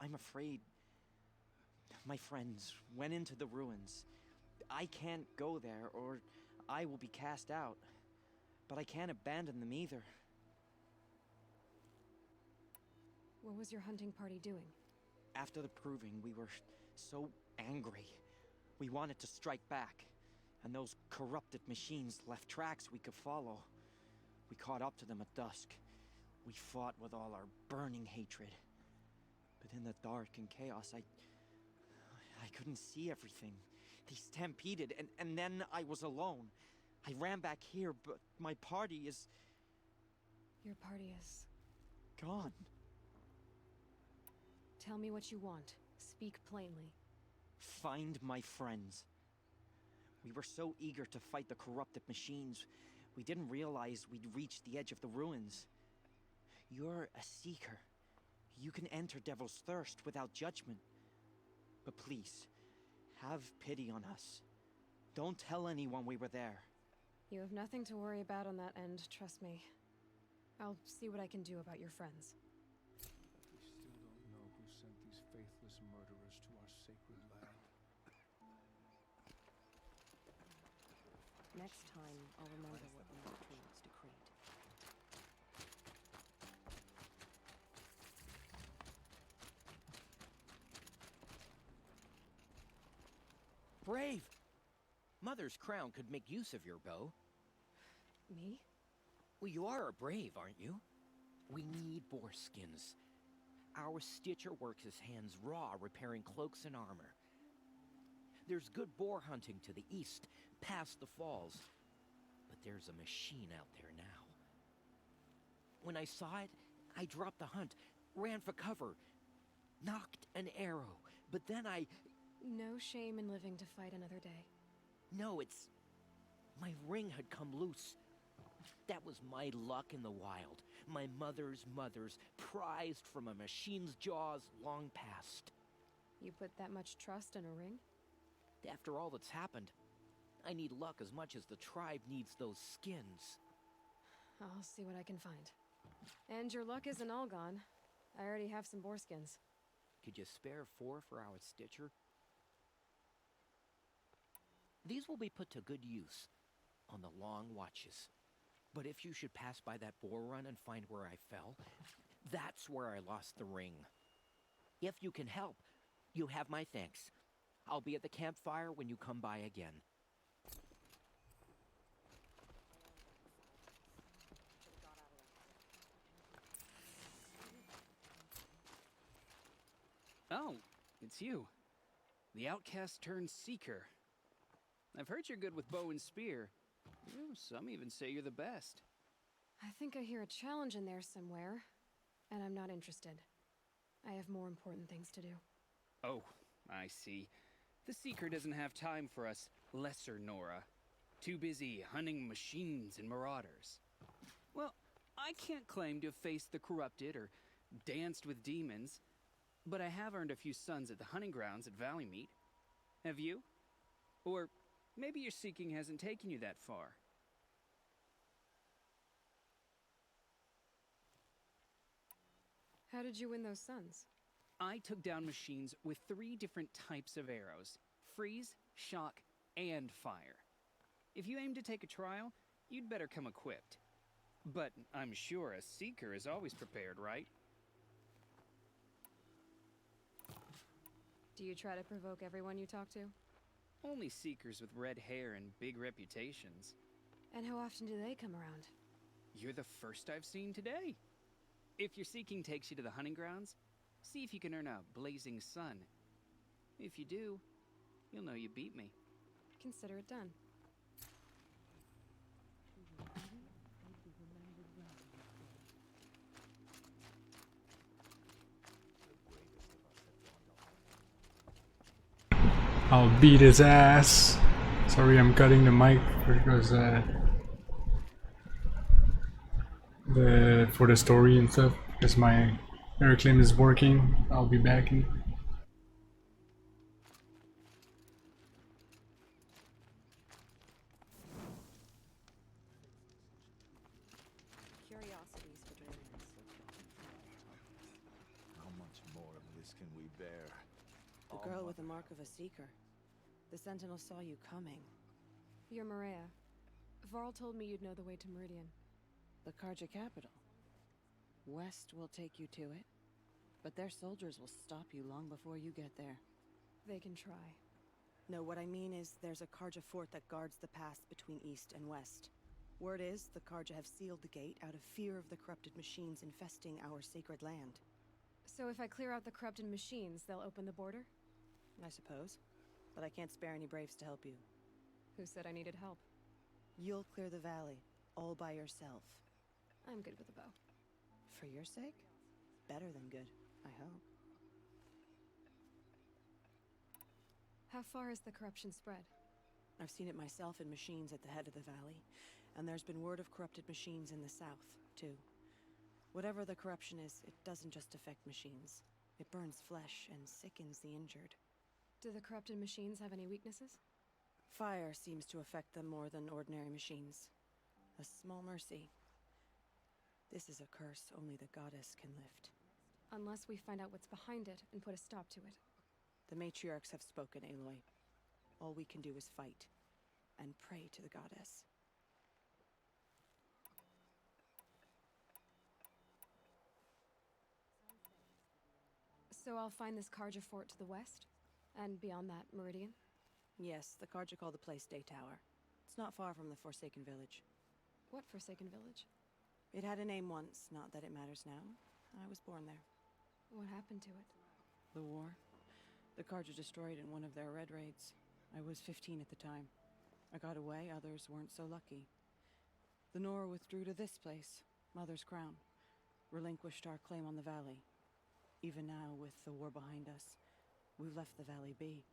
I'm afraid my friends went into the ruins. I can't go there or I will be cast out. But I can't abandon them either. What was your hunting party doing? After the Proving, we were so angry. We wanted to strike back. And those corrupted machines left tracks we could follow. We caught up to them at dusk. We fought with all our burning hatred. But in the dark and chaos, I couldn't see everything. They stampeded, and then I was alone. I ran back here, but my party is... Your party is... gone. Tell me what you want. Speak plainly. Find my friends. We were so eager to fight the corrupted machines, we didn't realize we'd reached the edge of the ruins. You're a Seeker. You can enter Devil's Thirst without judgment. But please, have pity on us. Don't tell anyone we were there. You have nothing to worry about on that end, trust me. I'll see what I can do about your friends. We still don't know who sent these faithless murderers to our sacred land. Next time, I'll remember what the matriarchs decreed. Brave! Mother's crown could make use of your bow. Me? Well, you are a brave, aren't you? We need boar skins. Our stitcher works his hands raw, repairing cloaks and armor. There's good boar hunting to the east, past the falls. But there's a machine out there now. When I saw it, I dropped the hunt, ran for cover, knocked an arrow, but then I... No shame in living to fight another day. No, it's... my ring had come loose. That was my luck in the wild. My mother's prized from a machine's jaws long past. You put that much trust in a ring? After all that's happened, I need luck as much as the tribe needs those skins. I'll see what I can find. And your luck isn't all gone. I already have some boar skins. Could you spare 4 for our stitcher? These will be put to good use on the long watches. But if you should pass by that boar run and find where I fell, that's where I lost the ring. If you can help, you have my thanks. I'll be at the campfire when you come by again. Oh, it's you. The outcast turned seeker. I've heard you're good with bow and spear. Some even say you're the best. I think I hear a challenge in there somewhere, and I'm not interested. I have more important things to do. Oh, I see. The Seeker doesn't have time for us lesser Nora. Too busy hunting machines and marauders. Well, I can't claim to have faced the corrupted or danced with demons, but I have earned a few sons at the hunting grounds at Valley Meet. Have you? Or maybe your seeking hasn't taken you that far. How did you win those sons? I took down machines with 3 different types of arrows: freeze, shock, and fire. If you aim to take a trial, you'd better come equipped. But I'm sure a seeker is always prepared, right? Do you try to provoke everyone you talk to? Only seekers with red hair and big reputations. And how often do they come around? You're the first I've seen today. If your seeking takes you to the hunting grounds, see if you can earn a blazing sun. If you do, you'll know you beat me. Consider it done. I'll beat his ass. Sorry, I'm cutting the mic because for the story and stuff, because my airclaim is working. I'll be back in. Curiosities for dragons. How much more of this can we bear? The girl with the mark of a seeker. The sentinel saw you coming. You're Maria. Varl told me you'd know the way to Meridian. The Karja capital. West will take you to it, but their soldiers will stop you long before you get there. They can try. No, what I mean is there's a Karja fort that guards the pass between east and west. Word is the Karja have sealed the gate out of fear of the corrupted machines infesting our sacred land. So if I clear out the corrupted machines, they'll open the border? I suppose. But I can't spare any braves to help you. Who said I needed help? You'll clear the valley, all by yourself. I'm good with a bow. For your sake? Better than good, I hope. How far has the corruption spread? I've seen it myself in machines at the head of the valley, and there's been word of corrupted machines in the south, too. Whatever the corruption is, it doesn't just affect machines. It burns flesh and sickens the injured. Do the corrupted machines have any weaknesses? Fire seems to affect them more than ordinary machines. A small mercy. This is a curse only the goddess can lift. Unless we find out what's behind it and put a stop to it. The matriarchs have spoken, Aloy. All we can do is fight, and pray to the goddess. So I'll find this Karja fort to the west? And beyond that, Meridian? Yes, the Carja call the place Day Tower. It's not far from the Forsaken Village. What Forsaken Village? It had a name once, not that it matters now. I was born there. What happened to it? The war. The Carja destroyed in one of their red raids. I was 15 at the time. I got away, others weren't so lucky. The Nora withdrew to this place, Mother's Crown. Relinquished our claim on the valley. Even now, with the war behind us, we've left the valley be.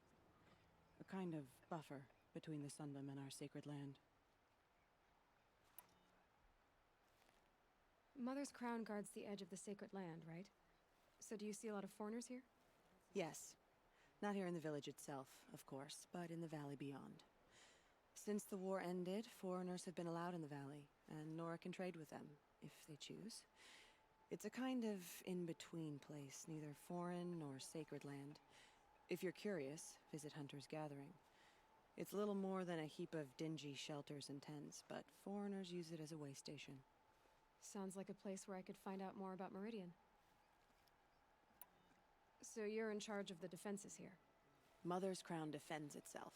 A kind of buffer between the Sundom and our sacred land. Mother's Crown guards the edge of the sacred land, right? So do you see a lot of foreigners here? Yes. Not here in the village itself, of course, but in the valley beyond. Since the war ended, foreigners have been allowed in the valley, and Nora can trade with them, if they choose. It's a kind of in-between place, neither foreign nor sacred land. If you're curious, visit Hunter's Gathering. It's little more than a heap of dingy shelters and tents, but foreigners use it as a way station. Sounds like a place where I could find out more about Meridian. So you're in charge of the defenses here? Mother's Crown defends itself.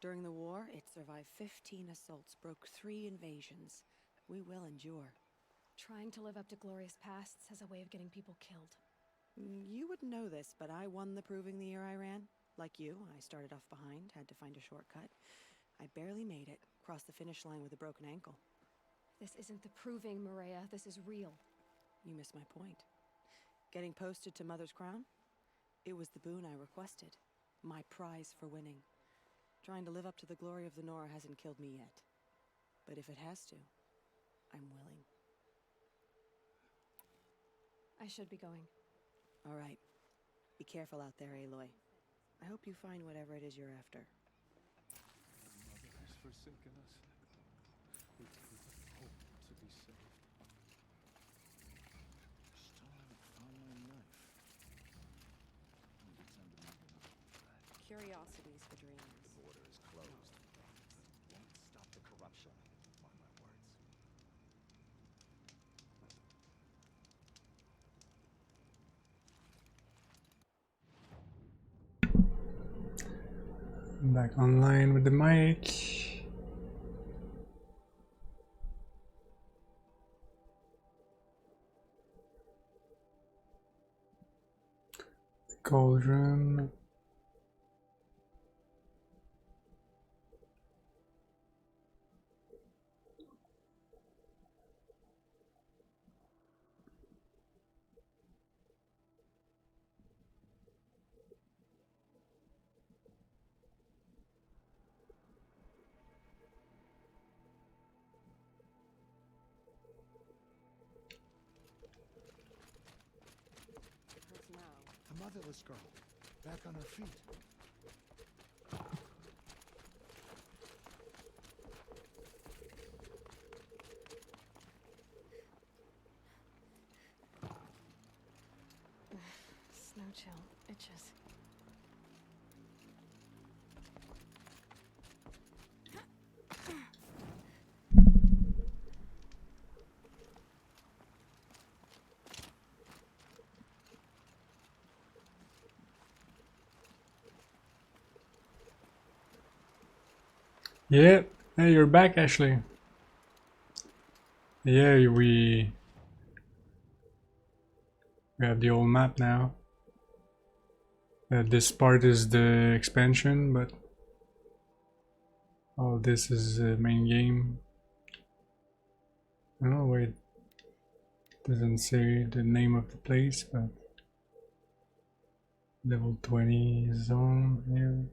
During the war, it survived 15 assaults, broke 3 invasions. We will endure. Trying to live up to glorious pasts has a way of getting people killed. You wouldn't know this, but I won the Proving the year I ran. Like you, I started off behind, had to find a shortcut. I barely made it, crossed the finish line with a broken ankle. This isn't the Proving, Maria. This is real. You missed my point. Getting posted to Mother's Crown? It was the boon I requested. My prize for winning. Trying to live up to the glory of the Nora hasn't killed me yet. But if it has to, I'm willing. I should be going. All right. Be careful out there, Aloy. I hope you find whatever it is you're after. Mother has forsaken us. We hope to be saved. Still haven't found my knife. Maybe time to move on. Curiosities for dreams. The border is closed. Won't stop the corruption. Mark my words. Back online with the mic. The cauldron. The motherless girl, back on her feet. Snow chill itches. Yeah, hey, you're back, Ashley. Yeah, we have the old map now. This part is the expansion, but all this is the main game. Oh wait, doesn't say the name of the place, but level 20 zone here.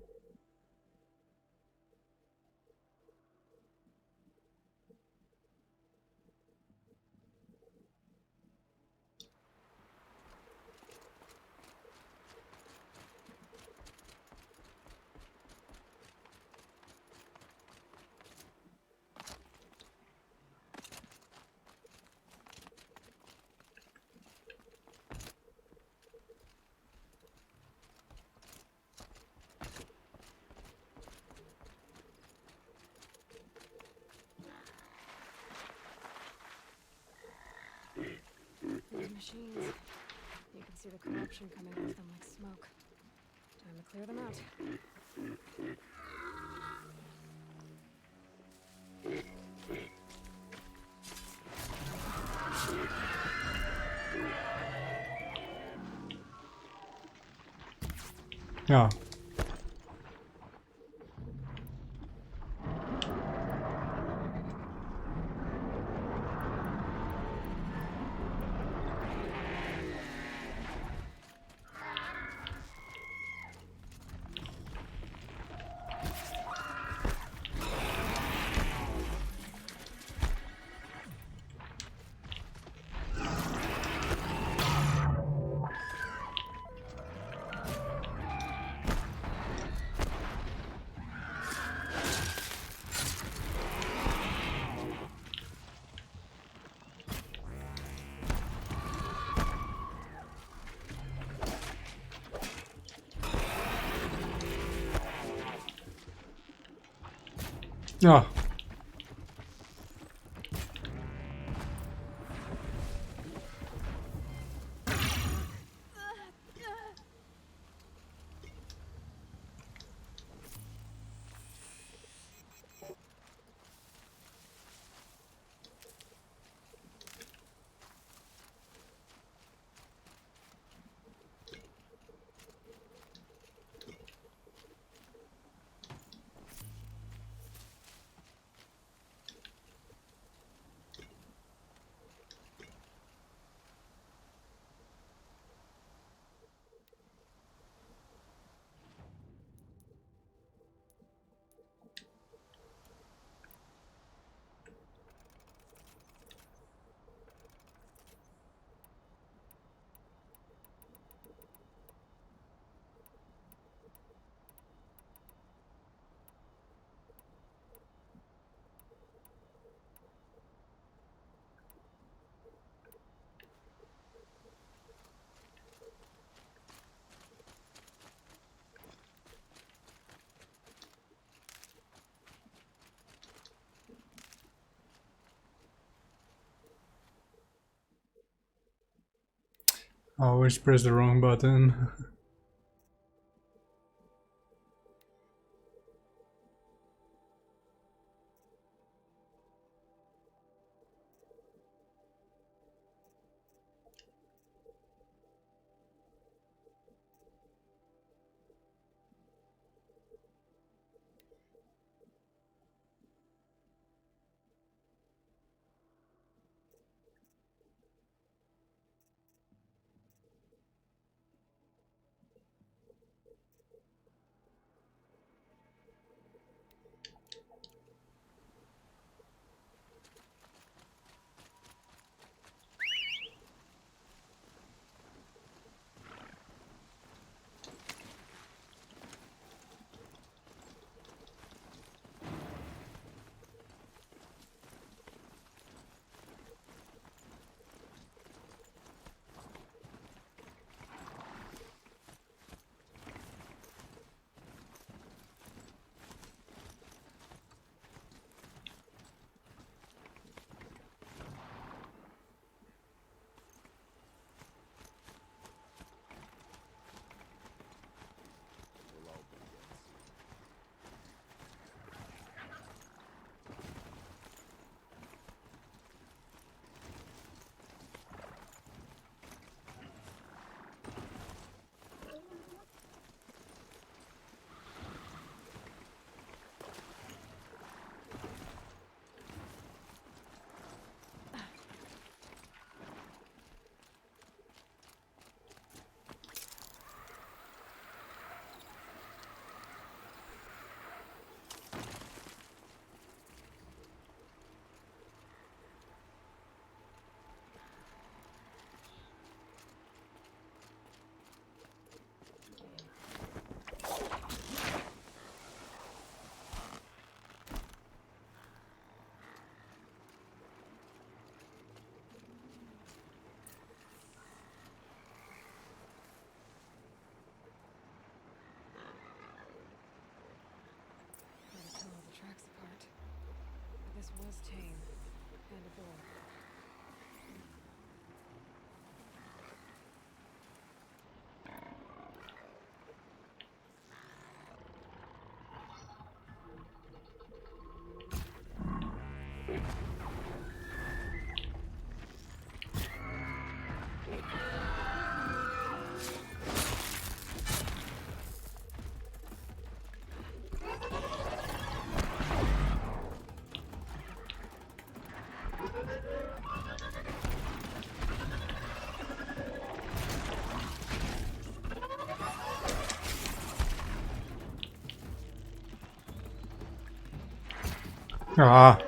These machines. You can see the corruption coming off them like smoke. Time to clear them out. Yeah. Oh. I always press the wrong button. Ah.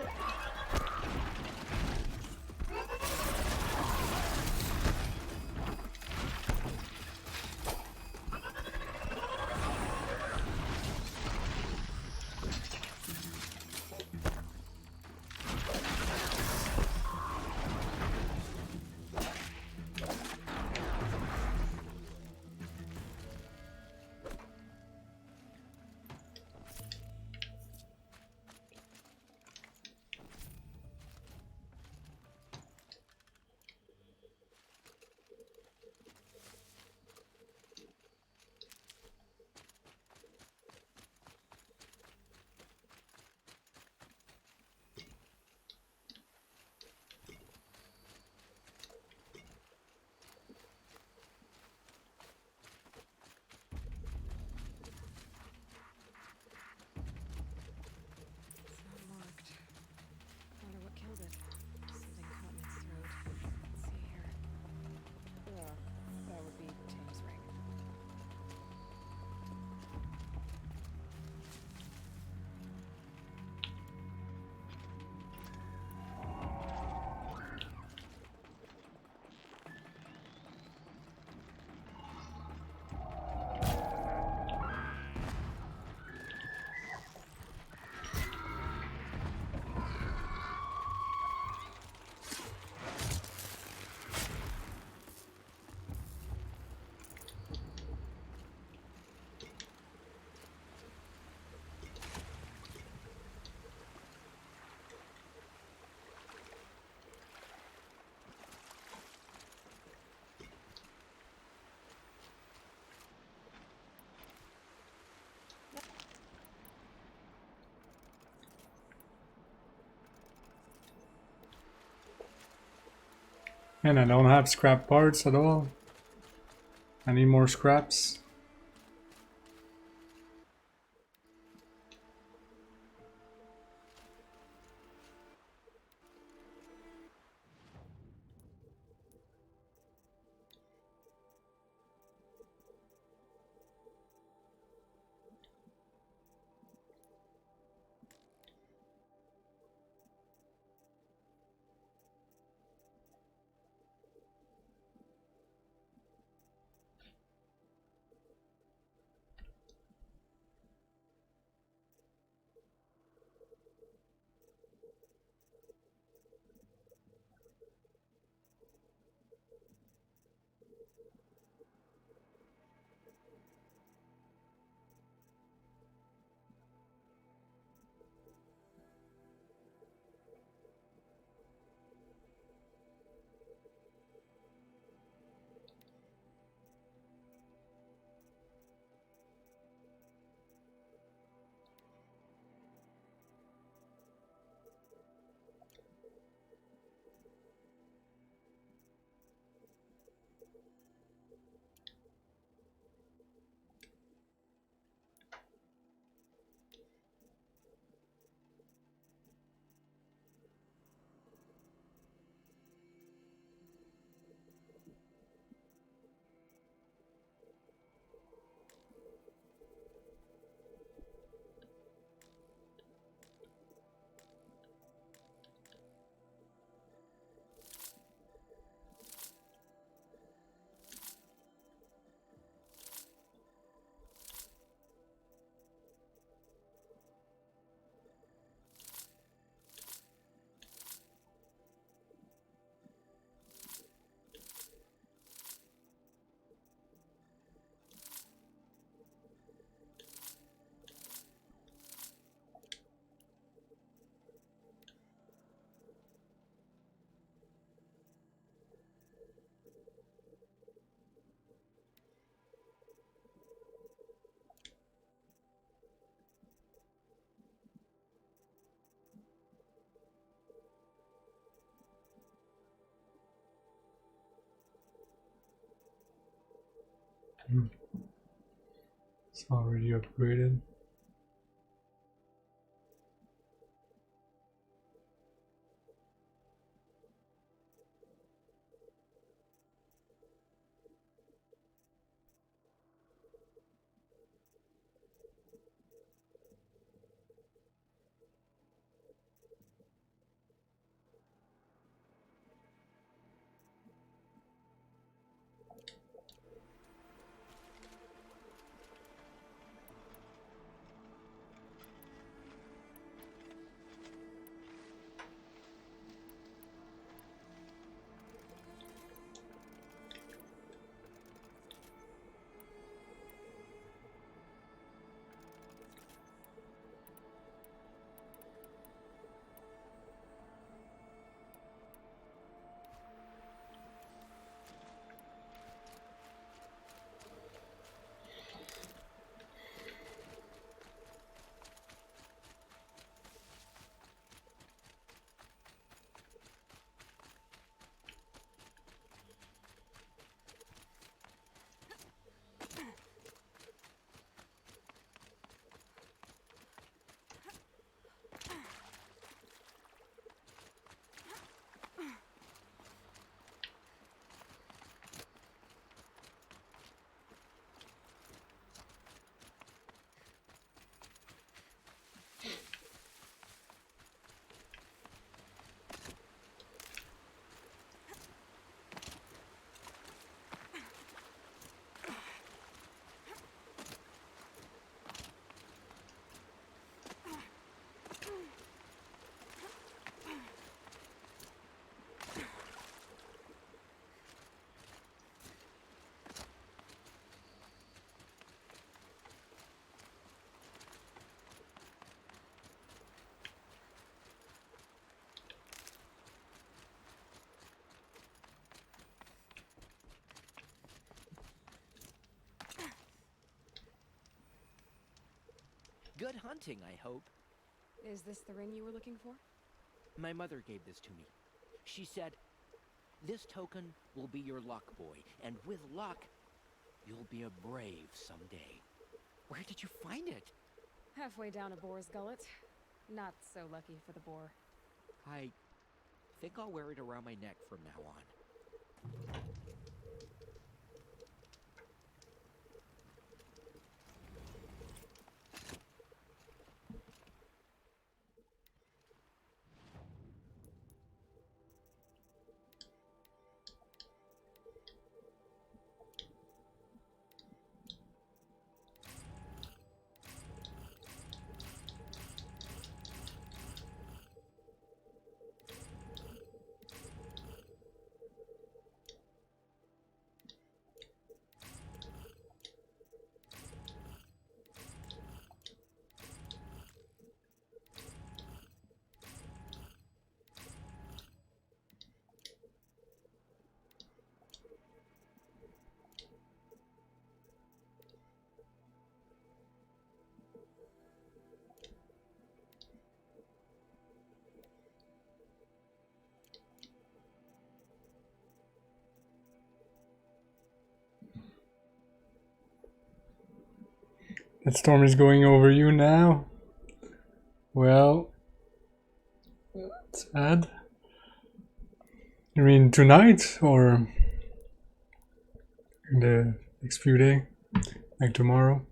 It's not marked. Wonder what killed it. Something caught in its throat. Let's see here. That would be Tim's ring. And I don't have scrap parts at all. I need more scraps. It's already upgraded. Good hunting, I hope. Is this the ring you were looking for? My mother gave this to me. She said, "This token will be your luck, boy, and with luck, you'll be a brave someday." Where did you find it? Halfway down a boar's gullet. Not so lucky for the boar. I think I'll wear it around my neck from now on. That storm is going over you now? Well, sad. You mean tonight or in the next few days? Like tomorrow?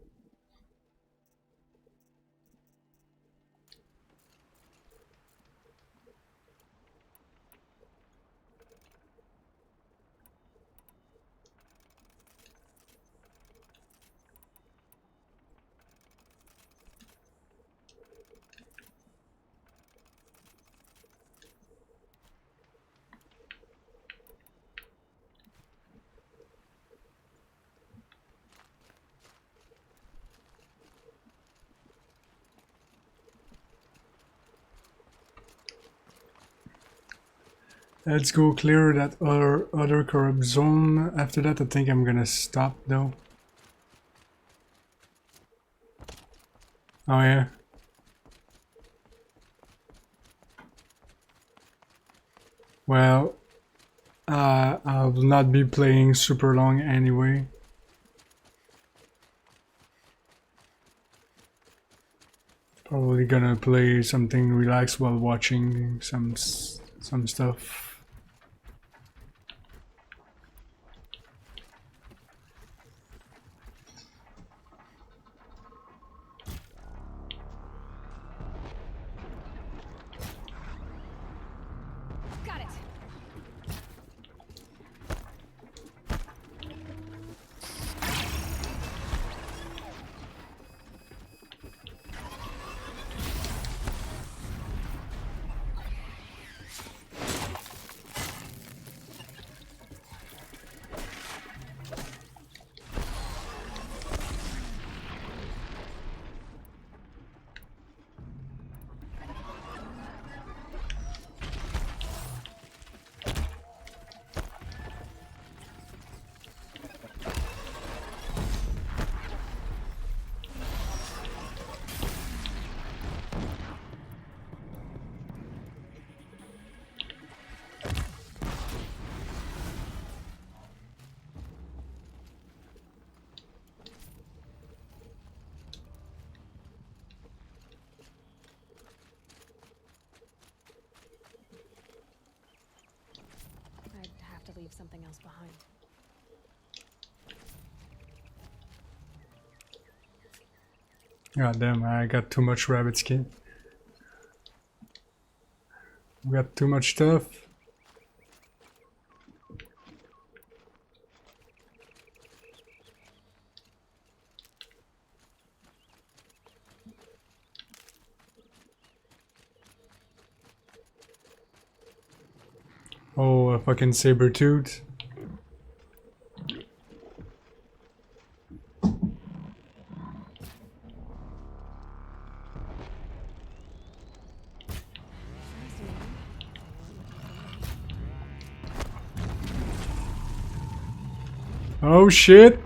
Let's go clear that other corrupt zone. After that, I think I'm gonna stop though. Oh yeah. Well, I will not be playing super long anyway. Probably gonna play something relaxed while watching some stuff. Got it. Leave something else behind. God damn, I got too much rabbit skin. We got too much stuff. Oh, a fucking saber tooth. Oh shit.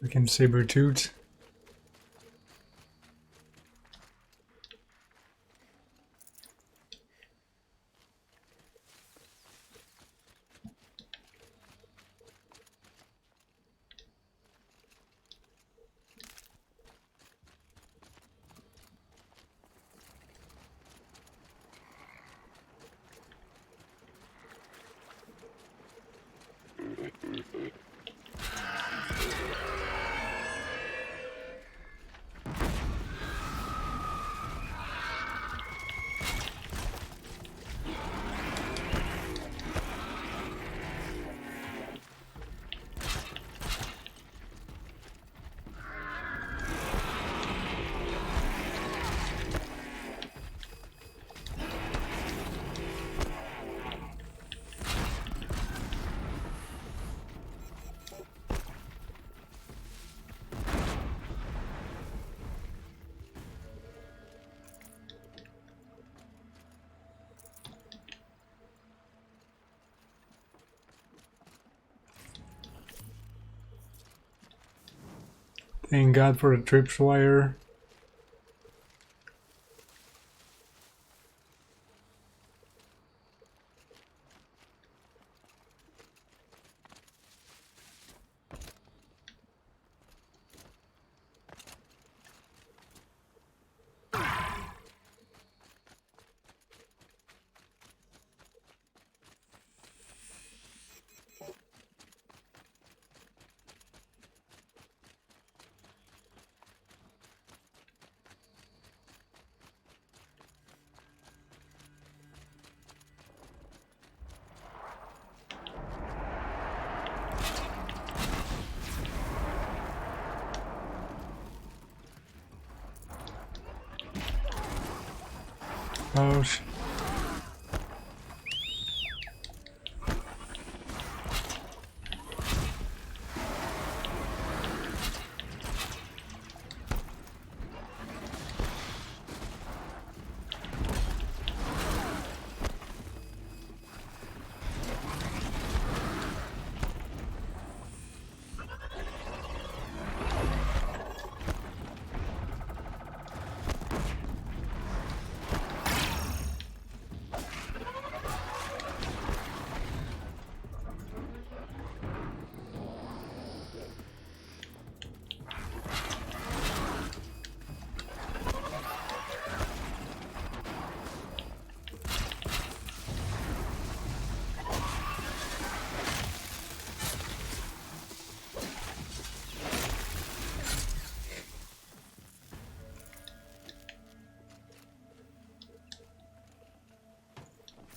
I can saber tooth. Thank God for the tripwire. Oh shit.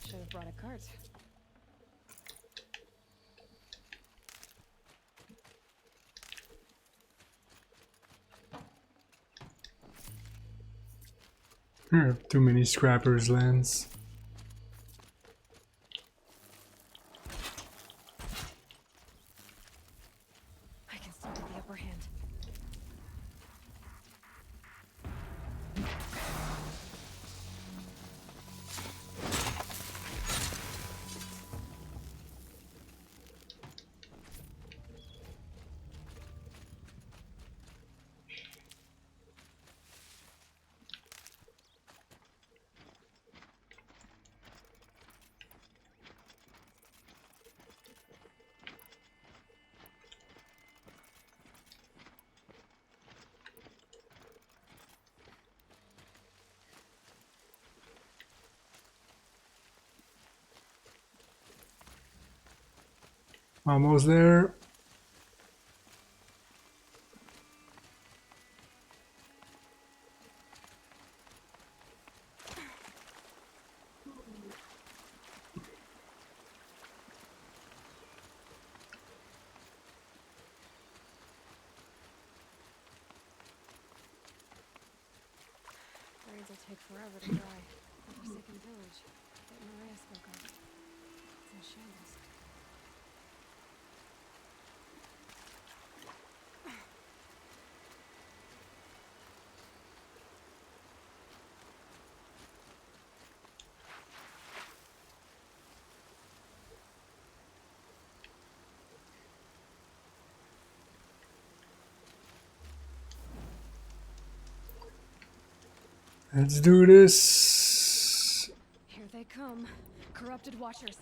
Should have brought a cart. Too many scrappers lands. I can still get the upper hand. Almost there. Rains will take forever to dry. The forsaken village that Maria spoke of. It's in shambles. Let's do this. Here they come. Corrupted watchers.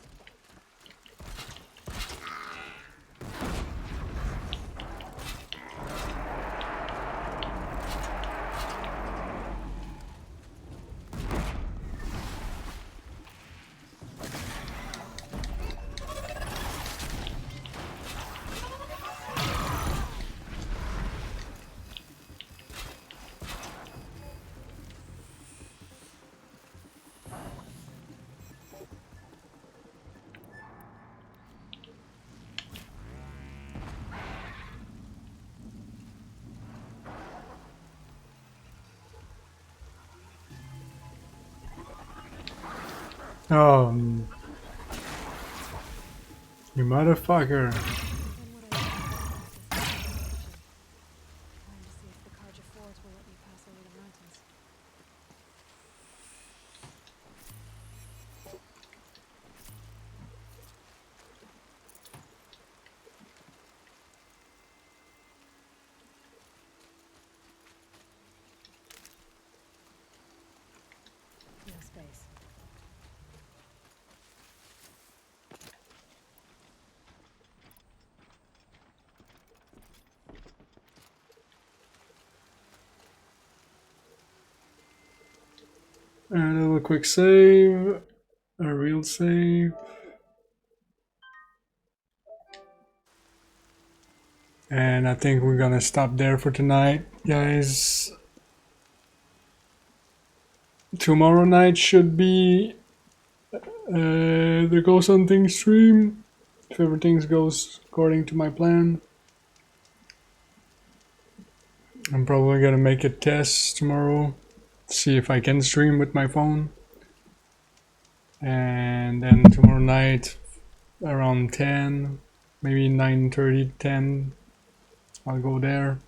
Oh, you motherfucker. No space. A little quick save, a real save. And I think we're gonna stop there for tonight, guys. Tomorrow night should be the ghost hunting stream, if everything goes according to my plan. I'm probably gonna make a test tomorrow, see if I can stream with my phone. And then tomorrow night around 10, maybe 9:30, 10, I'll go there.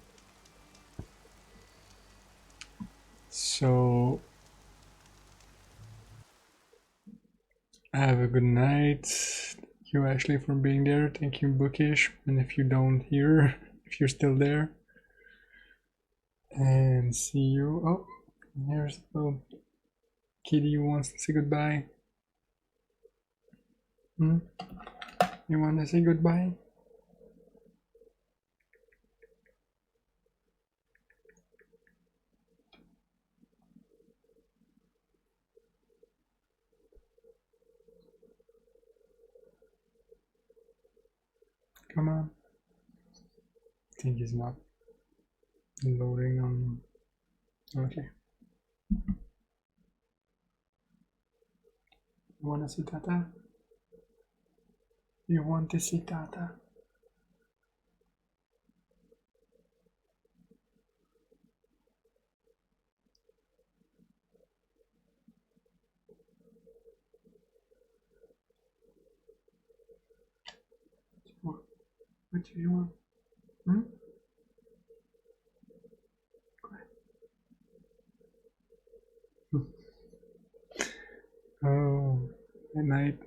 So have a good night. Thank you, Ashley, for being there. Thank you, Bookish. And if you don't hear, if you're still there. And see you. Oh, here's Kitty who wants to say goodbye. You want to say goodbye? Come on. I think he's not loading on. Okay. You want to see Tata? You want to see Tata? What do you want? Oh, good night.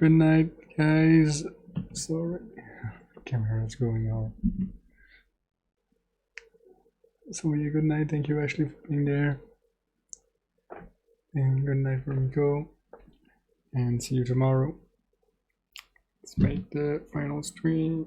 Good night, guys. Sorry, camera's going out. So yeah, good night. Thank you, Ashley, for being there. And good night for Miko. And see you tomorrow. Let's make the final screen.